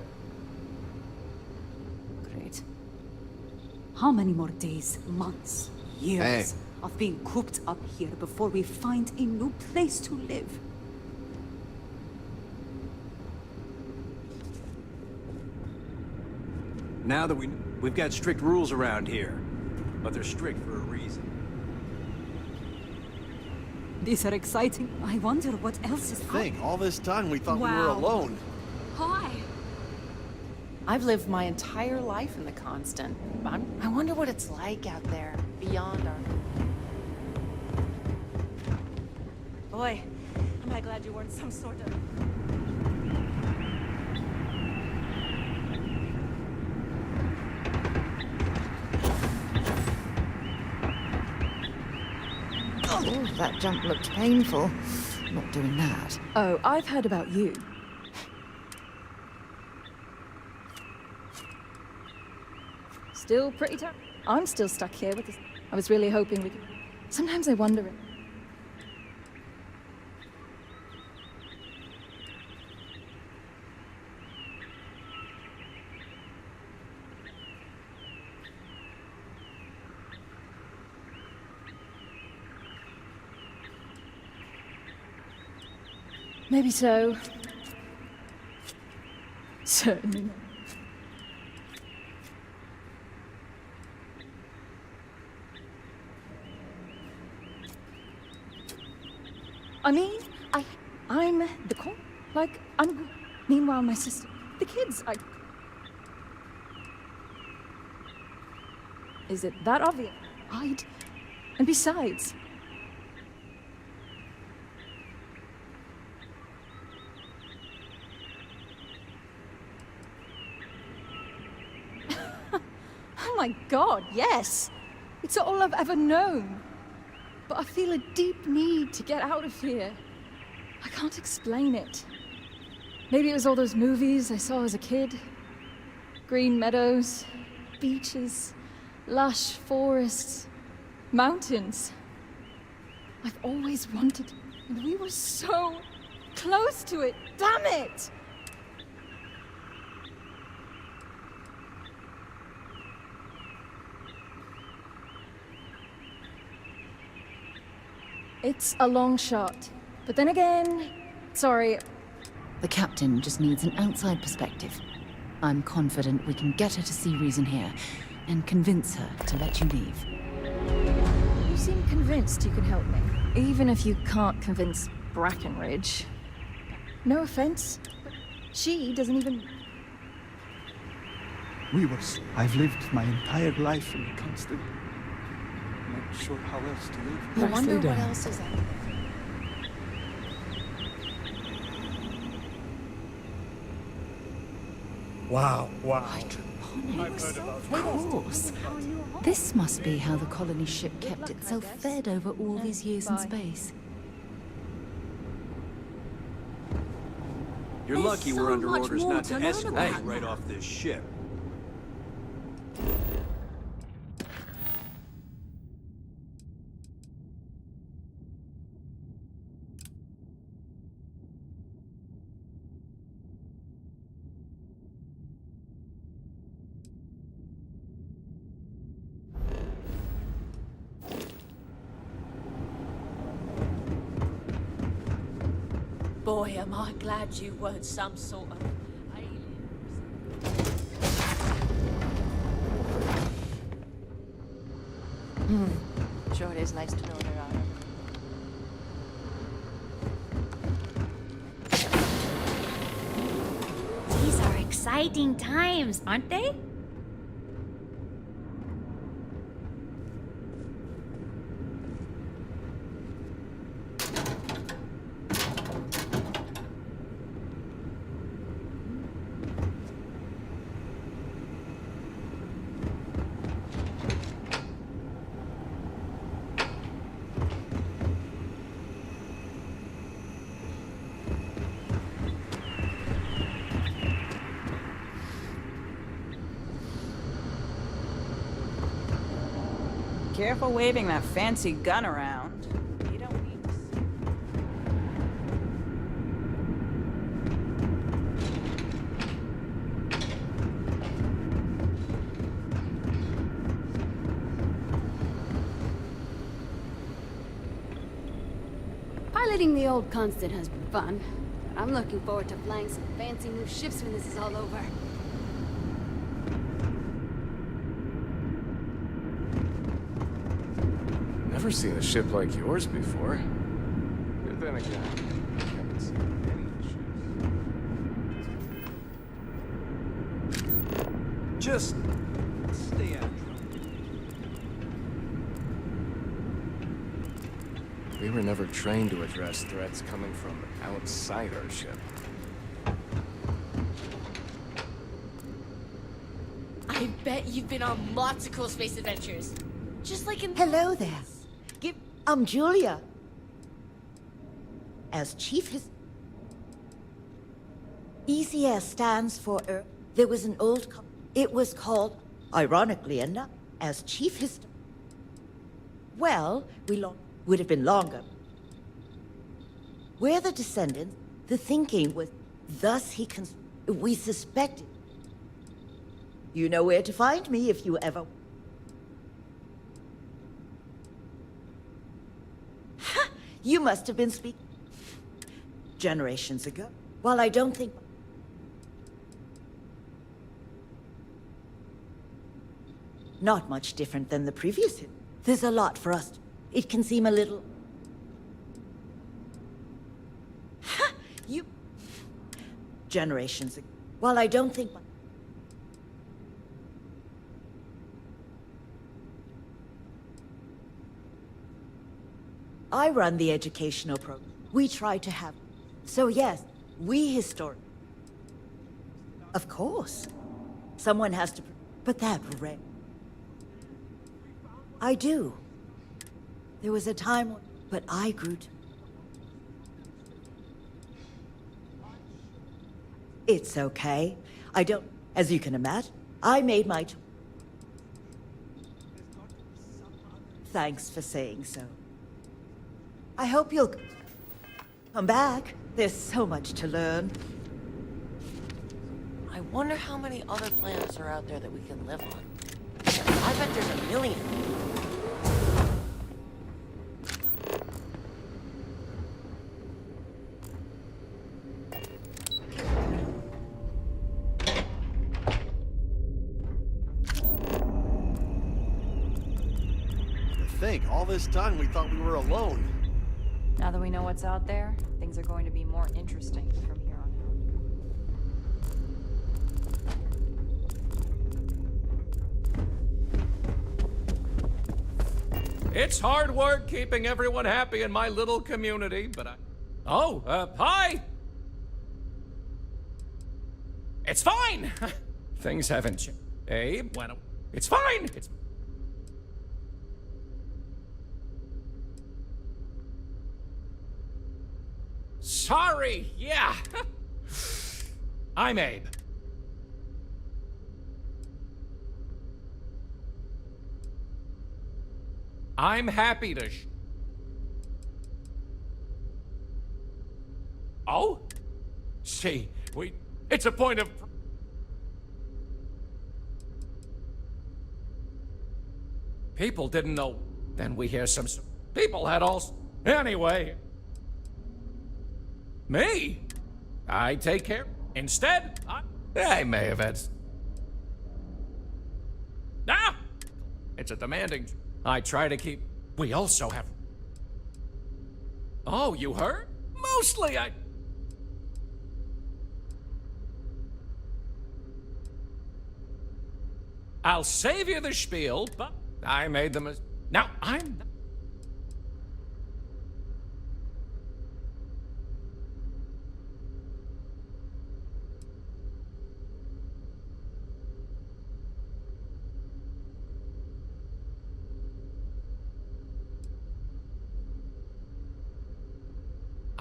Great. How many more days, months, years of being cooped up here before we find a new place to live? Now that we've got strict rules around here, but they're strict for a reason. These are exciting. I wonder what else is Think, all this time we thought we were alone. Hi. I've lived my entire life in the Constant. I wonder what it's like out there, beyond our... Boy, am I glad you weren't some sort of... That jump looked painful. Not doing that. Oh, I've heard about you. Still pretty tough. I'm still stuck here with this. I was really hoping we could... Sometimes I wonder... Maybe so. Certainly not. I mean, I'm the cop. Like, I'm... Meanwhile, my sister... The kids, Is it that obvious? And besides... Oh my God, yes! It's all I've ever known. But I feel a deep need to get out of here. I can't explain it. Maybe it was all those movies I saw as a kid. Green meadows, beaches, lush forests, mountains. I've always wanted, and we were so close to it. Damn it! It's a long shot. But then again, sorry. The captain just needs an outside perspective. I'm confident we can get her to see reason here and convince her to let you leave. You seem convinced you can help me, even if you can't convince Brackenridge. No offense, but she doesn't even... I've lived my entire life in the constant... Not sure how else to live. I wonder what else is out there. Wow. Hydroponics? Of course. This must be how the colony ship kept itself fed over all these years in space. You're lucky we're under orders not to escort right off this ship. Boy, am I glad you weren't some sort of alien. Sure it is nice to know there are. These are exciting times, aren't they? Careful waving that fancy gun around. You don't need to... Piloting the old Constant has been fun, but I'm looking forward to flying some fancy new ships when this is all over. Never seen a ship like yours before. But then again, I haven't seen any ships. Just stay out. We were never trained to address threats coming from outside our ship. I bet you've been on lots of cool space adventures. Just like in... Hello there. I'm Julia. as ECS stands for there was an old it was called, ironically enough, as Chief Well, would have been longer. We're the descendants. The thinking was, thus we suspected. You know where to find me if you ever... Ha! You must have been speaking generations ago. While I don't think... Not much different than the previous hit. There's a lot for us. It can seem a little... Ha! You... Generations ago. While I don't think... I run the educational program. We try to have... So yes, we historic... Of course. Someone has to... But that rare... I do. There was a time when... But I grew to... It's okay. I don't... As you can imagine, I made my... Thanks for saying so. I hope you'll... Come back. There's so much to learn. I wonder how many other planets are out there that we can live on. I bet there's a million. All this time we thought we were alone. Now that we know what's out there, things are going to be more interesting from here on out. It's hard work keeping everyone happy in my little community, but hi! It's fine! Things haven't changed. Hey, bueno. It's fine! It's... Sorry, yeah. I'm Abe. I'm happy to Oh? See, it's a point of... People didn't know. Then we hear some... People had all... Anyway... Me? I take care. Instead, I may have had... It's a demanding... I try to keep... We also have... Oh, you heard? Mostly I'll save you the spiel, but I made them as... Now, I'm...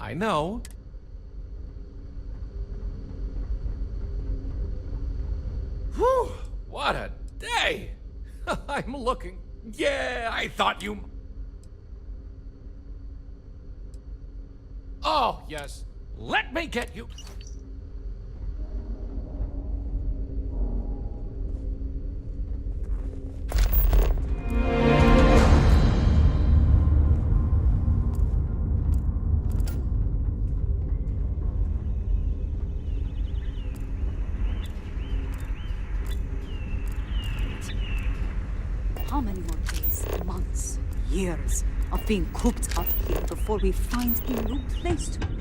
I know. Whew, what a day! I'm looking... Yeah, I thought you... Oh, yes. Let me get you... How many more days, months, years of being cooped up here before we find a new place to live?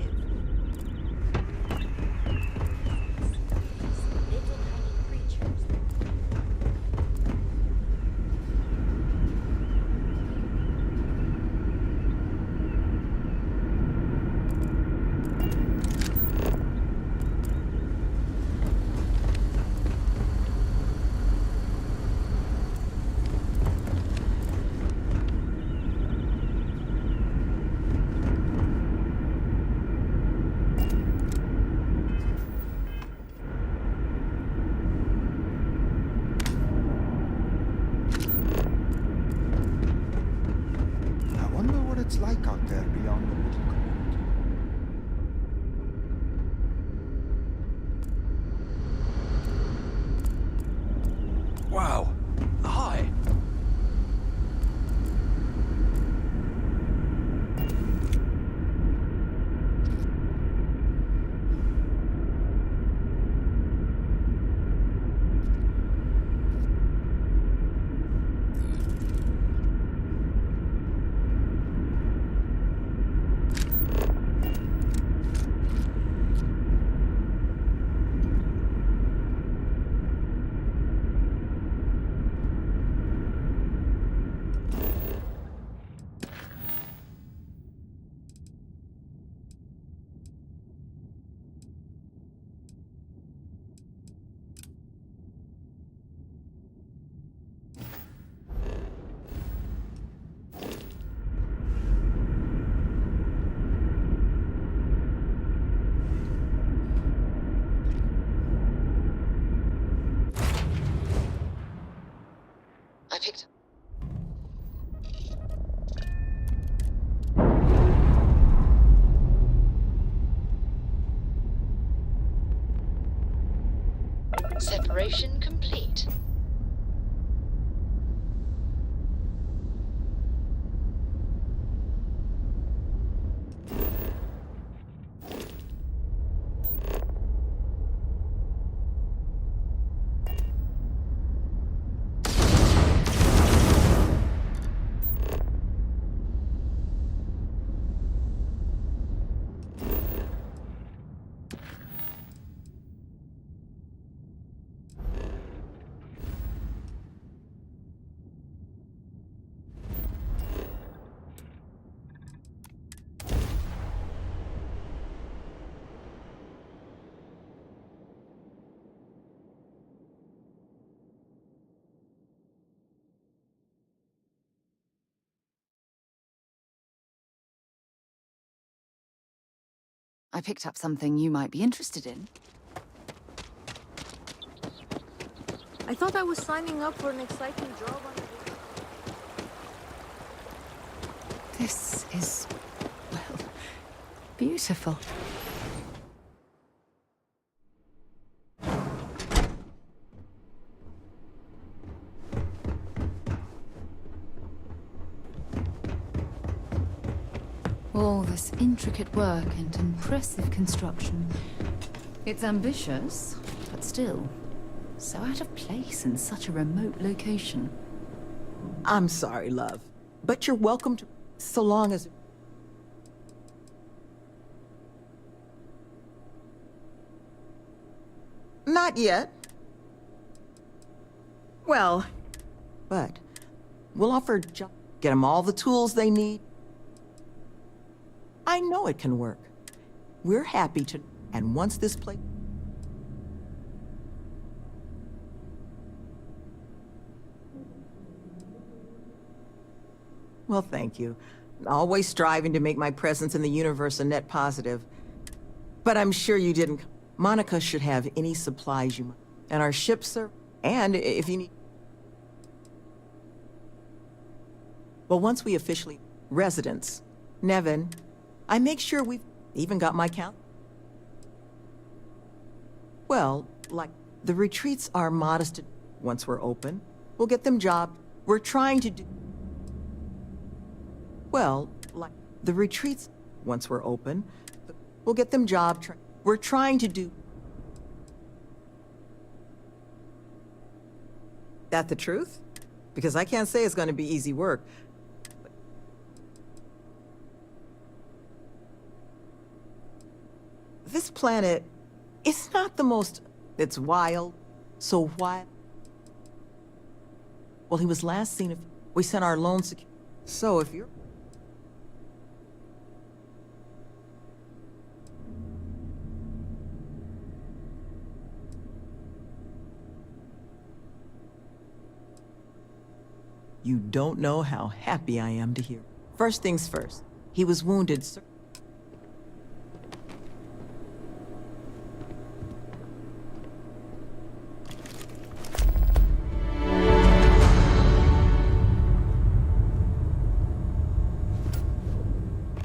I picked. Separation complete. I picked up something you might be interested in. I thought I was signing up for an exciting job on This is, well, beautiful. All this intricate work and impressive construction. It's ambitious, but still, so out of place in such a remote location. I'm sorry, love, but you're welcome to, so long as... Not yet. Well, but we'll offer get them all the tools they need. I know it can work. We're happy to, and once this place... Well, thank you. Always striving to make my presence in the universe a net positive. But I'm sure you didn't... Monica should have any supplies you... And our ships are... And if you need... Well, once we officially... Residents. Nevin... I make sure we've even got my count. Well, like, the retreats are modest. Once we're open, we'll get them job. We're trying to do... Well, like, the retreats, once we're open, we'll get them job. We're trying to do... That the truth? Because I can't say it's going to be easy work. This planet, it's not the most... It's wild. So wild. Well, he was last seen... We sent our lone security. So if you're... You don't know how happy I am to hear. First things first, he was wounded, sir.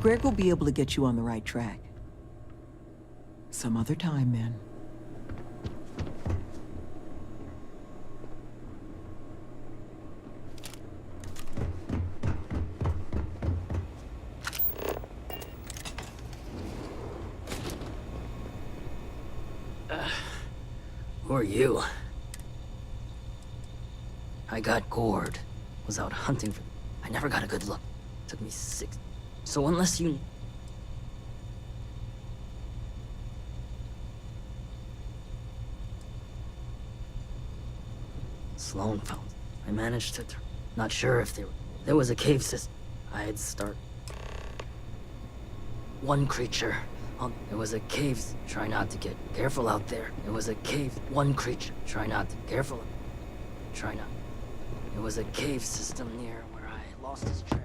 Greg will be able to get you on the right track. Some other time, man. Who are you? I got gored. Was out hunting for... I never got a good look. Took me 6... So unless you... Sloan found. I managed to... Not sure if there was a cave system. I'd start... One creature. There was a cave. Try not to get careful out there. There was a cave. One creature. Try not to careful. Try not. There was a cave system near where I lost his trail.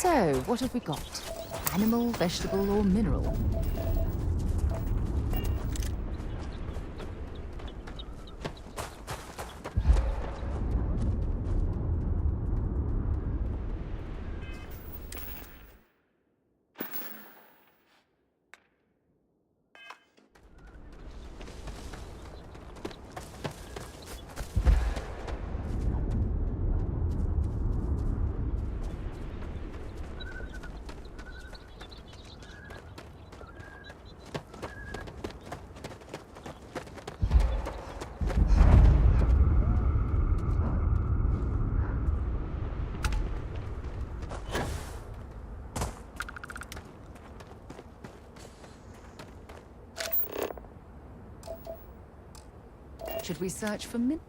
So, what have we got? Animal, vegetable, or mineral? Should we search for min?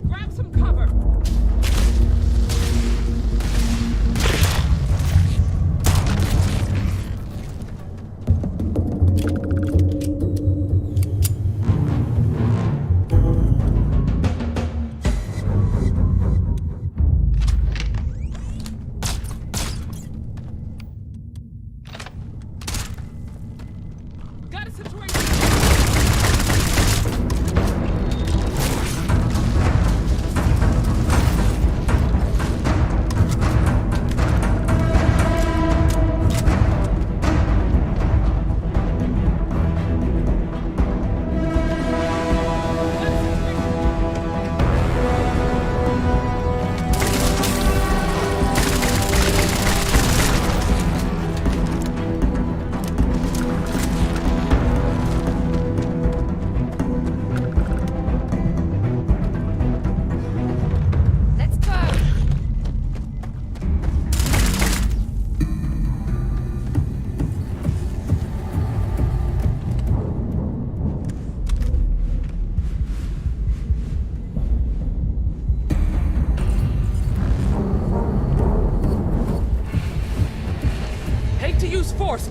Grab some cover!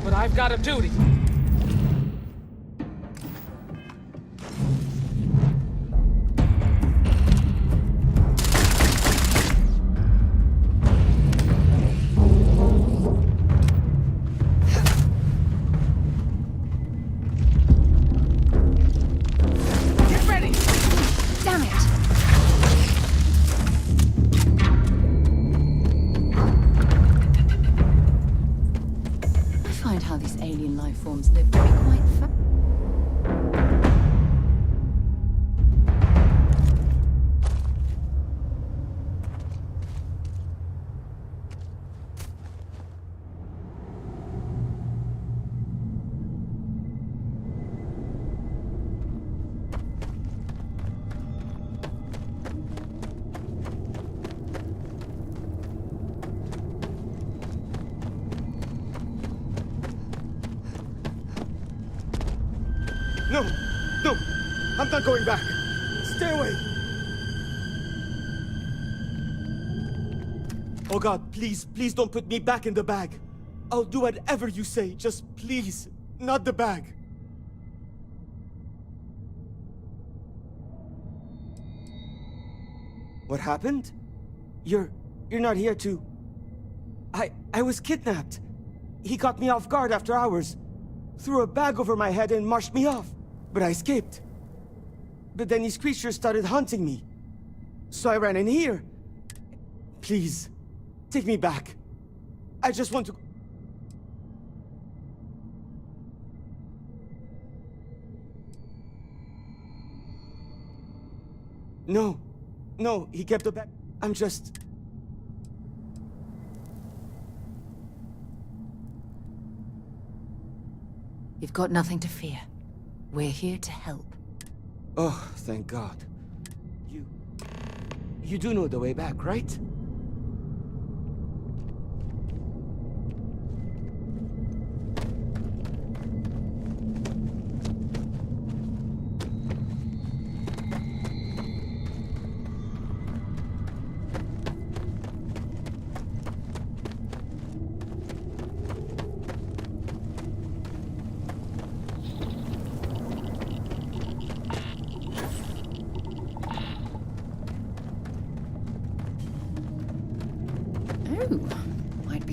But I've got a duty. Get ready! Damn it! I find how these alien life forms live to be quite No! No! I'm not going back! Stay away! Oh God, please, please don't put me back in the bag. I'll do whatever you say, just please, not the bag. What happened? You're not here to... I was kidnapped. He caught me off guard after hours, threw a bag over my head and marched me off. But I escaped. But then these creatures started hunting me. So I ran in here. Please, take me back. I just want to... No. No, he kept the bag. I'm just... You've got nothing to fear. We're here to help. Oh, thank God. You do know the way back, right?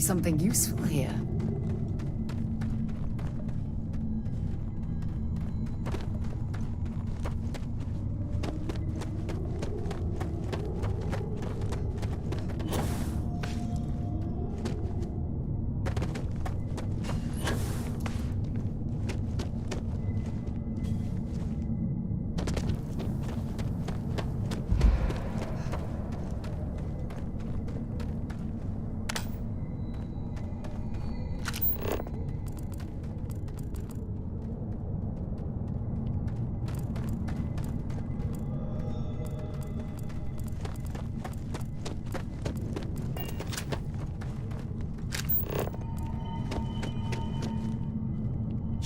something useful here.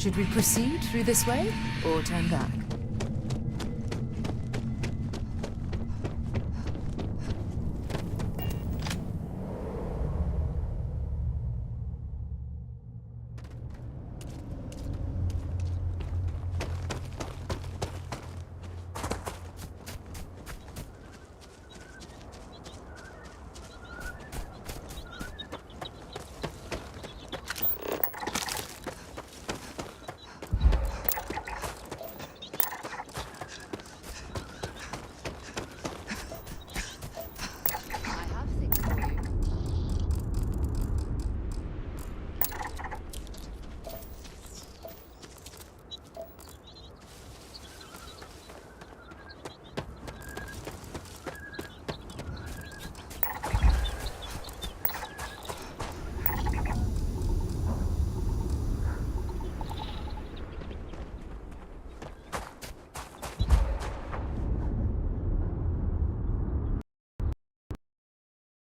Should we proceed through this way, or turn back?